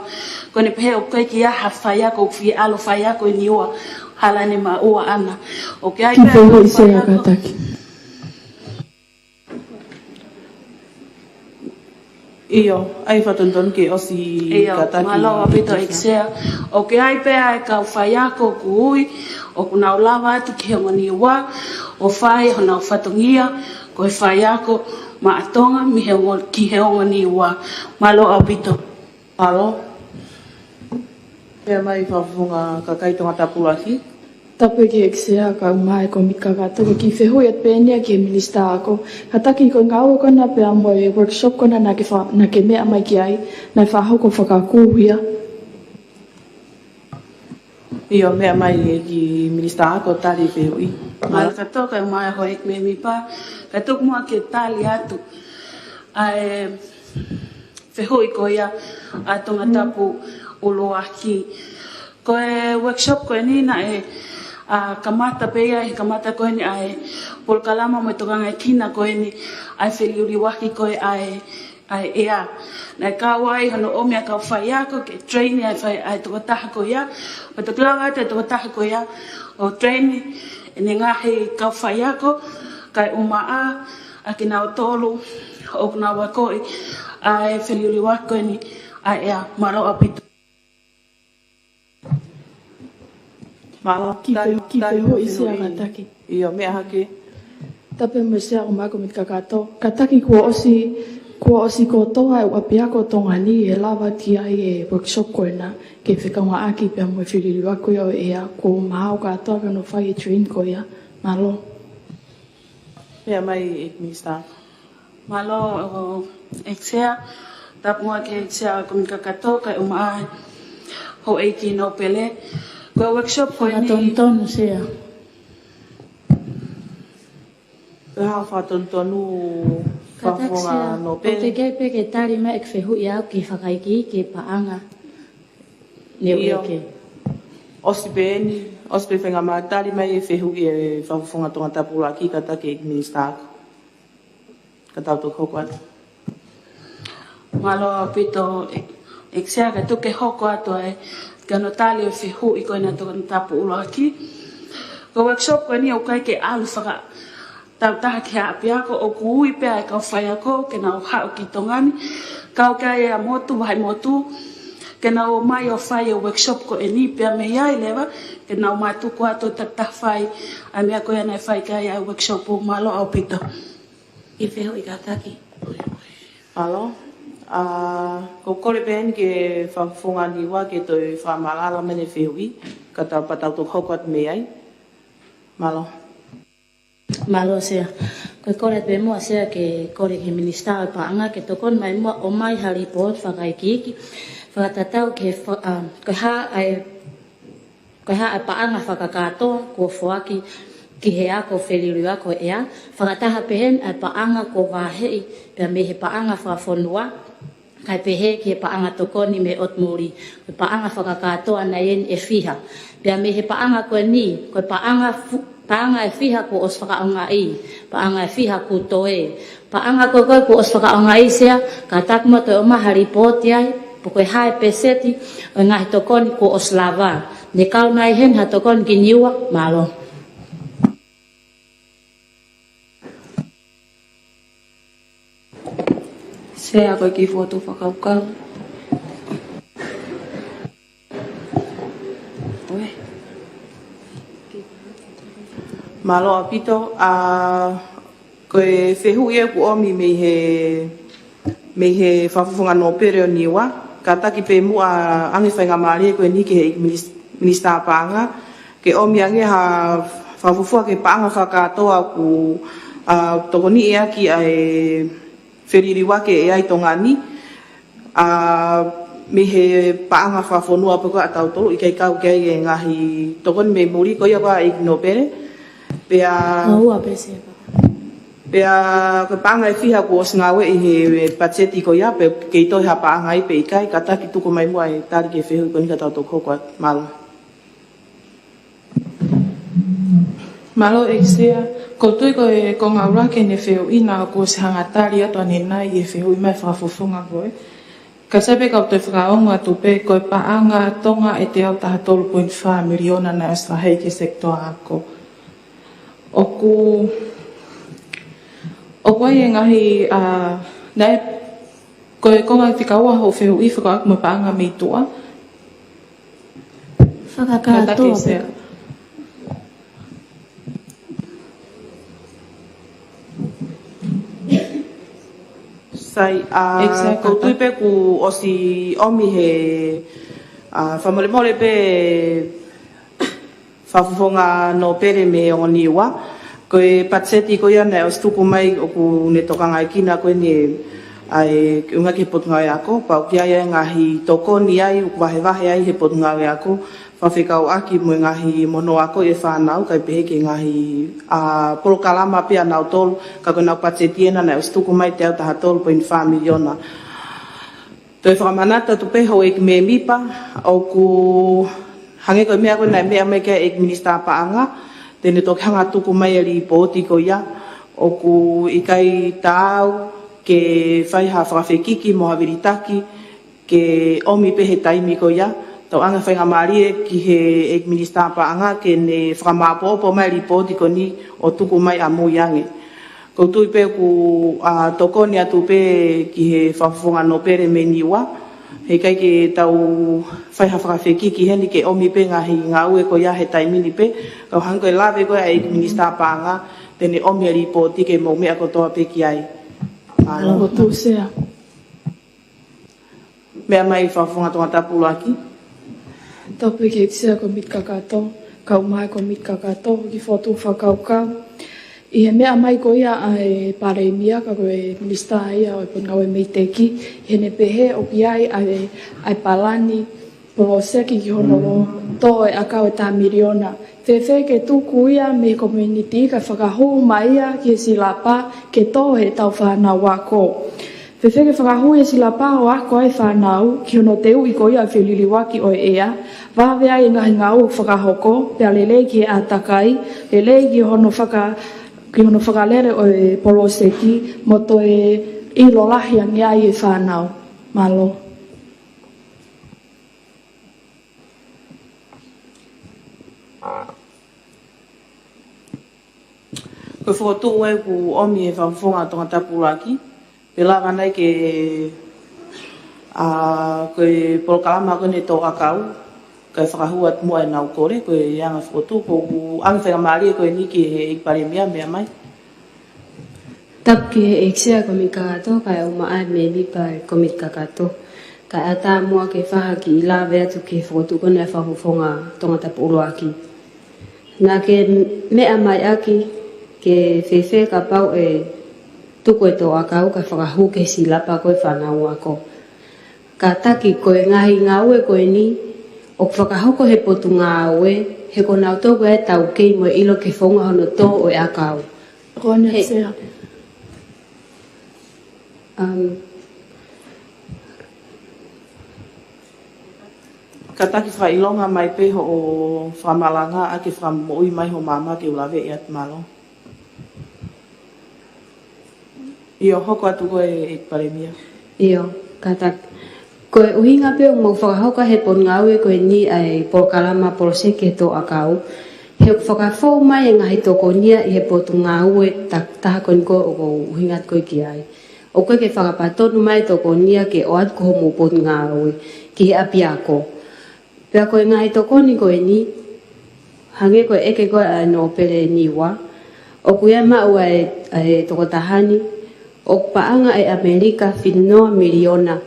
K: Ko ne pe o kai ki ha faya ko fi alo faya ko ni wa. Hala ni ma o ana. O ke ai pe ho sea kataki.
G: Iyo, ai fatonton ke osi kataki.
K: Iyo, malo apito eksea. O ke ai pe ai ka faya ko kui. O kuna ulawa atu ki ngoni wa. O whai hona o whatongia, ko e whai ako ma atonga mi he ki he onga ni ua malo au pito.
G: Malo? Pea mai whawhunga ka kaitonga tapuraki?
M: Tapu ki eksea ka umai ko mika kato ki whehui at pēnia ki minister ako. Hataki ko ngau kona pea mo e workshop kona na ke mea mai ki ai, na whahau ko whakakuhia.
G: Iyo mea mai e ki minister ako tari whehui.
K: Ala katoka e mai ho ek me mi pa, katok mua ke tali atu. Ai whehui ko ia atonga tapu uloaki. Ko e workshop ko e nina e kamata peia e kamata ko e ni ai polkalama mo tokanga e kina ko e ni ai wheliuri waki ko e ai ai ea na ka wai hono o me ka fai ako ke train ai fai ai to ta ko ya o to klanga te to ta ko ya o train ni nga he ka fai ako kai uma a ki na tolu o na wa ko ai feliuli wa ko ni ai ea malo apito
G: Malo,
M: Ki ho isi a kataki.
G: Ia, mea hake.
M: Tape me se a umako mit kakato. Kataki kua osi ko toa e wapia ko tonga ni e lava ti ai e workshop ko na ke whikaunga aki pia mo whiriri wako ia o ea ko mahau katoa ka no whai e train ko ia. Malo.
G: Mea mai e minister.
K: malo o eksea tap mo ke eksea ko kakato ka uma ho e ki no pele ko workshop ko ni
H: Tonton sea.
G: Pea whatontonu whafonga no
H: Pe
G: pele.
H: ke pe ke tari me ek fehu ia ki whakaiki ke paanga. Neu eke.
G: Osi pe whenga mātari mai e whehu i e whawhonga tonga tapura ki kata ke minister. Ka tau tō koko atu.
K: malo pito eksea ka tuke hoko ato e kano tali o whehu i koina to tapu ulo aki ko workshop ko ni o kai ke alu whaka tau taha ki hapia ko o kui pea e kau whai ako ke na o hao ki tongani kau kai e a motu wahai motu ke na o mai o whai o workshop ko e ni pea me iai lewa ke na o mai tuku ato tak whai a mea ko ia nei whai kai a workshop o malo au pito
H: I fehu i kataki.
G: Alo. Ko kore pen ke whawhonga niwa ke toi whamalala mene whehu i. Ka tau patau tō koko atu me ai. Malo.
H: Malo sea. Koe kore pe mua sea ke kore ke minister paanga ke tokon mai mua o mai hari pot whakaiki. Whakatatau ke koe ha ai paanga whakakato ko whoaki ki he ako wheliru ako ea. Whakataha pehen ai paanga ko wahei pia me he paanga whawhonua. Kai pehe ki he paanga tokoni me otmuri. Koe paanga whakakatoa na yen e whiha. Pia me he paanga koe ni, koe paanga e whiha ko os whakaonga i. Paanga e whiha ko toe. Paanga koe koe ko os whakaonga i sea. Ka takuma toi oma haripoti ai. Po koe hae peseti o ngahi tokoni ko os lava. Ne kau nai hen ha tokoni ki niua malo.
L: Sea koe ki foto whakaukau. Oe.
G: Malo apito. Koe whehu ia ku omi me he whawhonga no pere o niwa. Ka taki pe mua angi whainga maari koe ni ke he minister paanga. Ke omi ange ha whawhufua ke paanga whakatoa ku tokoni ea ki ai whiriri wake e ai tongani. Me he paanga whawhonua pako a tau tolu i kei kau kei e ngahi tokoni me muri ko ia wa i no pere. Pea...
H: Hau a pese.
G: Pea koe paanga e whiha ko os ngawe i he patseti ko ia pe kei toi ha paanga i pe i kai kata ki tuko mai mua e tari ke whehu ko ni ka tau tō koko malo.
J: Malo eksea, ko tui koe ko ngaura ke ne wheu ina ko se hangatari ato ane nai e wheu i mai whakafufunga koe. Ka sepe kau toi whakaonga tupe koe paanga tonga e te au taha 12.5 miliona na Austrahei ke sektoa ako. O koe e ngahi, nai koe konga whikaua ho wheu i whakaak mo paanga me tua.
H: Whakakatoa.
G: Sai, ko tui pe ku osi omi he whamole pe whawhonga no pere me o niwa. Koe patseti ko ia nei o stuku mai o ku ne tokanga i kina koe ni ai unga ke potunga e ako. Pau kia ia ngahi toko ni ai wahe ai he potunga e ako. Whawhekau aki mo ngahi mono ako e whanau kai pehe ke ngahi polo kalama pia nau tolu ka koe nau patseti ena nei o stuku mai te au taha 12.5 miliona. Toi whakamanata tu peho e me mipa o ku hange koe mea koe nei mea me ke e minister paanga. Tene toke hanga tuku mai ali pōti ko ia, o ku ikai tāu, ke whai ha whakawhekiki mo hawiritaki ke omi pe he taimi ko ia. Tau anga whainga marie ki he ek minister paanga ke ne whakamāpōpo mai ripoti ko ni o tuku mai a Moiangi. Ko tui pe ku tokoni atu pe ki he whawhonga no pere me niwa. He kai ke tau whaiha whakawhekiki heni ke omi pe ngahi ngā ue ko ia he taimini pe. Kau hanko e lawe ko ek minister paanga tene omi a ripoti ke mo mea kotoa pe ki ai.
M: O tu sea.
G: Mea mai whawhonga tonga tapulu aki.
M: Tapu ke sea ko mit kakato, kau mai ko mit kakato, ki fotu whakaukau. I he mea mai ko ia ai pare mia ka koe minista ia o pun ngawe meiteki, he ne pehe o ki ai palani, po seki ki hono to e akau e tā miriona. Whewhe ke tuku ia me community ka whakahu mai ia ki silapa ke to he tau whanau wako. Whewhe ke whakahu e silapa o ako ai whanau ki hono te ui ko ia whililiwaki o ea, wawea i ngahi ngau whakahoko, pia lele ki e atakai, lele ki hono whakalere o e poloseki, mo to e ilo lahi angi ai e whanau. Malo.
G: Koe whakatu e ku omi e whawhonga tonga tapuraki. Pela kanai ke koe polokalama kone tō akau. Koe whakahuat mua e nau kore. Koe ianga whakatu ko ku angi whenga maari koe niki he ikpare mea mai.
B: Tap ki he eksea ko mi kakato, kai o maa me mi pa ko mi kakato. Kai ata mua ke whaha ki ila vea tu ke whakatu kone e whawhonga tonga tapuraki. Nā ke mea mai aki, ke whewhe ka pau e tuku e tō akau ka whakahu ke silapa koe whanau ako. Ka taki koe ngahi ngā ue koe ni, o whakahoko he potu ngā ue, he ko nau tōku e tau kei mo ilo ke whonga hono tō o e akau.
M: Rone sea.
G: Ka taki whailonga mai pe ho o whamalanga a ke whamoi mai ho mama ke ulawe e at malo. Io hoko atu koe e paremia.
B: Io, kata koe uhinga pe o mau whakahoka he pon ngau e koe ni ai polokalama poloseke tō akau. He whakawhau mai e ngahi tōko nia i he potu ngau e taha koe niko o ko uhingat koe ki ai. O koe ke whakapatonu mai tōko nia ke o atu ko homo potu ngau e ki he api ako. Pea koe ngahi tōko ni koe ni, hange koe eke koe a no pere niwa. O kuia mau ai tōko tahani, o paanga e Amerika whinoa miliona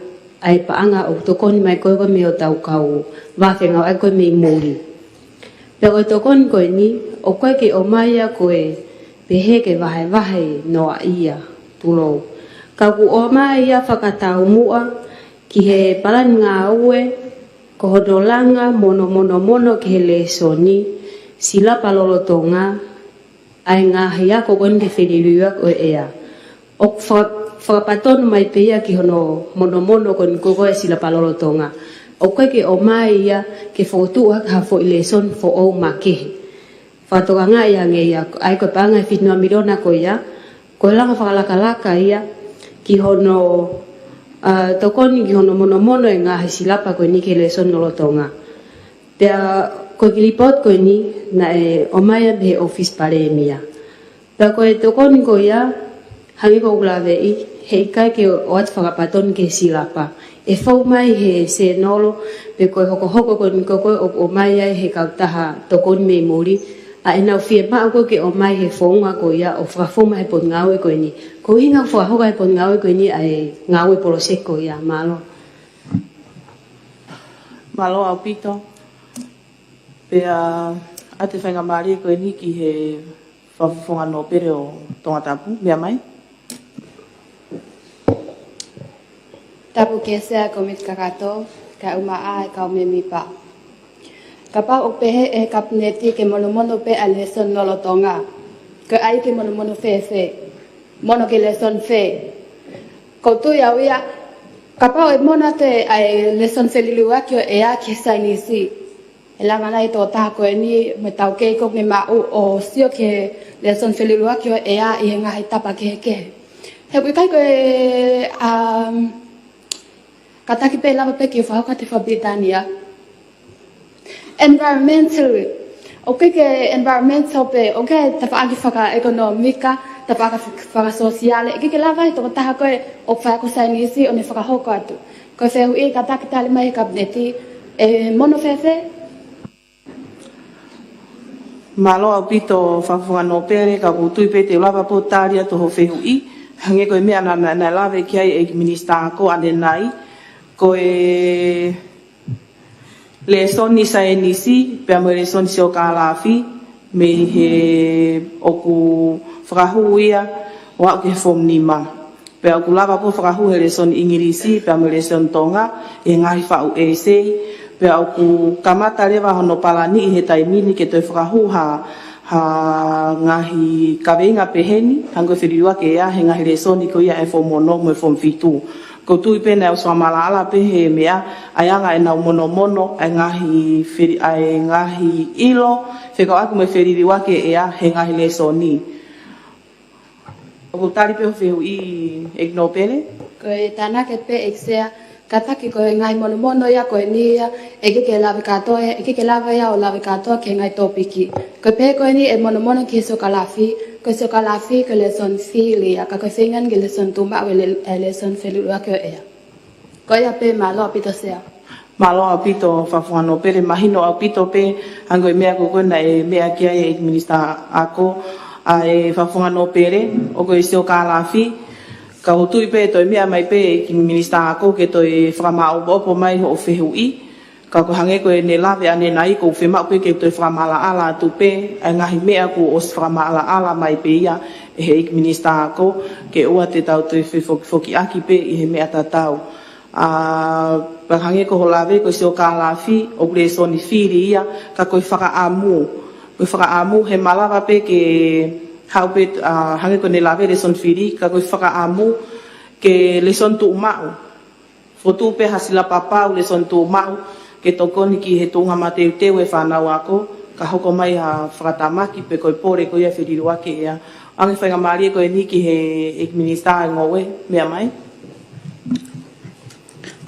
B: ai paanga o tokoni mai koe koe me o tau kau wawhenga ai koe me i muri. Pea koe tokoni koe ni, o koe ke o maia koe pehe ke wahe noa ia tulo. Kau ku o maia whakatau mua ki he parani ngā ue, ko hodolanga mono ki he lesoni, sila palolotonga, ai ngā hiako koe ke whiriruak o ea. O whakapatonu mai peia ki hono mono kon koko e sila palolotonga. O koe ke o mai ia ke whakotua ka hafo i leson fo o makehe. Whatoka ngā ia nge ia, ai koe panga e whitnua mirona ko ia, koe langa whakalaka ia ki hono tokoni ki hono mono e ngā he silapa koe ni ke leson nolotonga. Pea koe ki lipot koe ni na e o mai a behe office pare mia. Pea koe tokoni ko ia, hangi ko ulawe i, he ikai ke o atu whakapatoni ke silapa. E whau mai he se nolo, pe koe hoko koe niko koe o mai ai he kautaha tokoni me muri, a e nau whie maa koe ke o mai he whaunga koe ia, o whakawhoma he pot ngawe koe ni. Ko hinga whakahoka he pot ngawe koe ni, a e ngawe poloseko ia, malo.
G: Malo au pito. Pea ate whainga maari koe ni ki he whawhonga no pere o tonga tapu, mea mai?
L: Tapu ke sea ko mit kakato, ka umaa e kau me mipa. Kapa o pehe e kapneti ke mono pe a leson lolotonga. Ke ai ke mono fe. Mono ke leson fe. Ko tu ya wia. Kapa o mono te ai leson fe liliwa ki o ea ke sainisi. E langa nai to taha koe ni me tau kei ko me ma o sio ke leson fe liliwa ki o ea i he ngahi tapa ke.
F: He kui kai koe kataki pe lava pe ki whahau ka te Whabritania. Environmental. Okay ke environmental pe, okay te whaaki whaka-ekonomika, te whaka-sosiale. Ke lava i toko taha koe o whaako sainisi o ne whakahoko atu. Koe whehu i kataki tali mai kabineti mono whewhe.
G: Malo au pito whawhunga no pere, ka kutui pe te lava po tāria to ho whehu i. Hange koe mea na lawe ki ai e minista ako ane nai. Koe le soni sa e nisi, pia mo le soni si o ka lafi, me he oku whakahu ia, o au ke fom nima. Pia oku lava po whakahu he le soni ingirisi, pia mo le soni tonga, e ngahi whau e sei, pia oku kamata lewa hono palani i he taimini ke toi whakahu ha ngahi kaweinga peheni, hango whiriua ke ea, he ngahi le soni ko ia e fom mono mo e fom fitu. Ko tui pena o swamala ala pehe mea, ai anga e nau mono mono, ai ngahi ilo, whekau aku me whiriua ke ea, he ngahi le soni. O tari peho whehu i Igno Pele?
F: Koe tāna ke pe eksea, kataki koe ngai mono mono ia koe nia, e ke lawe katoa, e ke lawe ia o lawe katoa ke ngai topiki. Koe pe koe ni e mono mono ki soka lafi, koe soka lafi ke le son fili, a ka koe whingan ke le son tuma o le son whelurua ke o ea. Koe ia pe malo apito sea.
G: Malo apito whawhano pere, mahino apito pe, hango e mea kukuna e mea kia e minista ako, a e whawhano pere, o koe seo ka lafi, ka hotui pe toi mea mai pe ki minista ako ke toi whamau opo mai ho whehu i. Ka ko hange koe ne lawe ane nai ko whemau pe ke toi whamala ala tu pe. Ai ngahi mea ko os whamala ala mai pe ia e he ik minista ako ke ua te tau toi whoki aki pe i he mea tatau. Pa hange ko ho lawe ko seo ka lafi o kure soni whiri ia ka koe whakaamu. Koe whakaamu he malawa pe ke hau pe hange ko ne lawe le son whiri ka koe whakaamu ke le son tu umau. Fotu pe hasila papau le son tu umau ke tokoni ki he tunga mateu teu e whanau ako ka hoko mai ha whakatamaki pe koe pore ko ia whirirua ke ea. Ange whainga maari koe ni ki he ek minista ngowe mea mai.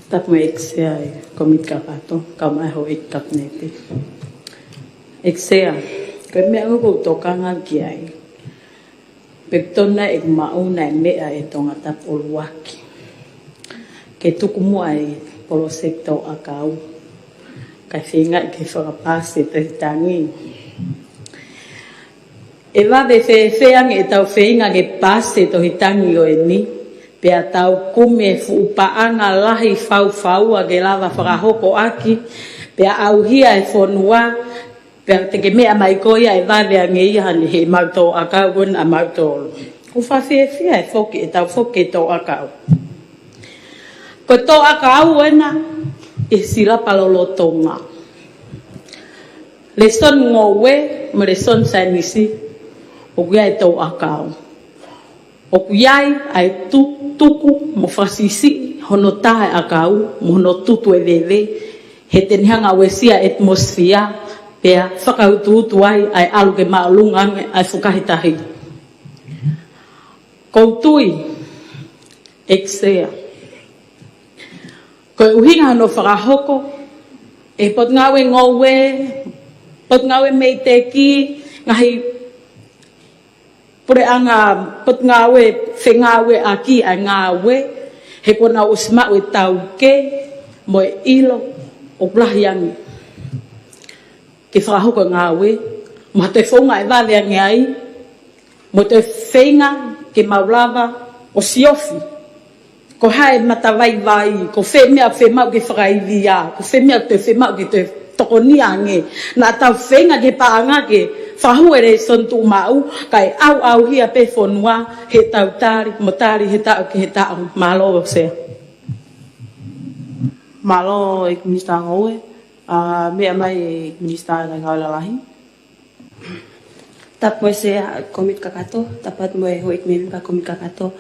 N: Tapu eksea e komit kapato, ka mai ho ek kapnete. Eksea, koe mea uko tokanga ki ai. Pektona ek mauna e mea e tonga tapu oluaki. Ke tuku mua e polo sekto akau. Kai whinga ke whakapase te tangi. E wawe whewheang e tau whinga ke pase to hitangi o e ni. Pea tau kume fuupaanga lahi whau ke lava whakahoko aki. Pea auhia e whonua. Pea te ke mea mai koia e wawe ange ihani he mauto akau gun a mauto. Uwha whewhea e whoki e tau whoki to akau. Ko to akau ena. E sila palolo tonga. Le son ngowe, mo le son sanisi, o kuia e tau akau. O kuiai ai tuku mo fasisi, hono tae akau, mo hono tutu e vewe, he tenihanga wesia atmosfia, pea whakautuutu ai alu ke maalunga ai whukahitahi. Koutui, eksea. Koe uhinga no whakahoko, e pot ngawe ngowe, pot ngawe mei teki, ngahi pure anga pot ngawe, whengawe aki a ngawe, he kona usma we tauke, mo e ilo, o plahiangi. Ke whakahoko ngawe, mo te whonga e wale ange ai, mo te whenga ke maulawa o siofi. Ko hae matawai vai, ko whemea whemau ke whakaivia, ko whemea te whemau ke te tokonia nge. Nā tau whenga ke paanga ke whahuere son tu mau, kai au hia pe whonua, he tau tāri, mo tāri he tau ke he tau, malo o sea.
G: Malo ek minista ngowe, mea mai ek minista ngai kaulalahi.
L: Tap mo se komit kakato, tapat mo e ho ik memi pa komit kakato.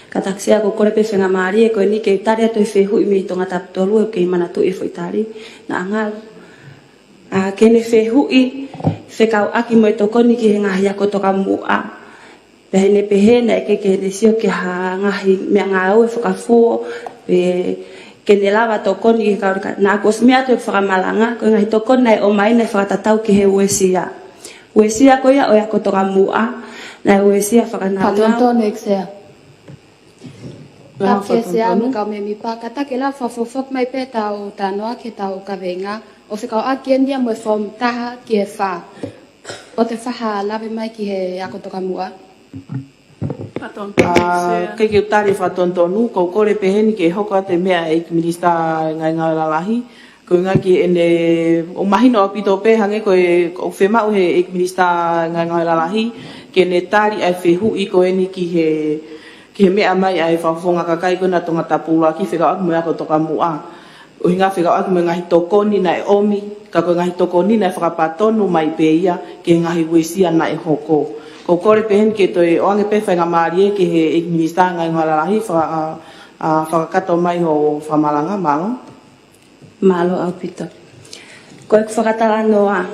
L: Kataksia ko kore pe whenga maari e koe ni ke tari atu e whehu i mi tonga tap tolu e ke imana tu e fo itari na angal. Kene whehu i whekau aki mo e toko ni ki he ngahi ako toka mua. Pehene pehene ke lesio ke ngahi me ngau whakafuo ke ne lava tokoni ke kaurika na kosmia to whakamalanga ko ngahi tokoni nai o mai ne whakatatau ki he uesia ko ia o ia kotoka mua na uesia whakanau
B: Patontono eksea. Ka sea me ka me mi pa kata ke la fofofok mai pe tau tanoa ke tau ka venga o se ka akien dia mo fom taha ki e fa. O te whaha lawe mai ki he ako toka mua.
G: Ke ke utari whatontonu, ko kore peheni ke hoko te mea e ki minista ngai ngā lalahi. Ko ngaki ene, o mahino apito pe hange ko e whemau he e ki minista ngai ngā lalahi. Ke ne tari ai whehu i ko eni ki he mea mai ai whawhonga kakai kona tonga tapula ki whekau aku mea ko toka mua. O hinga whekau aku me ngahi tokoni na e omi, ka ko ngahi tokoni na e whakapatonu mai pe ia ke ngahi wesia na e hoko. Ko kore pehen ke toi oange pe whainga maarie ke he e minista ngai ngā lalahi whakakato mai ho whamalanga malo.
L: Malo au pito. Ko e whakatala noa.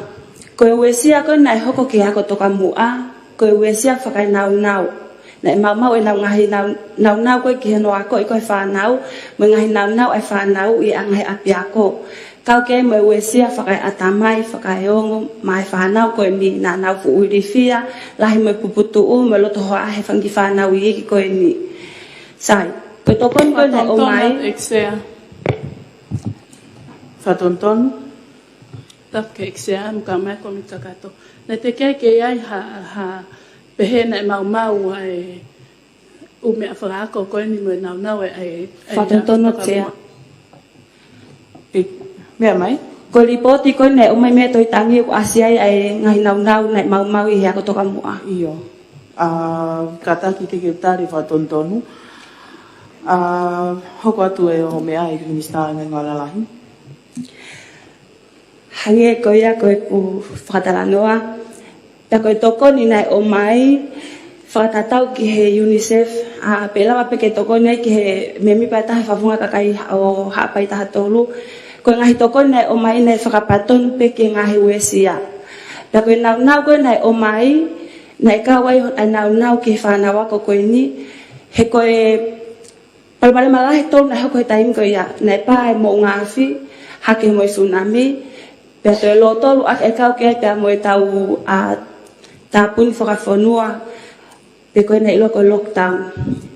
L: Ko e wesia ko nai hoko ke ako toka mua. Ko e wesia whakai nau. Na e mau e nau ngahi nau ko e ki he noa ko e koe whanau. Me ngahi nau e whanau i angai api ako. Kau ke mo wesia whakai atamai, whakai ongo, mai whanau ko e mi na nau fu uri fia. Lahi mo puputu me loto hoa he whangi whanau i eki ko e mi. Sai, ko tokon ko na o mai.
F: Whatonton, tap ke eksea, muka mai ko mikakato. Na te kei ke ai ha pehena e mau ai ume a whakako ko ni mo nau e
L: Whatonton no tsea.
G: Mea mai?
L: Ko ripoti ko ne o mai me toi tangi ko asiai ai ngai nau na mau i ako toka mua.
G: Iyo. Kata ki ke utari whatontonu. Hoko atu e o mea e minista ngai ngā lalahi.
L: Hange ko ia ko e ku whakatalanoa. Pea ko e toko ni nai o mai whakatatau ki he UNICEF. Pelawa pe ke toko ni ki he memi patahe whawunga kakai o haapai taha tolu. Ko ngahi toko nei o mai nei whakapaton pe ke ngahi wesia. Pea ko nau ko nei o mai, nei kawai nau ke whanau ako koe ni, he koe palmare malahi tolu nei hoko he taim ko ia, nei pae mo ngafi, hake mo tsunami, pea to e lo tolu ak e kau ke pea mo e tau tapuni whakawhanua, pe koe nei loko lockdown.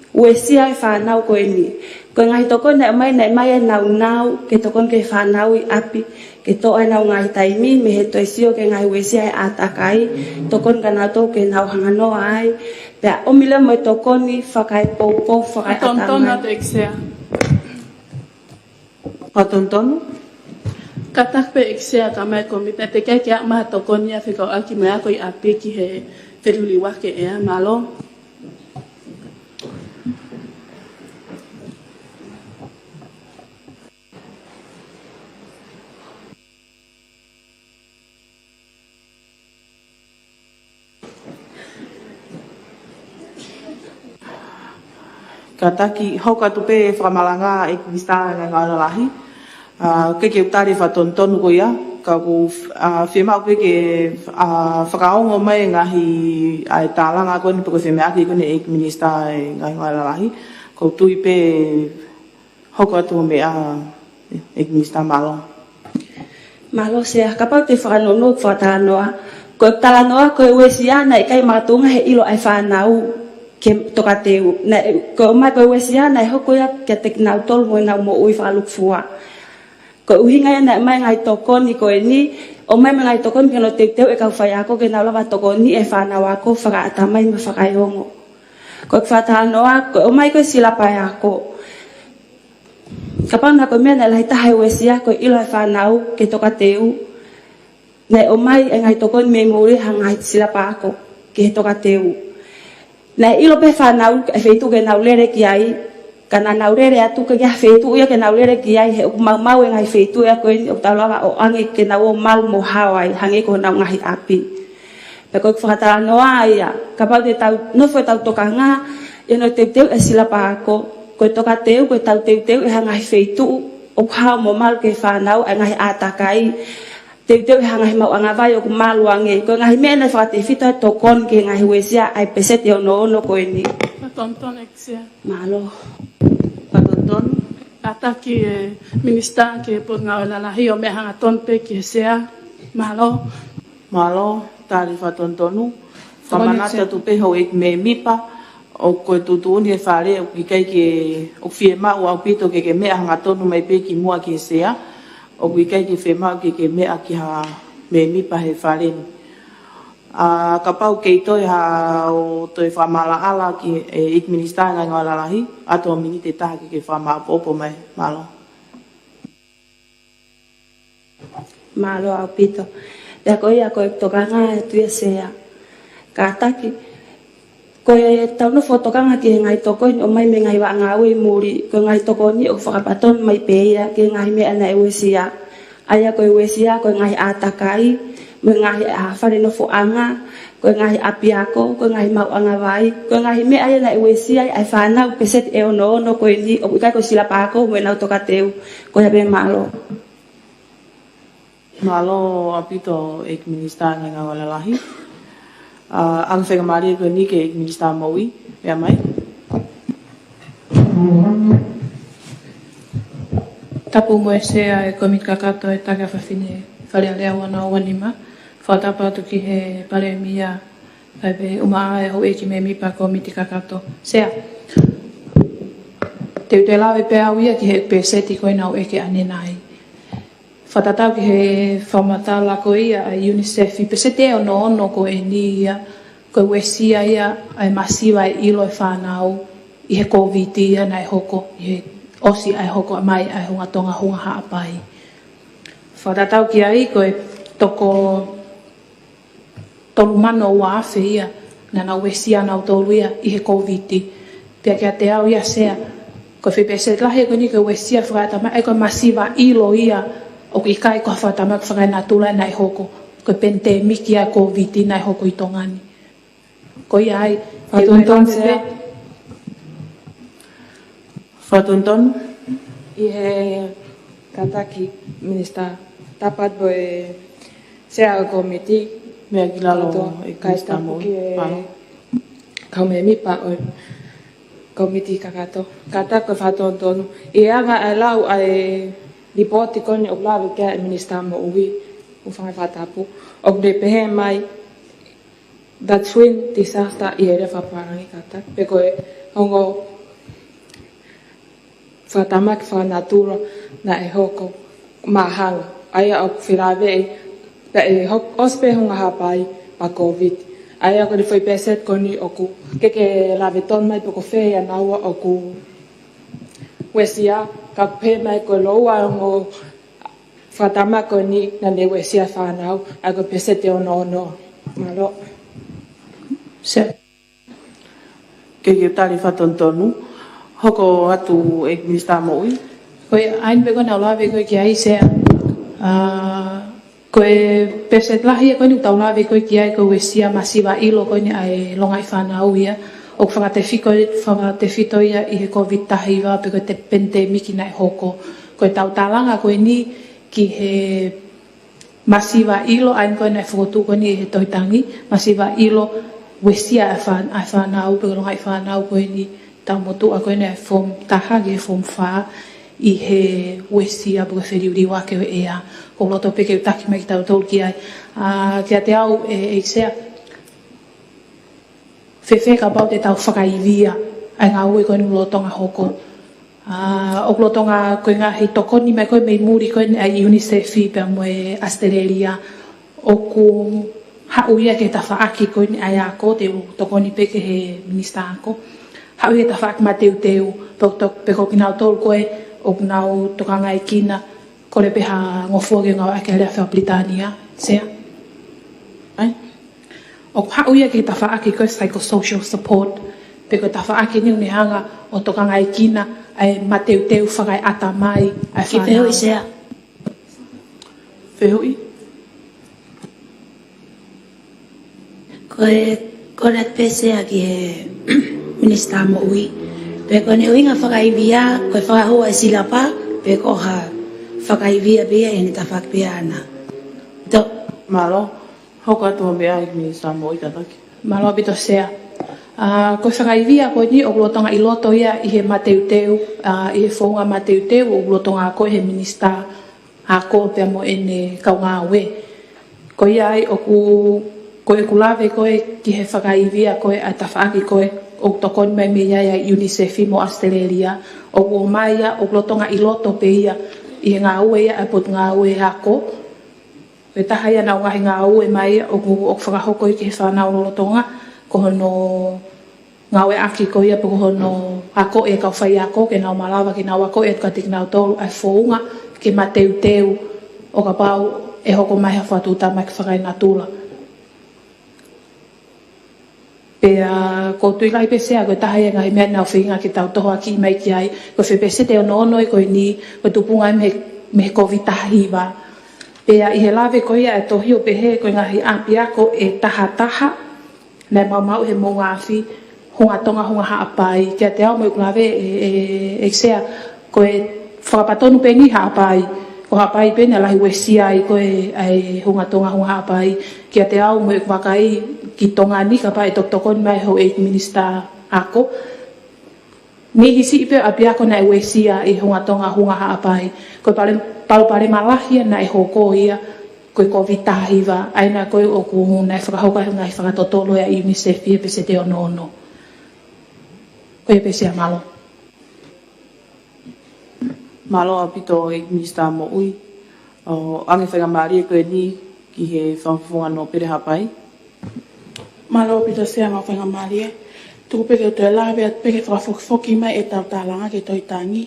L: Wesia e whanau koe ni. Ko ngahi toko nei mai e nau ke tokon ke whanau i api ke to ai nau ngahi taimi me he toi sio ke ngahi wesia e atakai tokon ka nau tau ke nau hangano ai pea omile mo e tokon ni whakai popo whakai atamai.
F: Patontono te eksea.
G: Patontono?
F: Katak pe eksea ka mai ko mi te kei ke maha tokoni a whikau aki mai ako i api ki he whiruliwa ke ea malo.
G: Kataki hoka tupe whamalanga e minista ngai ngā lalahi. Ke utari whatontonu ko ia. Ka ku whemau ke whakaongo mai ngahi ai tālanga ko ni pako whemeaki ko ni e minista ngai ngā lalahi. Ko tui pe hoka tu mea e minista malo.
L: Malo sea kapau te whakanono whatalanoa. Ko talanoa ko e wesia na kai matunga he ilo ai whanau. Ke toka teu na ko mai ko wesia na hoko ya ke teknau tol mo na mo ui falukfua ko uhinga na mai ngai toko ni ko ni o mai ngai toko ke no teu e ka fai ako ke na lava toko ni e fana wako faka atamai me faka yongo ko fata noa ko o mai ko sila pa ako kapang na ko me na lai ta hai wesia ko ilo fanau ke toka teu na o mai ngai toko me muri hangai sila pa ako ke toka teu. Na ilo pe whanau e wheitu ke naulere ki ai, ka na naulere atu ke kia wheitu ia ke naulere ki ai, he mau e ngai wheitu ia koe ni o taulawa o ange ke na o mal mo hawai, hange ko nau ngahi api. Pe koe whakatala noa ia, ka pau te tau, no fwe tau toka ngā, e no te teu e sila pa ako, koe toka teu, koe tau teu e hangai wheitu, o hao mo mal ke whanau e ngahi atakai, te hanga mau anga vai o maluange ko ngai me na fate fita to kon ke ngai wesia ai peset yo no ko ni
F: Tonton Exia.
L: malo
F: Tonton. Ata ki minista ke po nga la hi o me hanga tonpe ki sea malo.
G: Malo, tali whatontonu. Whamanata tupe ho ek me mipa. O koe tutu ni e whare o ki kai ke o fie mau au pito ke mea hanga tonu mai pe ki mua ki sea. O ki kai ke fie mau ke mea ki ha me mipa he whare ni. Ka pau kei toi ha o toi whamala ala ki ik minista ngai ngā lalahi. Ato mini te taha ke whamala popo mai. Malo.
L: malo au pito ya ko to kanga tu sea ka taki ko tau no foto kanga ki ngai to ko o mai me ngai wa ngawe muri ko ngai to ko ni o fa paton mai pe ya ke ngai me ana ewesia aya ko ewesia ko ngai atakai me ngai a fa no fo anga ko ngai apiako ko ngai mau anga vai ko ngai me aya na ewesia ai fa na peset e no ko ni o ka ko sila pa ko me na to ka teu ko ya be malo.
G: Malo apito ek minista ngai ngā lalahi. Ang whenga maria ko ni ke ek minista maui. Mea mai.
J: Tapu mo e sea e komit kakato e taka whawhine whare alea wana o wanima. Whatapa atu ki he pare mia kai pe umaa e ho e ki me mipa komiti kakato. Sea. Te ute lawe pe au ia ki he pe seti koe nau e ke ane nai. Whatatau ki he whamata lako ia a UNICEF i pesete o no ono ko e ni ia ko wesia ia ai masiwa e ilo e whanau i he COVID ia na e hoko i he osi ai hoko mai ai hunga tonga hunga haapai. Whatatau ki ai ko e toko tolu mano ua awhi ia na na wesia nau tolu ia i he COVID. Pia kia te au ia sea ko whipese lahe ko ni ko wesia whakatama ai ko masiwa ilo ia o ki kai ko whatamak whakaina tula nai hoko ko pandemic ia COVID nai hoko i tongani. Ko ia ai
G: Whatonton sea. Whatonton.
I: I he kataki minista tapat boe sea o komiti
G: mea ki lalo e minista mo.
I: Kau me mipa o komiti kakato. Kata ko whatonton. I anga ai lau ai ripoti kone o lawe kia e minista mo uwi u whangai whatapu. O de pehe mai that twin disaster i ere whaparangi kata. Peko e hongo whatamak whanatura na e hoko mahanga. Aia o whilawe e da e ospe honga hapai pa COVID. Aia ko de whai peset koni o ku keke lawe ton mai peko whea naua o ku wesia ka pe mai ko loa ngo fatama ko ni na le wesia whanau a ko pesete ono malo
J: se
G: ke tari whatontonu hoko atu ek minista moui
J: ko ain be ko na lawe ko ki ai se ko peset lahi ko ni tau lawe ko ki ai ko wesia masiva ilo ko ni ai longai whanau ia o whakate whito ia i he COVID tahiwa pe ko te pandemic nai hoko. Ko e tau talanga ko ni ki he masiva ilo ain ko nai whakotu ko ni he tohitangi. Masiva ilo wesia a whanau pe ko longai whanau ko ni tau motu a ko nai fom taha ki he fom wha i he wesia pe ko whiriuriwa ke o ea. Ko loto pe ke utaki mai ki tau tau ki ai. Kia te au e sea whewheka pau te tau whakaivia ai ngā ue koe ni ulotonga hoko. O ulotonga koe ngā hei tokoni mai koe mei muri koe ai UNICEF i pia moe Australia. O ku hau ia ke ta whaaki koe ni ai ako te tokoni peke he minista ako. Hau ia ta whaaki ma teu teu peko ki nau tolu koe o nau tokanga i kina kore peha ngofuage ngau ake alea whea Britania. Sea? Ai? O hau ia ke ta whaaki koe psychosocial support. Peko ta whaaki ni unihanga o tokanga i kina ai mateu teu whakai ata mai ai whanau.
L: Ki whehui sea.
G: Whehui?
L: Koe pesea ki he minista mo ui. Peko ne uinga whakaivia koe whakahua e silapa. Peko ha whakaivia bia e ni ta whakpia ana.
G: Malo, hoko atu mea i Minister Moi kataki.
J: Malo bito sea. Ko whakaivia ko ni o glotonga i loto ia i he mateuteu, i he whaunga mateuteu o glotonga ko he Minister ako pia mo ene kaunga we. Ko ia ai o ko e kulave ko e ki he whakaivia ko e a tawhaaki ko e o tokon mai me ia UNICEF mo Australia o mai ia o glotonga i loto pe ia i he ngā ue ia e pot ngā ue ako. Ko e taha ia na o ngahi ngā ue mai o whakahoko i ki he whanau lotonga ko hono ngā ue aki ko ia po hono ako e kau whai ako ke nau malawa ke nau ako e katik nau tolu ai whaunga ke mateuteu o ka pau e hoko mai ha whatuta mai ki whakai nā tula. Pea ko tui kai pesea ko taha ia ngai mea nau whinga ki tau toho aki mai ki ai ko whi pese te ono ono i ko ni ko tupunga me COVID tahiwa. Pea i he lawe ko ia e tohi o pehe ko ngahi api ako e taha nei mau he mo ngafi hunga tonga hunga haapai kia te au mo uklawe e sea ko e whakapatonu pengi haapai ko haapai pene lahi wesia i ko e hunga tonga hunga haapai kia te au mo ukwakai ki tonga ni ka pa e tokon mai ho e Minister ako ni hisi ipe api ako na e wesia i hunga tonga hunga haapai ko pale malahi na e hoko ia ko COVID tahiwa aina ko o ku na whakahoka ngai whakatotolo ia UNICEF e pese te ono ko e pese malo
G: Malo apito i Minister Moi o ange whenga maari e koe ni ki he whangwhunga no pere hapai.
D: Malo apito sea ngā whenga maari e tuku peke o te lawe at peke whakawhoki mai e tau tālanga ke toi tangi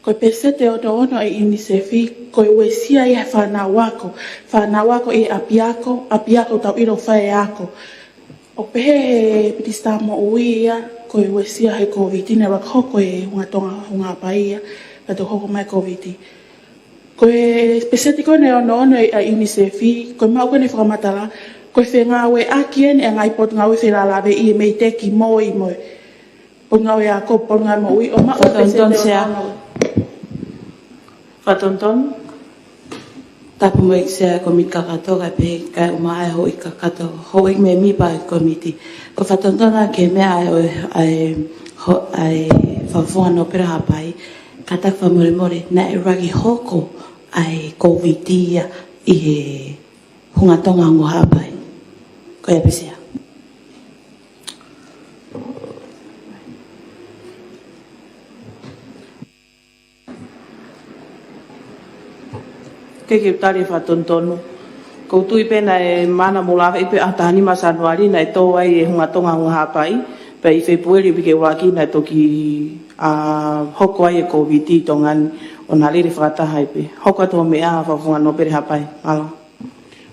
D: ko pese te ono e UNICEF ko e wesia i he whanau ako i api ako tau iro whae ako o pehe he Minister Moi ia ko e wesia he COVID ne wakhoko e hunga tonga hunga apai ia ka to hoko mai COVID ko e pese te ko ne ono e UNICEF ko e mau ko ne whakamatala ko e whenga we akien e ngai pot ngau e whelalawe i e mei te ki moi po ngau e ako po ngau Moi o mao pese te ono
K: Fatonton, tapu mo eksea komit kakato ka pe ka umae ho ikakato ho ik me mi pa komiti. Ko fatonton na ke me ai fa no pera hapai kata fa more na ragi hoko ai COVID ia i hunga tonga ngo hapai. Ko ia pesia.
G: Ke tari whatontonu. Ko tui pena e mana mulawa ipe atani masanuari na e tō ai e hunga tonga hunga hapai. Pe i Februari pike waki na toki hoko ai e COVID tongani o nā liri whakataha ipe. Hoko ato mea whawhunga no pere hapai.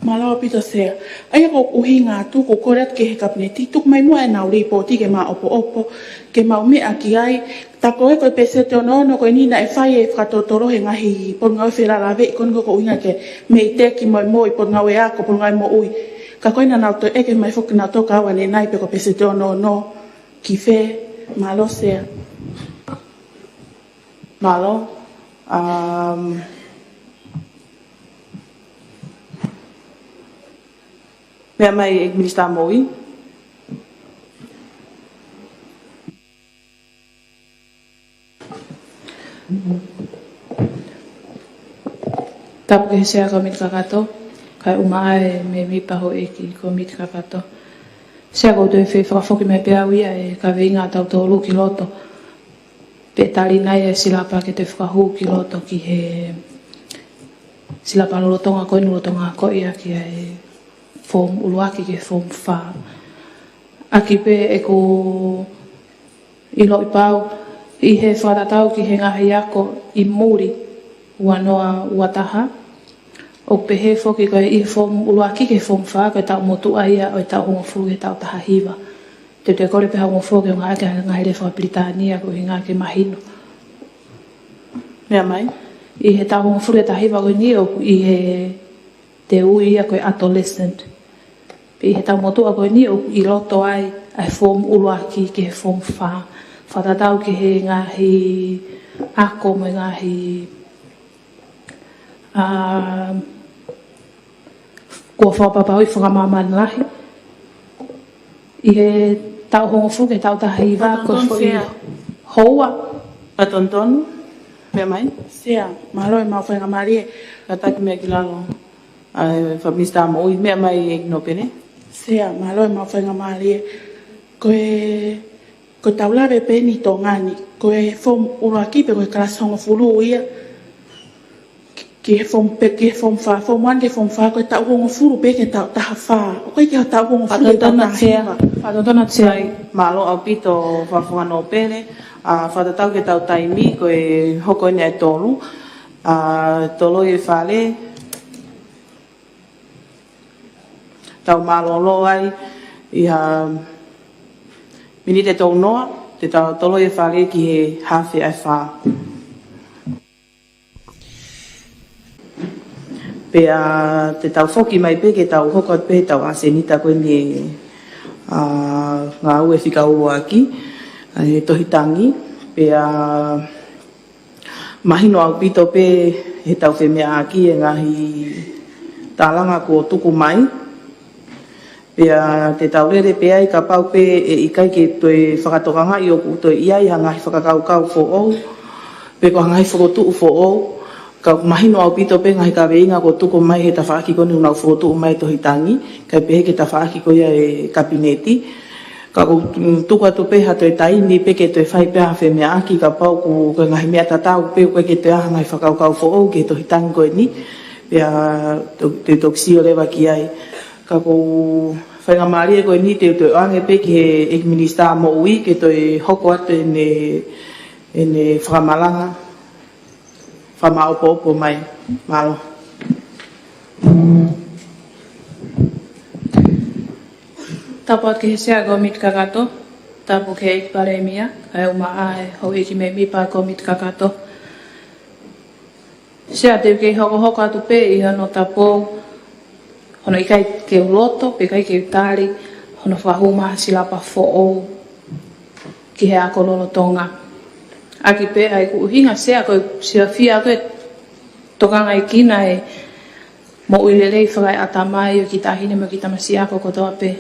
D: Malawa pito sea. Ai ko uhi ngā tu ko koreat ke he kabineti. Tuk mai mua e nau ripoti ke mā opo. Ke mau mea ki ai. Tako e koe pese te ono koe nina e whai e whakatotoro he ngahi por ngau whelalawe i kono ko uinga ke mei te ki moi por ngau e ako por ngau mo ui. Ka koe na nau to eke mai whuki nau toka awa ne nai pe ko pese te ono ki whe malo sea.
G: Malo. Mea mai e Minister Moi.
J: tapu ke sea komit kakato kai umae me mi paho e ki komit kakato sea ko te fe whakafoki me pia wia e ka veinga tau tolu ki loto pe tali nai e silapa ke te whakahu ki loto ki he silapa nulotonga koe nulotonga koe ia ki e form uluaki ke form wha aki pe e ko ilo i pau i he whakatatau ki he ngahi ako i muri ua noa ua taha o pehe foki koe i form uluaki ke form wha koe tau motu aia o tau hongofu ke tau taha hiwa te kore peha hongofu ke ngā ke ngahi re Britania ko i ngā ke mahino
G: mea mai
J: i he tau hongofu ke taha hiwa koe ni o i he te ui ia koe adolescent pe i he tau motu a koe ni o i loto ai ai form uluaki ke form wha whatatau ki he ngahi ako mo ngahi ua whapapau i whakamaman lahi. I he tau hongo fuke tau tahi wā ko fwoi hoa.
G: Patontonu, mea mai?
D: Sea, maloi mau whainga marie.
G: Kataki mea ki lalo. Whamista mo ui, mea mai e no pene?
D: Sea, maloi mau whainga marie. Koe taulawe peni tō ngani. Koe fom uraki pe koe kalas hongo fulu ia. Ki he fom wha, fom wan ke fom wha, koe tau hongo fulu pe ke tau taha wha. O koe ki ha tau hongo fulu e tau taha hiwa.
J: Whatontona tia.
G: Malo au pito whawhunga no pene. Whatatau ke tau taimi, koe hoko ina e tolu. Tolo e whale. Tau malolo ai. Iha minite tau noa. Te tau tolo e whale ki he hawhi ai wha. Pea te tau whoki mai pe ke tau hoko pe tau asenita koe ni ngā ue whika ua aki. He tohitangi. Pea mahino au pito pe he tau whemea aki e ngahi tālanga ko tuku mai. Pea te tau rere pea i ka pau pe e ikai ke toi whakatokanga i o kutoi iai ha ngahi whakakaukau fo ou. Pe ko ngahi whakotuu fo ou. Ka mahino au pito pe ngahi ka weinga ko tuku mai he ta whaaki koni unau whakotuu mai tohitangi. Kai pe he ke ta whaaki ko ia e kabineti. Ka ko tuku atu pe hato e taini pe ke toi whai pe hawhe mea aki ka pau ko ngahi mea tatau pe koe ke toi aha ngahi whakaukau fo ou ke tohitangi koe ni. Pea te toksio lewa ki ai. Ka ko whainga maari e koe ni te toi ange pe ki he ekminista mo ui ke toi hoko atu ene whakamalanga. Whamaupo mai. Malo.
J: Tapat ke he sea ko mit kakato. Tapu ke eik pare mia. Kai uma ae hau eki me mipa ko mit kakato. Sea te ke hoko atu pe i hano tapo. Hono ikai ke uloto, pe kai ke utari. Hono whahuma silapa fo ou. Ki he ako lolo tonga. Aki pe ai ku uhinga sea koe sia fia koe tokanga i kina e mo uilelei whakai atamai o ki tahine mo ki tamasi ako kotoa pe.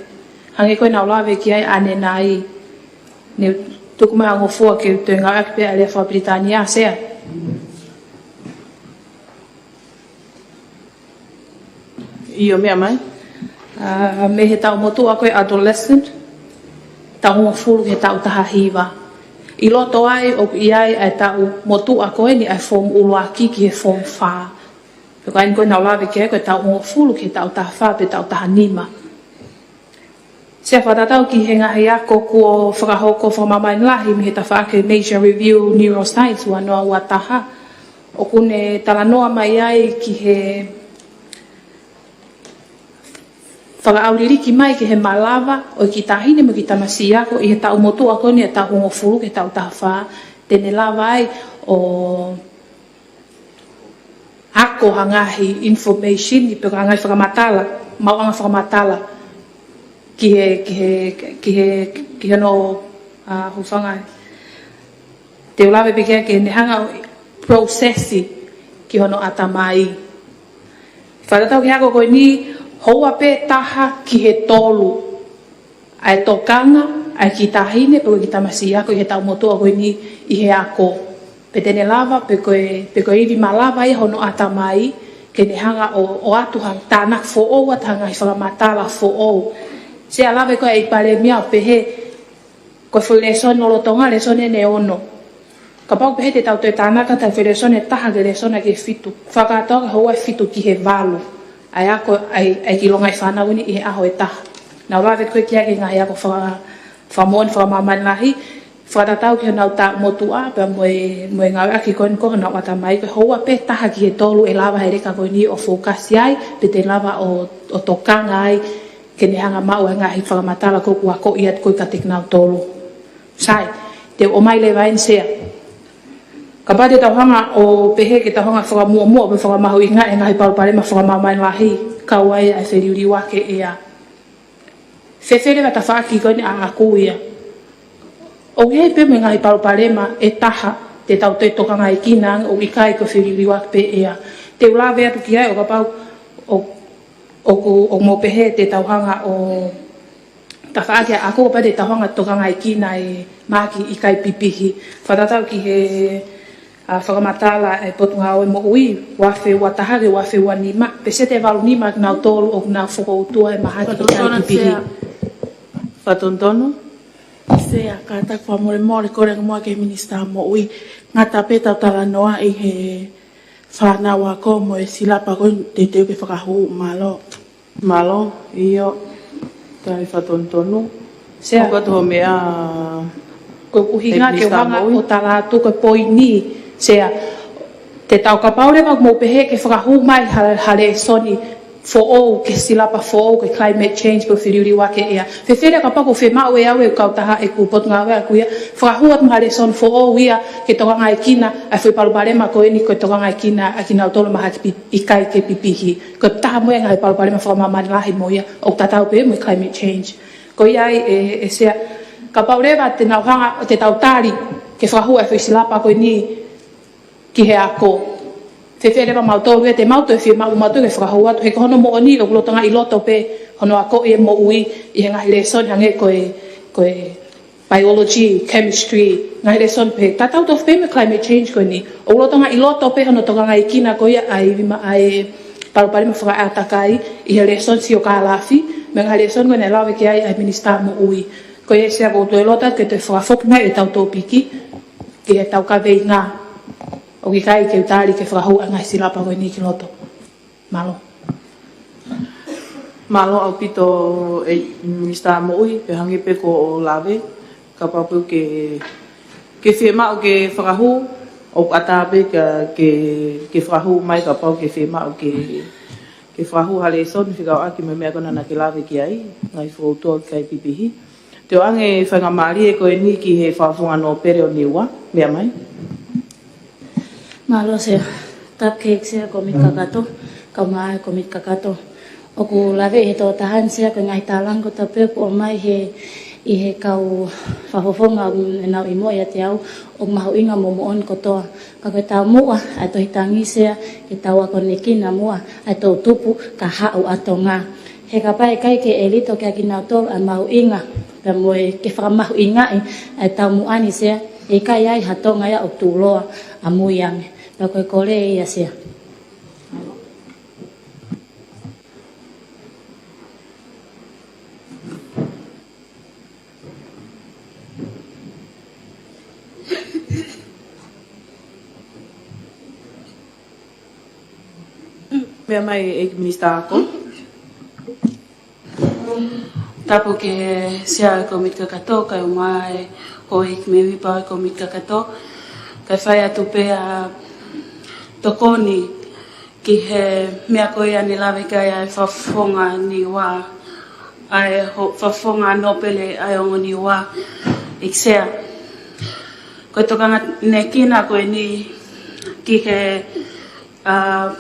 J: Hange koe nau lawe ki ai ane nai. Ne tuku mai ango fua ke tue ngau aki pe alea wha Britania sea.
G: Io mea mai?
J: Me he tau motu a koe adolescent. Tau hongo fulu he tau taha hiwa. I loto ai o iai ai tau motu a koe ni ai fom uluaki ki he fom wha. Peko aini koe nau lawe ki ai koe tau hongo fulu ki he tau taha wha pe tau taha nima. Sia whatatau ki he ngahi ako kua whakahoko whamamain lahi mi he ta whaake Nature Review Neuroscience ua noa ua taha. O kune talanoa mai ai ki he whakaauriri mai ki he malawa o ki tahine mo ki tamasi ako i he tau motu ako ni he tau hongo fulu ki he tau taha wha. Tene lawa ai o ako hangahi information i peko hangahi whakamatala, mau anga whakamatala ki he no hufanga. Te ulawe peke ke ne hanga processi ki hono atamai. Whatatau ki ako koe ni hoa pe taha ki he tolu. Ai tokanga, ai ki tahine, pe koe ki tamasi ako i he tau motua koe ni i he ako. Pe tene lava, pe koe iwi malawa i hono atamai, ke ne hanga o atuhang tānak fo ou atanga i whakamatala fo ou. Se alawe koe i pare mia pe he, koe fo lesone o lotonga, lesone ne ono. Ka pau pe he te tau te tānaka, tai fo lesone taha ke lesone ke fitu. Whakatoa ka hoa fitu ki he valu. Ai ako ai ki longa i whanau ni i he aho e taha. Nau lawe koe kia ke ngahi ako whamoan whamamain lahi. Whatatau ki nau tā motua, pia moe ngau aki koe niko nau atamai. Koe hoa pe taha ki he tolu e lava he reka koe ni o fokasi ai, pe te lava o tokanga ai, ke ne hanga mau e ngahi whakamatala koku a ko iat koe ka te nau tolu. Sai, te o mai le vain sea. Ka pate tau hanga o pehe ke tau hanga whakamua pe whakamahu inga e ngahi paruparema whakamamain lahi. Kau ai ai whiriuri wake ea. Whewhere wata whaaki koe ni a aku ia. O hei pe me ngahi paruparema e taha te tau te tokanga i kinang o ikai ko whiriuri wake pe ea. Te ulawe atu ki ai o ka pau o o mo pehe te tauhanga o ta whaake ako pa te tauhanga tokanga i kina e maki i kai pipihi. Whatatau ki he whakamatala e potunga o mo ui, wafe watahare, wafe wanima. Pese te walu nima ki nau tolu o nau whakautua e mahaki i kai pipihi.
G: Whatontonu?
D: Sea, ka tak wha more more kore mua ke minista mo ui. Ngā tape tau tala noa i he whanau ako mo e silapa ko te teo ke whakahu malo.
G: Malo, iyo. Tai whatontonu.
J: Sea.
G: Hoka toho mea...
J: Ko uhinga ke wanga o tala atu ko poini. Sea, te tau ka paure wak mo pehe ke whakahu mai hale soni for all ke silapa for all ke climate change ko whiriuri wake ea. Whewhere ka pako whe mau e au e kautaha e kupotunga wea kuia. Whakahuat mahare son for all ia ke tokanga e kina a whi paluparema ko eni ko tokanga e kina a kina utolo maha i kai ke pipihi. Ko taha moe ngai paluparema whakamamani lahi mo ia o tatau pe mo climate change. Ko ia e sea ka paurewa te nauhanga te tautari ke whakahua e whi silapa ko eni ki he ako. Te where mau tōru e te mauto e whia mau e whakahau atu. He ka hono mo oni o kulotanga i loto pe hono ako e mo ui i he ngahi lesson hange koe biology, chemistry, ngahi lesson pe. Ta tau tofu pe me climate change koe ni. O kulotanga i loto pe hono tokanga i kina koe ai parupari ma whakaatakai i he lesson si o ka alafi. Me ngahi lesson koe ne lawe ki ai minista mo ui. Koe e sea koutu e lota ke te whakafokna e tau tōpiki ki he tau ka vei ngā. O ki kai ke utari ke whakahau a ngai silapa koe ni ki loto. Malo.
G: Malo au pito e minista mo ui, pe hangi pe ko o lawe, ka papu ke whiema o ke whakahau, o atape ke whakahau mai ka pau ke whiema o ke whakahau hale son, whikau aki me mea kona na ke lawe ki ai, ngai whautua ki kai pipihi. Te o ange whangamari e koe ni ki he whawhunga no pere o niua, mea mai?
H: Malo se tap ke se ko mit kakato ka mai ko mit kakato o ku lave he to tahan se ko ngai talang ko tape ko mai he i he kau fafofonga na i mo ya te au o mau inga mo on ko to ka ko ta mo a to hitangi se ke tawa ko nekina mo a to tupu ka ha o atonga he ka pai kai ke elito ke kina to a mau inga ka mo ke fa mau inga a ta mo ani se e kai ai hatonga ya o tuloa a mo yang la koe kore e asia.
G: Mea mai e minista ako?
K: Tapo ke sea ko mit kakato kai mai ko ik me vi pa ko mit kakato kai fai atu pe a tokoni ki he mea koe ani lawe kai ai whafonga ni wā ai whafonga nopele ai ongo ni wā iksea koe tokanga ne kina koe ni ki he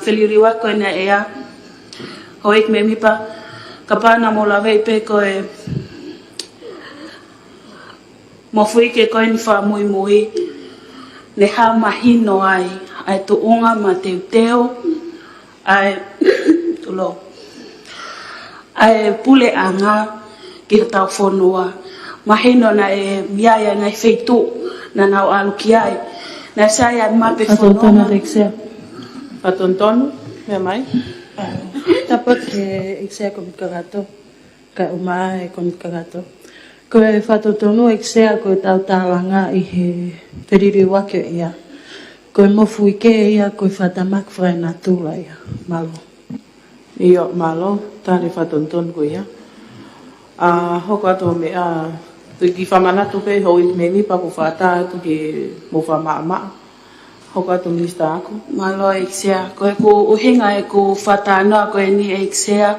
K: whiliuriwa koe na ea ho ik me mipa ka pāna mo lawe pe koe mo fuike koe ni wha mui mui ne ha mahino ai tu unga ma te teo ai tulo ai pule anga ki tau fonua mahino na e miaya na feitu na nau aluki ai na saya ma pe fonua
G: Patontonu me mai
F: Tapot ke iksea ko mit kagato ka umai ko mit kagato ko e fatotonu iksea ko tau talanga i he periri wake ia ko mo fuike ia ko fatamak fra natura ia malo
G: iyo malo tani fatonton ko ia hoko ato me tu ki famana tu pe ho i me ni pa ko fata tu ki mo fama hoko ato minista ako
K: malo iksea ko e ko uhinga e ko fatana ko e ni iksea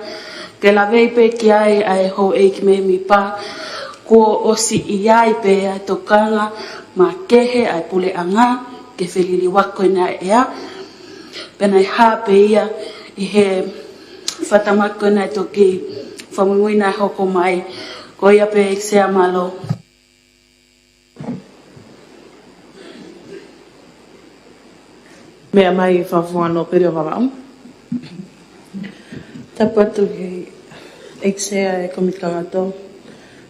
K: ke la vei pe ki ai ho e ki me mi pa ko osi iai pe a tokanga ma kehe ai pule anga ke whiliri wako na ea pena i hape ia i he whatamako na toki whamungui na hoko mai ko ia pe iksea malo
G: mea mai whawhunga no pere o wawao
F: Tapatu ki eksea e komit kagato.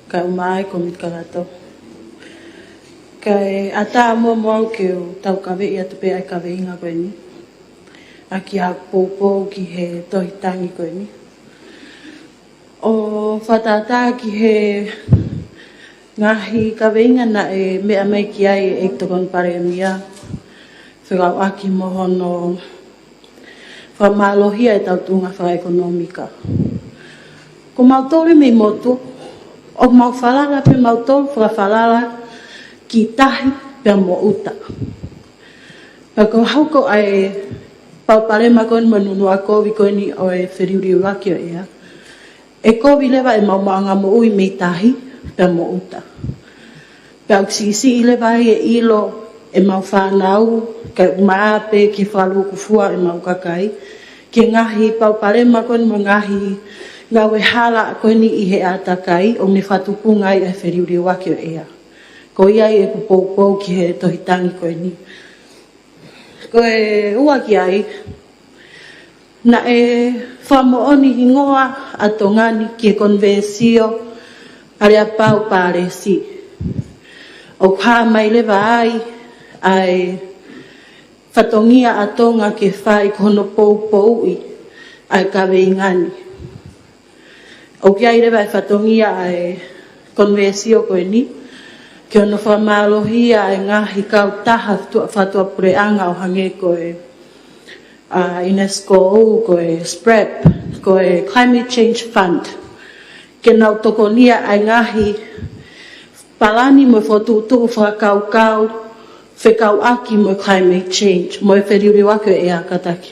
F: Ka umai komit kagato. Kai ata mo mo ke o tau kawe ia te pe ai kawe inga koe ni. Aki a popo ki he tohitangi koe ni. O whatata ki he ngahi kawe inga na e mea mai ki ai e tokon pare mia. Whikau aki mohono whamalohia e tau tunga wha ekonomika. Ko mautore mei motu, o mau whalala pe mautore whalala ki tahi pia mo uta. Ko hauko ai paupare makon manunu a kovi koe ni o e whiriuri waki o ea. E kovi lewa e maumanga mo ui mei tahi pia mo uta. Pia uksisi i lewa e ilo e mau whanau, kai umaape ki whalu kufua e mau kakai. Ke ngahi paupare makon mo ngahi ngawe hala koe ni i he atakai o me whatupungai e whiriuri waki o ea. Ko iai e kupou ki he tohitangi koe ni. Ko e ua ki ai, na e whamooni hingoa ato ngani ki e konvensio are a pau pare si. O kā mai lewa ai whatongia atonga ke whai kono pou i ai kawe ingani. O ki ai lewa e whatongia ai konvensio koe ni, ke ono whamalohia e ngahi kau taha whatua pureanga o hange koe UNESCO koe SPREP, koe Climate Change Fund. Ke nau tokonia ai ngahi palani mo whatutuku whakaukau, whekau aki mo climate change, mo e whiriuri wake e a kataki.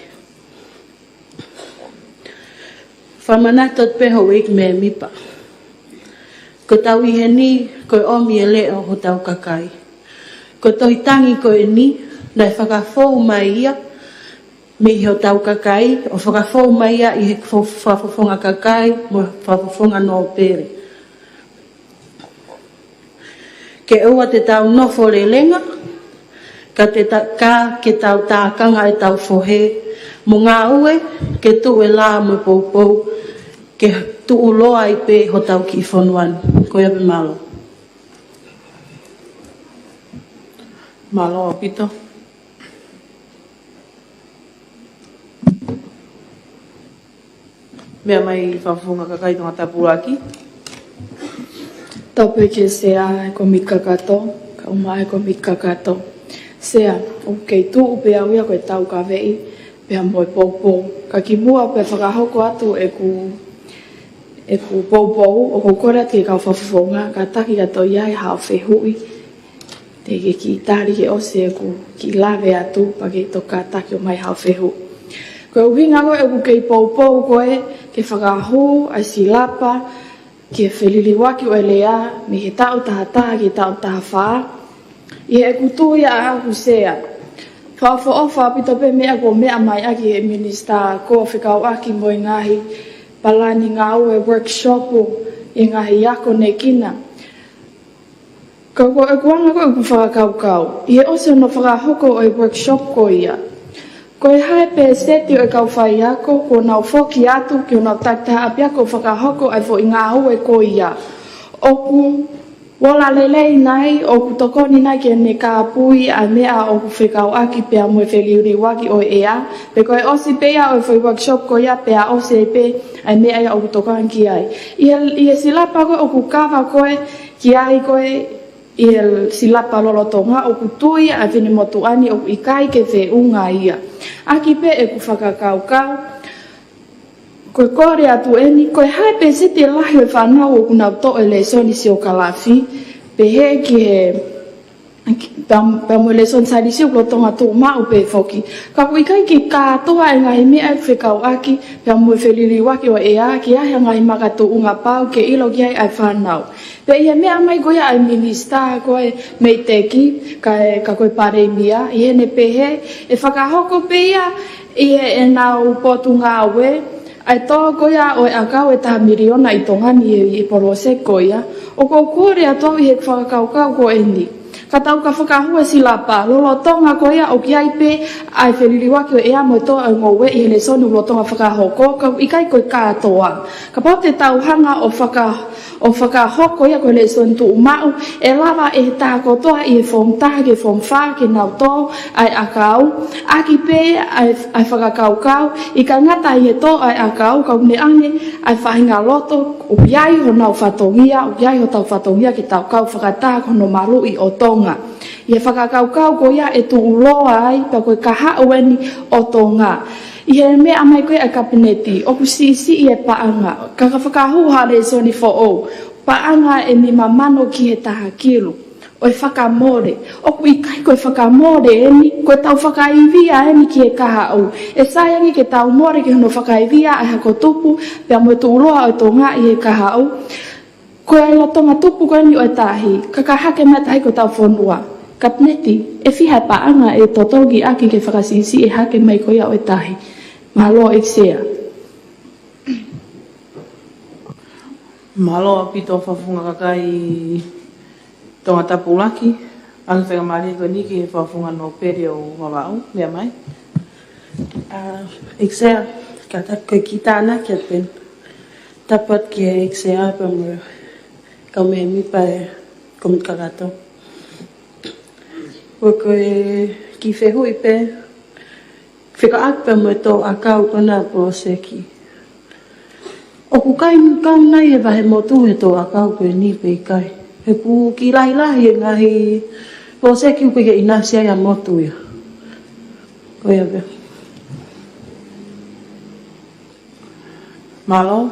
F: Whamanatot peho wik me mipa. Ko tau ihe ni, koe omi e leo ho tau kakai. Ko tohitangi koe ni, nai whakafou mai ia, me ho tau kakai, o whakafou mai ia i he whafofonga kakai, mo whafofonga no pere. Ke ua te tau nofo le lenga, ka ke tau tākanga e tau whohe, mo ngā ue, ke tu e lā mo poupou, ke tu uloa i pe ho tau ki whonuan. Ko ia pe malo.
G: Malo pito. Mea mai whawhunga kakai tonga tapuraki.
M: Tape ke sea e komit kakato, ka uma e komit kakato. Sea, o kei tu upe au ia koe tau ka vei, pea moe poupou. Ka ki mua pe whakahoko atu e ku poupou, o ko kore te kau whawhonga, ka taki ato iai hao whehui. Te ke ki tari ke ose e ku ki lawe atu, pa ke toka taki o mai hao whehu. Koe uhinga koe e ku kei poupou koe, ke whakahu, ai silapa, ke whelili waki o elea, me he tau tahataha ki tau tahawha. I he kutu ia a aku sea. Whawha ofa pito pe mea ko mea mai aki he minista ko whikau aki mo i ngahi palani ngā ue workshopu i ngahi ako ne kina. Ko e kuanga ko e ku whakakaukau. I he ose no whakahoko o e workshop ko ia. Ko e hae pe seti o e kau whai ako, ko nau whoki atu ki o nau taktaha api ako whakahoko ai fo i ngā ue ko ia. Oku wala lelei nai, o ku tokoni nai ke ne ka pui a mea o ku whikau aki pea moe whiliuri waki o ea. Pe koe osi pea o whai workshop ko ia pea osi e pe ai mea ia o ku tokoni ki ai. I he silapa koe o ku kawa koe ki ai koe i he silapa lolotonga o ku tui a whini motu ani o ku ikai ke whe unga ia. Aki pe e ku whakakaukau. Koe kore atu eni, koe hae pe sete lahi o whanau o kuna to e le soni si o kalafi, pe he ki he, pa mo le son sari si o klotonga tō mau pe foki. Ka koe kai ki kātoa e ngahi mea e whekau aki, pa mo e wheliri waki o ea, ki ahi ngahi makato unga pau ke ilo ki ai whanau. Pe ia mea mai koe ai minista koe mei teki, ka koe pare mia, i he ne pe he, e whakahoko pe ia, i he e nau potu ngā ue, ai tō koia o e akau e taha miriona i tongani i porose koia, o ko kore a tō i he whakakaukau ko eni. Ka tau ka whakahua silapa. Lolotonga ko ia o ki ai pe ai wheliliwa ki o ea mo to au ngowe i hele sonu lolotonga whakahoko. Ka ikai koe kātoa. Ka pau te tauhanga o whakahoko ia ko hele sonu tu umau. E lava e tā kotoa i e form taha ke form wha ke nau tō ai akau. Aki pe ai whakakaukau. I ka ngata i e tō ai akau. Ka une ange ai whahinga loto. O iai ho nau whatongia. O iai ho tau whatongia ki tau kau whakatā kono maru i o tonga. I e whakakaukau ko ia e tu uloa ai. Pa koe kaha ueni o tonga. I he mea amai koe a kabineti. O ku si i e paanga. Ka whakahuha re so ni fo o. Paanga e ni mamano ki he taha kilu. O e whakamore. O ku ikai koe whakamore e ni. Koe tau whakaivia e ni ki e kaha au. E saiangi ke tau more ki hono whakaivia ai hako tupu. Pea mo tu uloa o tonga i he kaha au. Koe ai lotonga tupu koe ni o e tahi. Kakahake mea tahi ko tau whonua. Kabineti, e whiha paanga e totogi aki ke whakasisi e hake mai ko ia o e tahi. Mahalo e sea.
G: Mahalo a pito whafunga kakai tonga tapulaki. Anga whenga maari koe niki e whafunga no pere o wawau. Mea mai?
I: Eksea, ka tak koe ki tāna kia pen. Tapat ki e eksea pa mo kau me mi pa e komut kakato. O koe ki whehu i pe, whika akpa mo tō akau kona po seki. O ku kai kau nai e wahe motu he tō akau koe ni pe kai. He pu ki lahi lahi e ngahi po seki upe ke inasi ai a motu ia. Koe a pe.
G: Malo,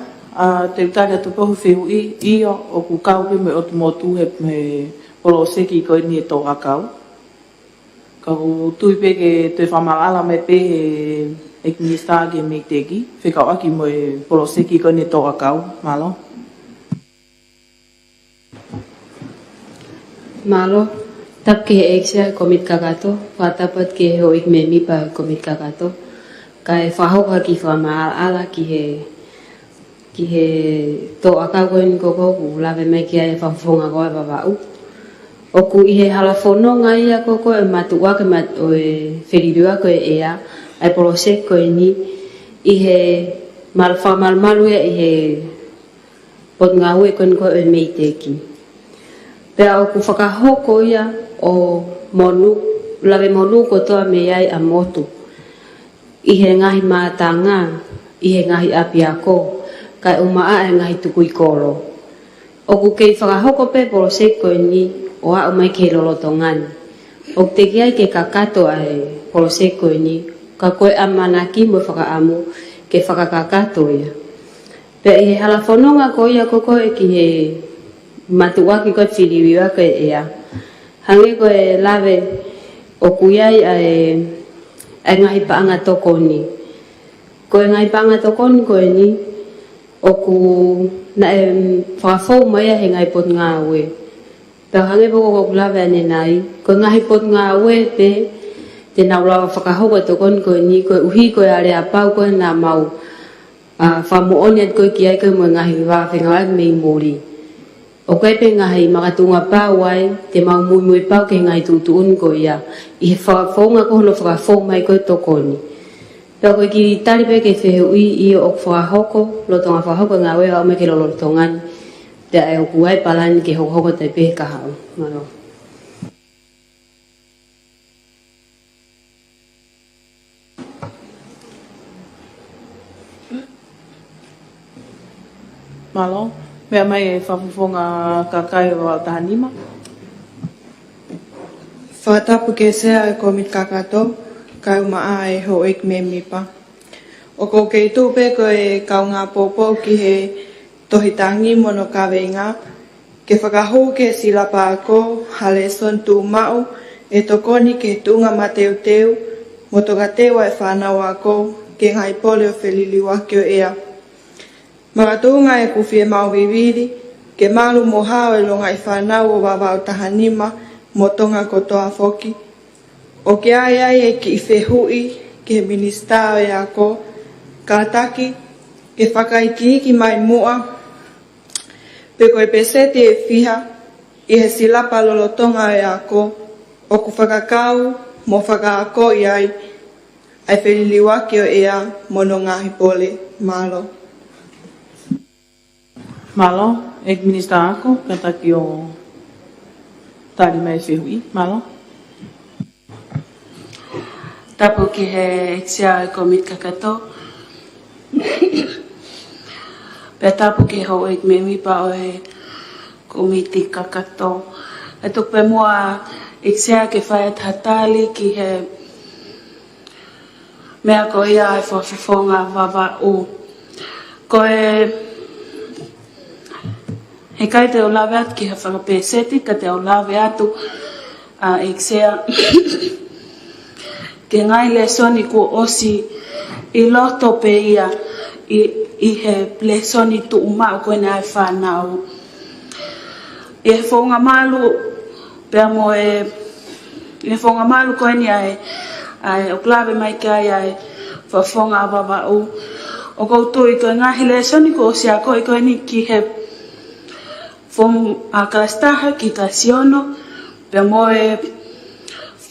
G: te utari atu pohu whehu i o ku kau pe me o tu motu he polo seki koe ni e tō akau. Ka o tui pe ke te whamalala me pe e kinista ke me teki. Whikau aki mo e polo seki ko ne tō akau, malo.
B: Malo, tap ke he eksea komit kakato. Whatapat ke he oik me mi pa komit kakato. Ka e whahoka ki whamalala ki he tō akau koe ni koko ku lawe me ki ai whawhonga koe wawau. O ku i he halafononga ia koko e matua ke o e whirirua koe ea, ai polose koe ni, i he whamalmalu ia i he pot ngau e koe koe e meiteki. Pea o ku whakahoko ia o monu, lawe monu ko toa me iai a motu. I he ngahi mātanga, i he ngahi apiako, kai umaa e ngahi tukui kolo. O ku kei whakahoko pe polose koe ni, o a o mai ke lolotongani. O te kiai ke kakato ai polose koe ni, ka koe amanaki mo whakaamu ke whakakakato ia. Pea i he halafononga ko ia koko e ki he matuaki koe whiriwiwa koe ea. Hange koe lawe o kuiai ai ngahi paanga tokoni. Koe ngahi paanga tokoni koe ni, o ku na e whakafou mai he ngai pot ngā ue. Pea hange poko ko kulawe ane nai, koe ngahi pot ngā ue pe, te nau lawa whakahoka tokoni koe ni, koe uhi koe are apau koe nā mau. Whamooni at koe ki ai koe mo ngahi wawhenga wai mei mori. O koe pe ngahi makatunga pau ai, te mau mui mui pau ke ngai tutuun koe ia. I he whakafonga ko hono whakafou mai koe tokoni. Pea koe ki tari pe ke whehe ui i o whakahoko, lotonga whakahoko ngā ue au me ke lolotongani. Pea e o kuai palani ke hoko tai pe ka hao. Maro.
G: Malo, mea mai e whawhawhonga kakai o Tahanima.
I: Whatapu ke sea e komit kakato, kau maa e ho ek me mipa. O ko kei tupe ko e kau ngā popo ki he tohitangi mono kawenga, ke whakahu ke silapa ako, hale son tu mau, e tokoni ke tunga mateu teu, motoka tewa e whanau ako, ke ngai pole o wheliliwa ki o ea. Maratunga e kuwhie mau viviri, ke malu mohao e longa i whanau o wawau Tahanima, motonga kotoa foki. O ke ai e ki i whehui, ke ministao e ako, kataki, ke whakaiki mai mua, pe koe pesete e whiha, I he silapa lolotonga e ako, o ku whakakau, mo whakaako i ai, ai wheniliwaki o ea mono ngahi pole, malo.
G: Malo, ek minister ako, kataki o tari mai whihui, malo.
K: Tapu ki he eksia e komit kakato. Pea tapu ki ho ek me mipa o he komiti kakato. E tuk pe mua eksia ke whae tatali ki he mea ko ia e whawhifonga wawa u. Ko he kai te o lawe atu ki he whakapeseti, ka te o lawe atu a eksia ke ngai le soni ko osi I loto pe ia I he le soni tu uma ko na e whanau. E whonga malu pe mo e whonga malu ko ni ai o klave mai kai ai whawhonga wawa u. O koutou I ko ngahi le soni ko osi a ko I ko ni ki he Fom a kastaha ki kasiono pe mo e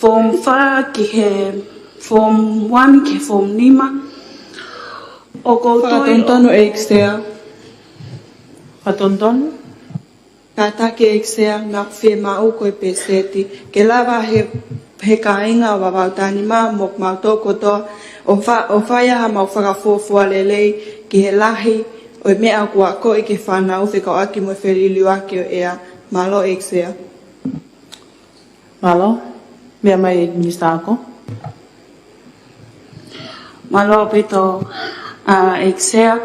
K: fom fa ki he fom 1 ki fom 5 o koutou
I: Whakatontono e eksea.
G: Whakatontono?
I: Tātake e eksea ngā whee mau koe peseti. Ke lawa he kāinga wa wautani mā mok mau tōko toa o whaia ha mau whakafuafua lelei ki he lahi o mea kua ko I ke whanau whikau aki mo wheriliu aki o ea. Malo e eksea.
G: Malo, mea mai minister ako.
K: Malo pito eksea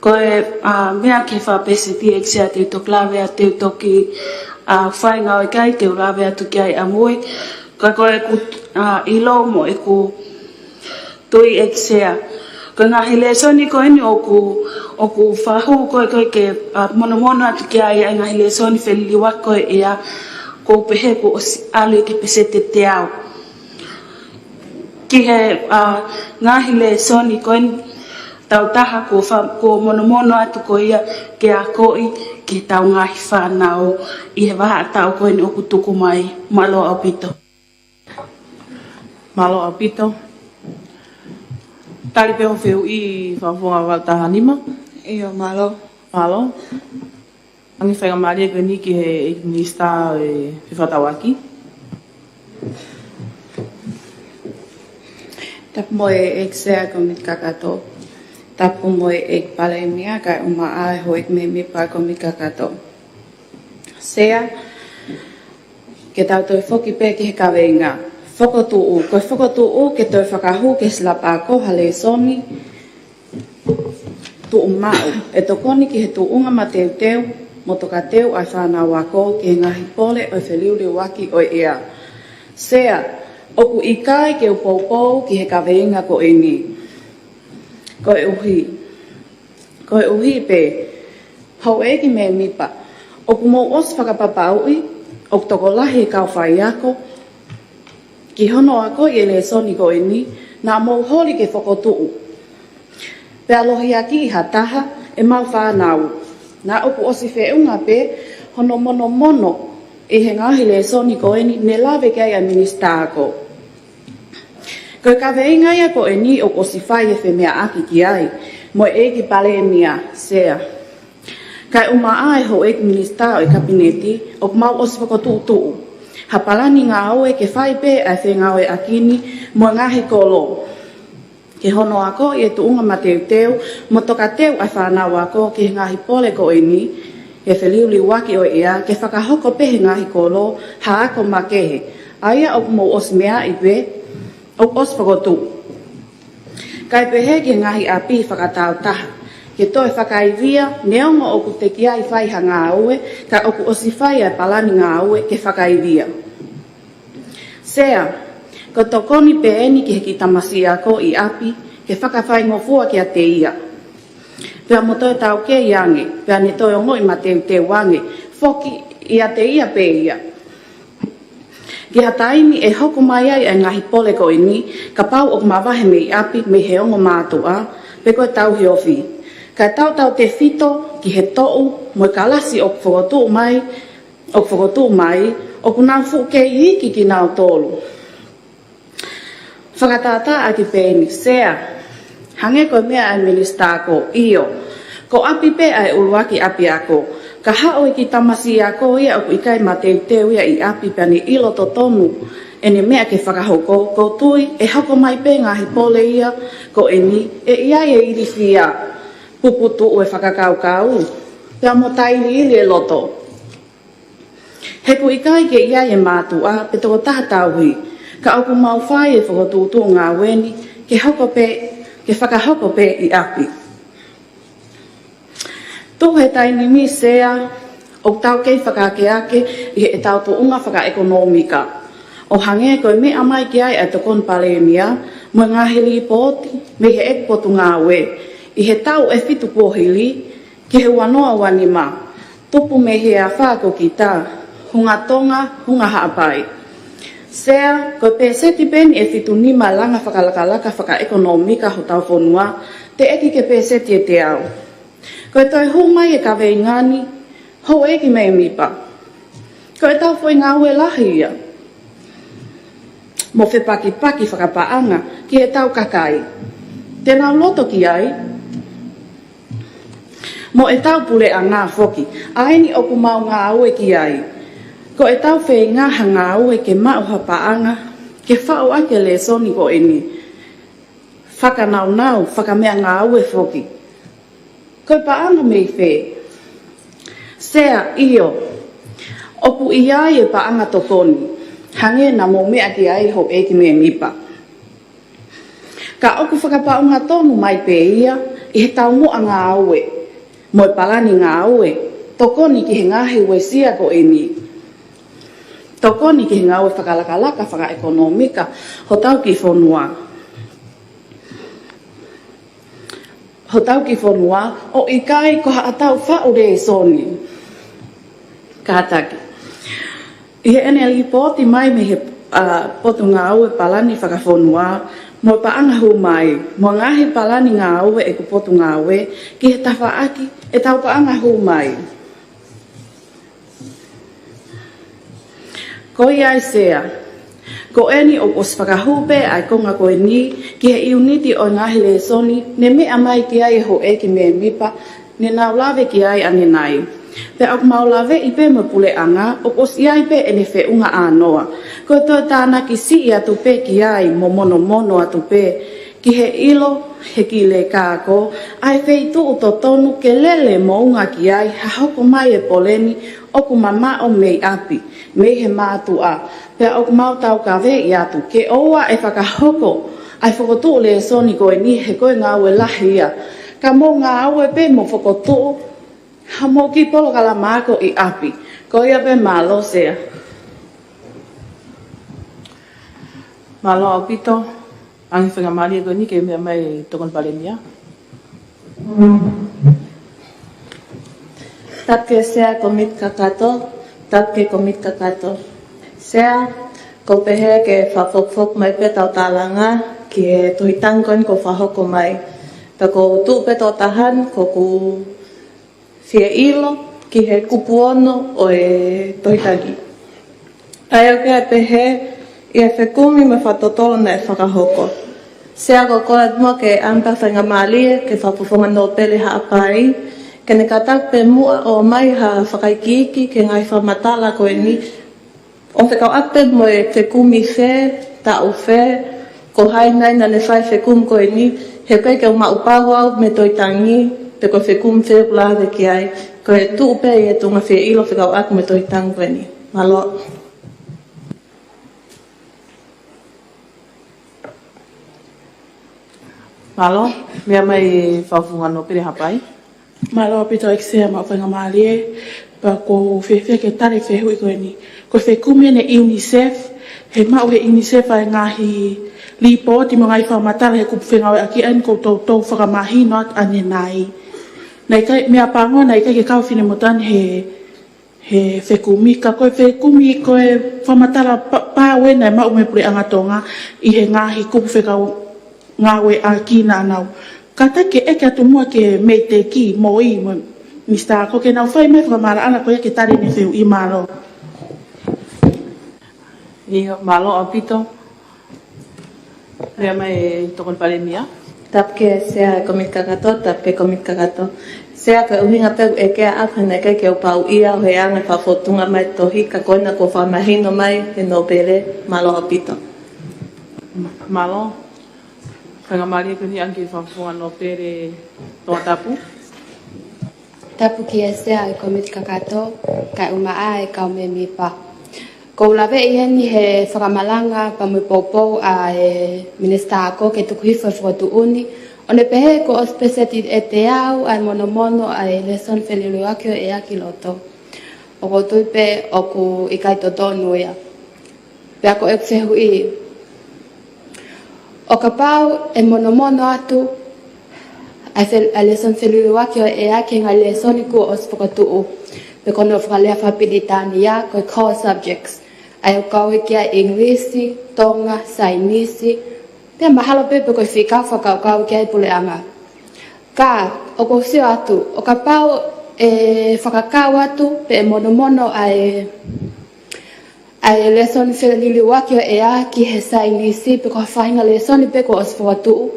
K: koe mea ke whapeseti eksea te toklawe a te toki whainga o kai te urawe atu ki ai amui koe ilo mo e ku tui eksea ko ngā hele soni koe ni o ku whahu koe ke mono atu ki ai ngā hele soni wheliliwa koe ea ko pehe ko alu ke pesete te au ki he ngā hele soni koe ni tau taha ko mono atu ko ia ke a koi ki tau ngahi whanau I he waha tau koe ni o kutuku mai malo au pito.
G: Malo au pito. Tari peho wheu I whawhonga waltaha nima?
I: Iyo, malo.
G: Malo. Angi whainga maria koe ni ki he minister e whiwhatawaki.
E: Tapu mo e eksea komit kakato. Tapu mo e pale mia kai uma ai ho ek me pa komit kakato. Sea ke tau toi foki pe ki he kawenga. Whakotu u ke toi whakahu ke slapa ko hale somi tu umau. E tokoni ki he tu unga ma teu mo toka teu ai whanau ako ki ngahi pole o wheliu waki o ea. Sea oku ikai ke upopou ki he kawenga ko eni. Ko e uhi pe hau eki me mipa. Oku mo os whakapapaui oku toko lahi kau whai ako ki hono ako I le soni ko eni na mo hori ke whakotuu. Pe alohi aki I hataha e mau whanau. Na oku osi whiunga pe hono mono I he ngahi le soni ko eni ne lawe kai a minister ako. Koe ka veinga ia ko eni o osi whai e whemea aki ki ai mo e ki pale mia sea. Kai uma ai ho ek minister o kabineti o mau osi whakotuu. Ha palani ngā aue ke whai pe ai whenga oe akini mo ngahi kolo. Ke hono ako I e tuunga ma teu mo toka teu ai whanau ako ke ngahi pole ko eni e wheliuli waki o ea ke whakahoko pehe ngahi kolo ha ako makehe. Aia o mo os mea I pe o os whakotu. Kai pehe ke ngahi api whakatau taha. Ke toi whakaivia neongo oku te kia I whai ha ngā aue ka oku osi whai ai palani ngā aue ke whakaivia. Sea, ko tokoni pe eni ki heki tamasi ako I api ke whakawhai ngofua ki a te ia. Pea mo toi tau ke iange, pea ne toi ongo I ma te wange, foki I a te ia pe ia. Ki hataimi e hoku mai ai ngahi pole ko ini, ka pau o mawahe me I api me he ongo mātua, pe koe tau he ofi. Ka tau te fito ki he tou mo kalasi o whakotu mai
D: o whakotu mai, o kuna fu ke hiki ki nao tolu. Whakatata a ki pēni, sea, hange ko mea ai minista ko iyo, ko api pe ai uluaki api ako, ka hao ki tamasi ako ia o ikai mateu teu ia i api pani ilo to tonu, ene mea ke whakahoko, ko tui, e hako mai pe ngahi pole ia, ko eni, e ia e irifia, puputu ue whakakaukau, pia mo tairi ili e loto. He ku ikai ke ia e mātua, pe toko tahatauhi, ka auku mau whai e whakatutu ngā weni, ke whakahoko pe i api. Tō he taini mi sea, o tau kei whakakeake i he tau tu unga whakaekonomika. O hange koe me amai ki ai a tokon palemia, mo ngā hili pōti, me he ekpotu ngā we. I he tau e fitu pōhili, ki he wanoa wanima, tupu me he a whāko ki tā, hunga tonga, hunga haapai. Sea, koe pe seti peni e fitu nima langa whakalakalaka whakaekonomika ho tau whonua, te eki ke pe seti e te au. Koe toi humai e kawe ngani, ho eki me mipa. Koe tau fwoi ngā ue lahi ia. Mo whe paki whakapaanga ki e tau kakai. Tēnā loto ki ai. Mo e tau pule a ngā whoki, aini oku mau ngā ue ki ai. Ko e tau whee ngā ngā ue ke mauha paanga, ke whao ake le soni ko eni. Whakanau, whakamea ngā ue whoki. Koe paanga mei whee. Sea iyo, opu iai e paanga tokoni. Hange na mo mea ki ai ho eki me mipa. Ka oku whakapaunga tonu mai pe ia, i he tau mua ngā aue. Mo e palani ngā aue, tokoni ki he ngahi ue sia ko eni. Tokoni ki he ngā aue whakalakalaka whakaekonomika, ho tau ki whonua. Ho tau ki whonua, o i kai ko ha atau whaure e soni. Kātaki. I he ene li pōti mai me he potu ngā aue palani whakawhonua, mo paanga hu mai, mo ngahi palani ngā aue e ku potu ngā aue, ki he tawha aki e tau paanga hu mai. Ko iai sea, ko eni o os whakahupe ai konga koe ni, ki he iuniti o ngahi le soni, ne mea mai ki ai ho eki me mipa, ne nau lawe ki ai ane nai. Pe au maulawe i pe mo pule anga, o os iai pe ene whe unga anoa. Ko to tāna ki si i atu pe ki ai mo mono atu pe, ki he ilo, he ki le kāko, ai whei tu uto tonu ke lele mo unga ki ai, ha hoko mai e poleni, oku mama o mei api, mei he mātu a. Pe au mau tau ka we i atu, ke oua e whakahoko, ai whakotu le soni koe ni he koe ngā ue lahi ia. Ka mo ngā aue pe mo whakotu, ha mo ki polo kala mako i api. Ko ia pe malo sea.
G: Malo au pito, angi whenga mari e koe ni ke mea mai tokon palemia.
I: Tapke sea komit kakato, tapke komit kakato. Sea, ko pehe ke whawhokfok mai pe tau tālanga, ki he tohitangon ko whahoko mai. Ta ko tu pe tau tahan, ko ku fie ilo, ki he kupuono o e tohitangi. Ai au kia pehe, i e whekumi me whatotolo na e whakahoko. Sea ko koe mua ke ampa whainga maalie, ke whapufonga no pele haapai, ke ne katak pe mua o mai ha whakaikiki, ke ngai whamatala koe ni, o whekau ape mo e whekumi whe, ta u whe, ko hai nai na ne whai whekum koe ni, he koe ke uma upago au me toitangi, pe ko whekum whe kulade ki ai, ko e tu upe i e tunga whe ilo whekau aku me toitangi koe ni. Malo.
G: Malo, mea mai whawhunga no pere hapai.
D: Malo pito eksea ma whainga maalie, pa ko whewhia ke tare whehui koe ni. Ko whekumi ne UNICEF, he mau he UNICEF ai ngahi lipoti mo ngai whamatala he kupu whengawe aki an ko tau whakamahi not ane nai. Nei kai, mea pango nei kai ke kau whine motan he whekumi, ka koe whekumi koe whamatala pāwe nei mau me pure angatonga i he ngahi kupu whekau ngawe a kina anau. Kata ke eke atu mua ke mei te ki mo i mo mista ko ke nau whai mai whakamara ana koe ke tari ne wheu i maro.
G: Ia malo apito. Lea mai tokon palemia.
I: Tapke sea komit kakato, tapke komit kakato. Sea ka uhinga pe eke a kana ke o pau ia o heanga fa fotunga mai tohi ka kona ko fa mahino mai e no pere malo apito.
G: Malo. Kanga mali ko ni anki fa fo no pere to tapu.
B: Tapu ki sea komit kakato ka uma e ka me mi pa. Ko lave ia ni he whakamalanga pa mo popo a minista ko ke tuku hifa fotu uni. One pehe ko ospeseti e te au ai mono ai leson felilu akio e aki loto. O ko tuipe o ku ikai toto nuia. Pe ako e whehu i. O ka pau e mono atu ai leson felilu akio e aki ngai lesoni ku ospokatuu. Pe kono whakalea whapiditani ia koe core subjects. Ai o kaui kia Englisi, Tonga, Sainisi. Pea mahalo pepe koe whikau whakau kia i pule anga. Ka, o ko sio atu, o ka pau e whakakau atu, pe mono ai lesson whilili wakio e a ki he Sainisi, pe ko whahinga lesson pe ko oswatu.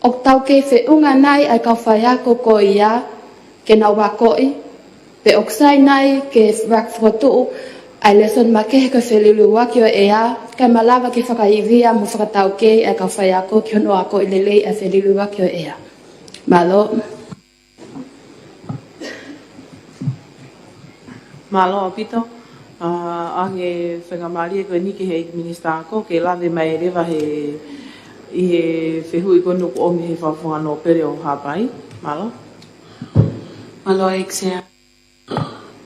B: O tau kei whiunga nai ai kau whaiako ko ia, ke nau wakoi, pe o ksai nai ke whakatu, ai lesson make ka felilu wakio e a ka malawa ki whakaivia mo whakatau kei ai ka whaiako ki hono ako i lelei a felilu wakio e a. Malo.
G: Malo apito. Ange whangamari e koe niki he minista ako ke lawe mai rewa he i he whehui konu ko omi he whawhunga no pere o hapai. Malo.
K: Malo eksea.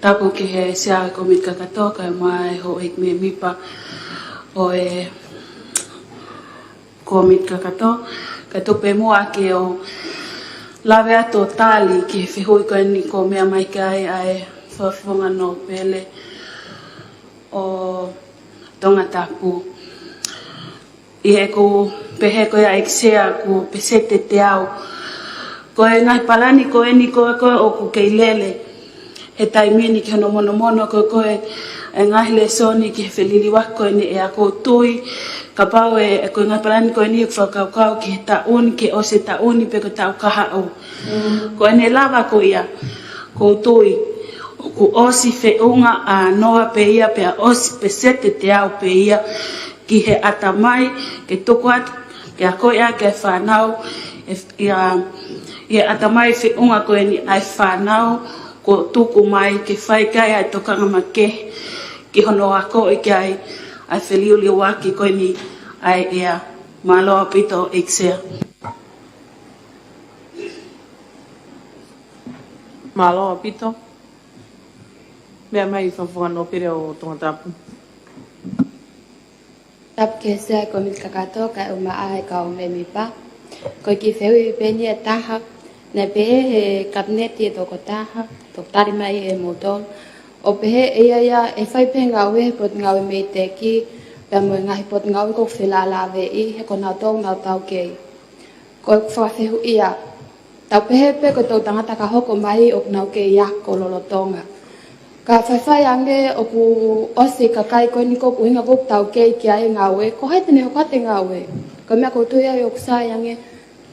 K: Tapu ki he sea komit kakato kai mai ho ik me mipa o e komit kakato ka tupe mua ke o lawe ato tali ki whihui koe ni ko mea mai kai ai whawhunga no pele o tonga tapu. I he ko pehe koe a eksea ko pesete te au. Koe ngai palani koe ni koe o ku keilele. He taimini ki hono mono koe e ngahi le soni ki he whelili wako ni e a tui. Ka pau e koe ngai palani koe ni e whakaukau ki he tauni ki o se tauni pe ko tau kaha au. Koe ne lava ko ia ko tui. Ku osi whiunga a noa pe ia pe a osi pe sete te au pe ia ki he atamai ke tuku atu ke a koe a ke whanau e atamai whiunga koe ni ai whanau ko tuku mai ke whai kai ai tokanga ma ke ki hono ako i kai ai wheliuli waki koe ni ai ea malo apito eksea.
G: Malo apito. Mea mai whawhunga no pere o tonga tapu.
B: Tapu ke sea komit kakato kai uma ai ka o me mipa. Koe ki whehui peni e taha. Nā pehe he kabineti e toko taha, toko tari mai e moton. O pehe ia e whai pe ngawe, pot ngawe mei te ki, pia mo ngahi pot ngawe ko whila lawe i, he ko nau tōng nau tau kei. Ko whawhehu ia. Tau pehe pe ko tau tangata ka hoko mai o nau kei ia ko lolo tonga. Ka whai ange o ku osi ka kai koe ni ko kuhinga kuk tau kei ki ai ngawe, ko hai tene hokate ngawe. Ko mea ko tuia i o kusai ange,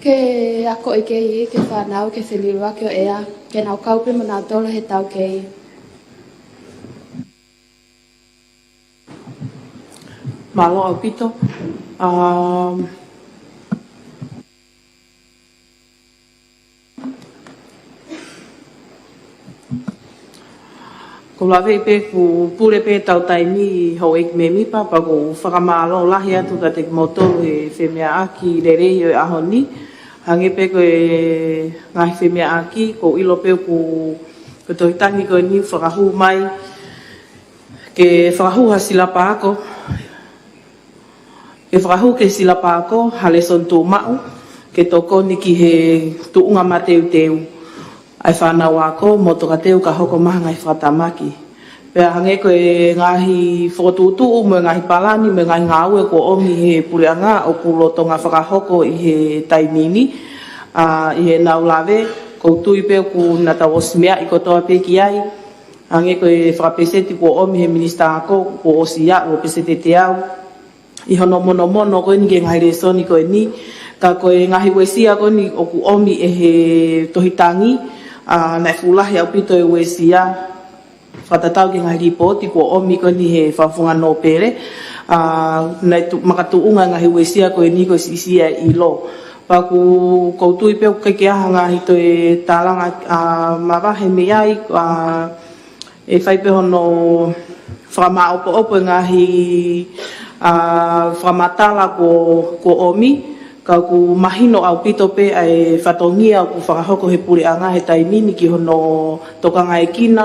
B: ke ako i kei ke whanau ke whiliru akio ea, ke nau kaupe mo nau tolo he tau kei.
G: Malo au pito. Ko lawe pe ku pure pe tau taimi ho ik me mipa pa ko whakamalo lahi atu ka te moto e whemea aki rerei o ahoni. Hange pe ko e ngahi whemea aki ko ilo pe ku tohitangi ko ni whakahu mai ke whakahu ha silapa ako. Ke whakahu ke silapa ako hale son tū mau ke toko ni ki he tuunga mateu teu. Ai whanau ako, mo toka teu ka hoko maha ngai whatamaki. Pea hange koe ngahi whakatutu, mo ngahi palani, mo ngahi ngāue ko omi he pureanga o ku loto ngā whakahoko i he taimini. I he nau lawe, ko tui peo ku nata osmea i kotoa pe ki ai. Ange koe whakapeseti ko omi he minista ako, ko osia, o pesete te au. I hono mono koe ni ke ngai resoni koe ni, ka koe ngahi wesia koe ni o ku omi e he tohitangi, nai fulahi au pito e wesia, whatatau ke ngai ripoti ko omi koe ni he whawhunga no pere, nai makatuunga ngahi wesia koe ni koe sisia i lo. Paku koutui peo keke aha ngahi to e tālanga mawahe me ai, e whaipe hono whama opo ngahi whamatala ko omi, ka ku mahino au pito pe ai whatongia ku whakahoko he pure anga he taimini ki hono tokanga e kina,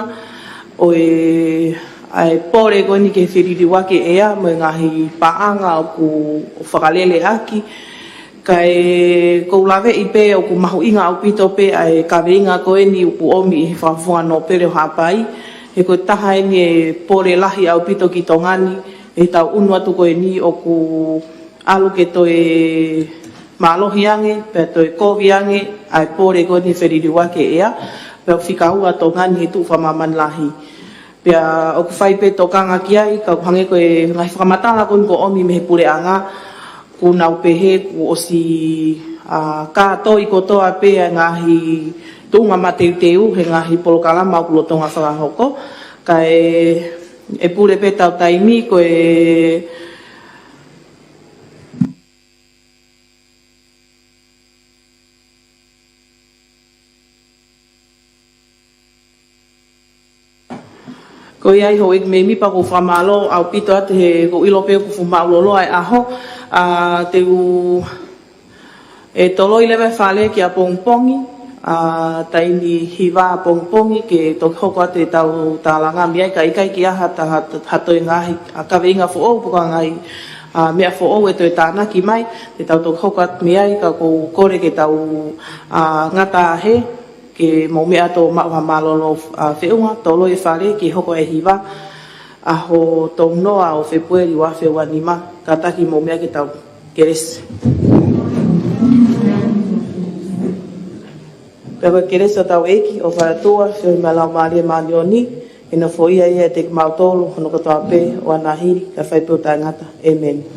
G: o e ai pore koni ke whiriri wake ea, mo ngahi paanga o ku whakalele aki, kai koulawe i pe o ku mahu inga au pito pe ai kaweinga koe ni upu omi i whawhunga no pere o hapai, he koe taha e ni e pore lahi au pito ki tongani, e tau unu atu koe ni o ku alu ke toe malohi ange, pe toe kovi ange, ai pore koe ni whiriri wake ea, pe o whikahua tongani he tu whamaman lahi. Pea o ku whaipe tokanga ki ai, ka kuhange koe ngai whakamatala koe ko omi me he pure anga, ku nau pehe ku osi kātoi kotoa pea ngahi tunga mateu he ngahi polokalama ku lotonga whakahoko, ka e pure pe tau taimi ko ko iai ho ik me mi pa ko whamalo au pito ate he ko ilo peo ku whumaulolo ai aho, te u e tolo i lewe whale ki a pongpongi, taini hiwa a pongpongi ke toki hoko ate tau tālanga miai ka ikai ki aha ta hatoi ngahi a kaweinga fuou puka ngai mea fuou e toi tānaki mai, te tau toki hoko ate miai ka ko kore ke tau ngata he, ke mo mea to maua malolo whiunga, tolo i whare ki hoko e hiwa, aho tong noa o Februari wa Fewanima, ka taki mo mea ki tau keres. Peba keres o tau eki o wharatua, whiu malau maria manioni, ina fo ia ia te mautolo, hono katoa pe, o anahiri, ka whaipeo tā ngata. Amen.